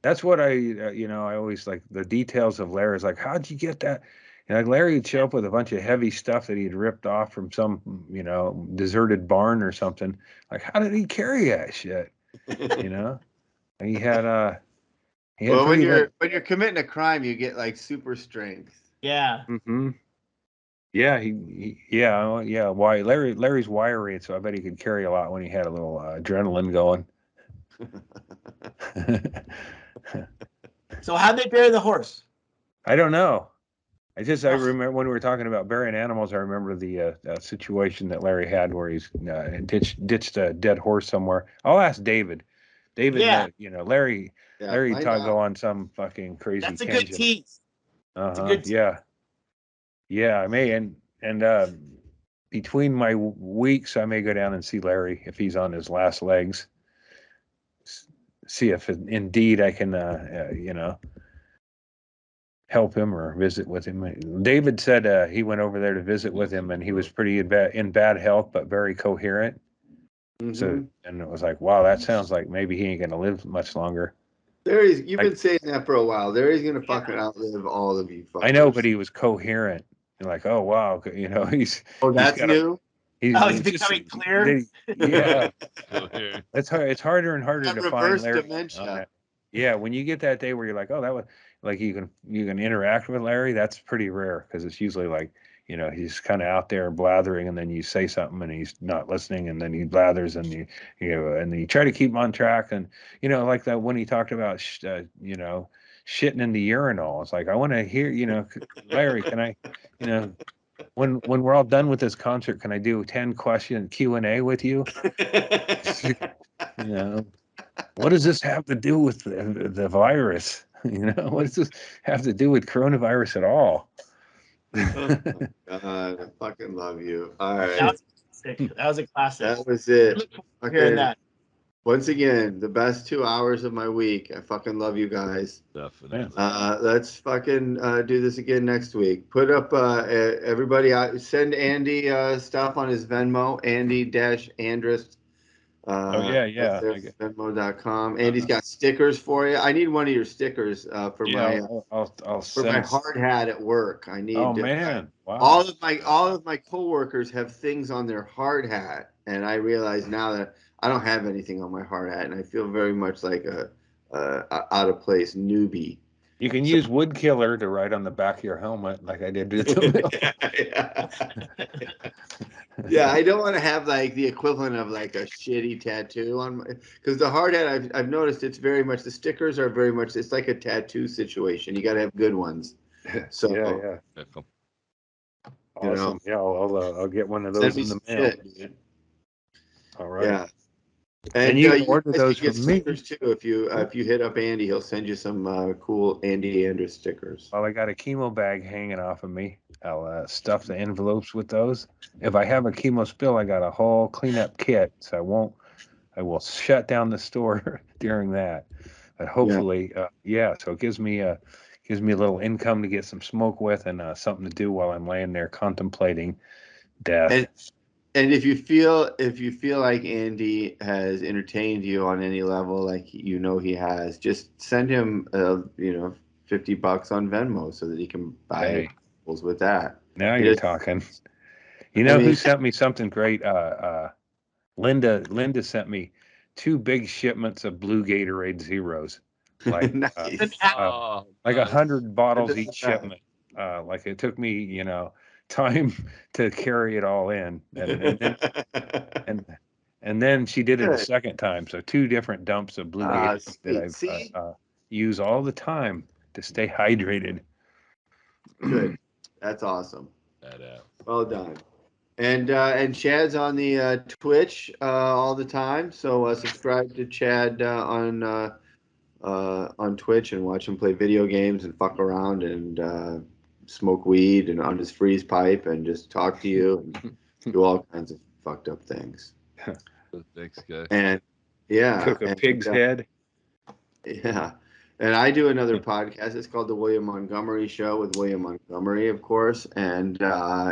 Speaker 2: That's what I always like the details of Larry's like, how'd you get that? like Larry would show up with a bunch of heavy stuff that he'd ripped off from some, deserted barn or something. Like, how did he carry that shit? And he had
Speaker 3: well, when you're committing a crime, you get like super strength.
Speaker 1: Yeah.
Speaker 2: Mm-hmm. Yeah, Why Larry's wiry, so I bet he could carry a lot when he had a little adrenaline going.
Speaker 1: So how'd they bury the horse?
Speaker 2: I don't know. I remember when we were talking about burying animals. I remember the situation that Larry had where he's ditched a dead horse somewhere. I'll ask David.
Speaker 1: Yeah.
Speaker 2: Larry go on some fucking crazy.
Speaker 1: That's a
Speaker 2: tangent.
Speaker 1: good tease.
Speaker 2: Yeah. Yeah, I may and between my weeks, I may go down and see Larry if he's on his last legs. See if indeed I can, help him or visit with him. David said he went over there to visit with him, and he was pretty in bad health, but very coherent. Mm-hmm. So, and it was like, wow, that sounds like maybe he ain't gonna live much longer.
Speaker 3: You've been saying that for a while. Larry's gonna fucking outlive all of you. Fuckers.
Speaker 2: I know, but he was coherent. And like, oh wow, he's.
Speaker 3: Oh, that's new.
Speaker 1: He's becoming clear.
Speaker 2: Yeah, it's hard. It's harder and harder to find Larry.
Speaker 3: Dementia.
Speaker 2: Yeah, when you get that day where you're like, oh, that was like you can interact with Larry. That's pretty rare because it's usually like he's kind of out there blathering, and then you say something and he's not listening, and then he blathers, and and you try to keep him on track, and like that when he talked about shitting in the urinal. It's like I want to hear Larry, can I when we're all done with this concert, can I do 10 question Q&A with you? What does this have to do with the virus? What does this have to do with coronavirus at all?
Speaker 3: Oh, God, I fucking love you. All right.
Speaker 1: That was a classic.
Speaker 3: That was it.
Speaker 1: Hearing that.
Speaker 3: Once again, the best 2 hours of my week. I fucking love you guys.
Speaker 4: Definitely.
Speaker 3: Let's fucking do this again next week. Put up everybody. Send Andy stuff on his Venmo. Andy-Andrist. Venmo.com. Andy's got stickers for you. I need one of your stickers for my hard hat at work. I need.
Speaker 2: Oh man! Wow.
Speaker 3: All of my coworkers have things on their hard hat, and I realize now that I don't have anything on my hard hat, and I feel very much like a out of place newbie.
Speaker 2: You can use Wood Killer to write on the back of your helmet, like I did with the
Speaker 3: Yeah, I don't want to have like the equivalent of like a shitty tattoo on my, because the hard hat I've noticed it's very much, the stickers are very much, it's like a tattoo situation. You got to have good ones. So
Speaker 2: yeah. Awesome. Yeah, I'll get one of those in the mail.
Speaker 3: Shit,
Speaker 2: all right.
Speaker 3: Yeah. And
Speaker 2: you can order those from me
Speaker 3: too. If you hit up Andy, he'll send you some cool Andy stickers.
Speaker 2: Well, I got a chemo bag hanging off of me. I'll stuff the envelopes with those. If I have a chemo spill, I got a whole cleanup kit, so I will shut down the store during that. But hopefully, so it gives me a little income to get some smoke with and something to do while I'm laying there contemplating death.
Speaker 3: And if you feel like Andy has entertained you on any level, like he has, just send him $50 on Venmo so that he can buy with that.
Speaker 2: Now you're talking. Who sent me something great? Linda sent me 2 big shipments of Blue Gatorade Zeros, like
Speaker 3: nice.
Speaker 2: Like 100 bottles each shipment. Like it took me, time to carry it all in, and then she did it a second time. So 2 different dumps of Blue Gatorade that I use all the time to stay hydrated.
Speaker 3: Good. That's awesome. Well done. And Chad's on the Twitch all the time. So subscribe to Chad on Twitch and watch him play video games and fuck around and smoke weed and on his freeze pipe and just talk to you and do all kinds of fucked up things.
Speaker 4: Thanks, guys.
Speaker 3: And
Speaker 2: cook a pig's head.
Speaker 3: Yeah. And I do another podcast. It's called The William Montgomery Show with William Montgomery, of course. And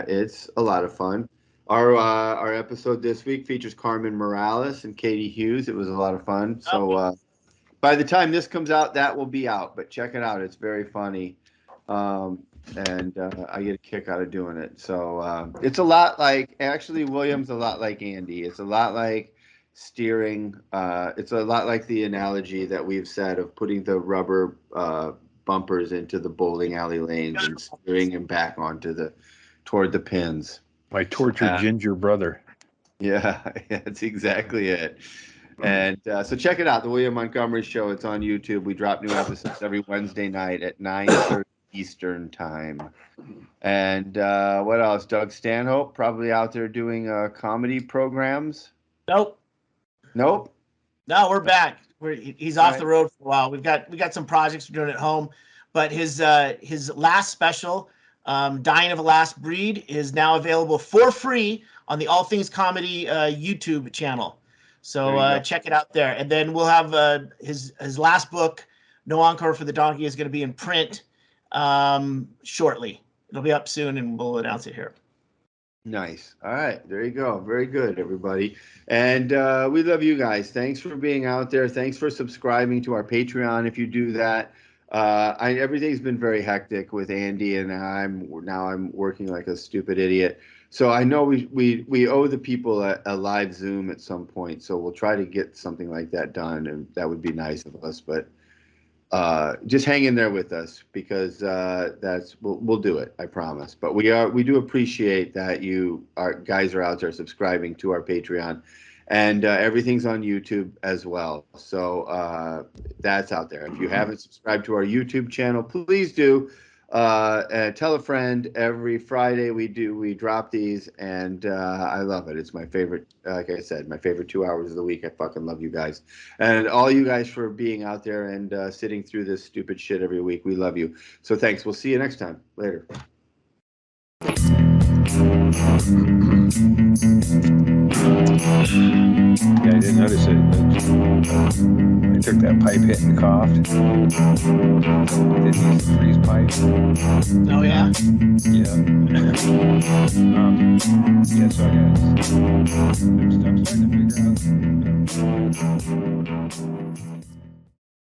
Speaker 3: it's a lot of fun. Our episode this week features Carmen Morales and Katie Hughes. It was a lot of fun. So by the time this comes out, that will be out. But check it out. It's very funny. and I get a kick out of doing it. So it's a lot like, actually, William's a lot like Andy. It's a lot like steering. It's a lot like the analogy that we've said of putting the rubber bumpers into the bowling alley lanes and steering him back toward the pins.
Speaker 2: My tortured ginger brother.
Speaker 3: Yeah, that's exactly it. And so check it out, the William Montgomery Show. It's on YouTube. We drop new episodes every Wednesday night at 9:30 Eastern time. And what else? Doug Stanhope probably out there doing comedy programs.
Speaker 1: Nope.
Speaker 3: No,
Speaker 1: we're back. He's off the road for a while. We got some projects we're doing at home, but his last special, Dying of a Last Breed, is now available for free on the All Things Comedy YouTube channel. So check it out there. And then we'll have his last book, No Encore for the Donkey, is going to be in print shortly. It'll be up soon, and we'll announce it here.
Speaker 3: Nice. All right. There you go. Very good, everybody. And we love you guys. Thanks for being out there. Thanks for subscribing to our Patreon. If you do that, everything's been very hectic with Andy, and I'm working like a stupid idiot. So I know we owe the people a live Zoom at some point. So we'll try to get something like that done, and that would be nice of us. But just hang in there with us, because we'll do it. I promise. But we do appreciate that guys are out there subscribing to our Patreon, and everything's on YouTube as well. So that's out there. If you haven't subscribed to our YouTube channel, please do. Tell a friend. Every Friday we drop these, and I love it. It's my favorite, like I said, my favorite 2 hours of the week. I fucking love you guys, and all you guys for being out there and sitting through this stupid shit every week. We love you. So thanks. We'll see you next time. Later.
Speaker 2: Yeah, I didn't notice it. I took that pipe hit and coughed. Didn't use the freeze pipe.
Speaker 1: Oh, yeah?
Speaker 2: Yeah. Yeah, so I got some stuff starting to figure out.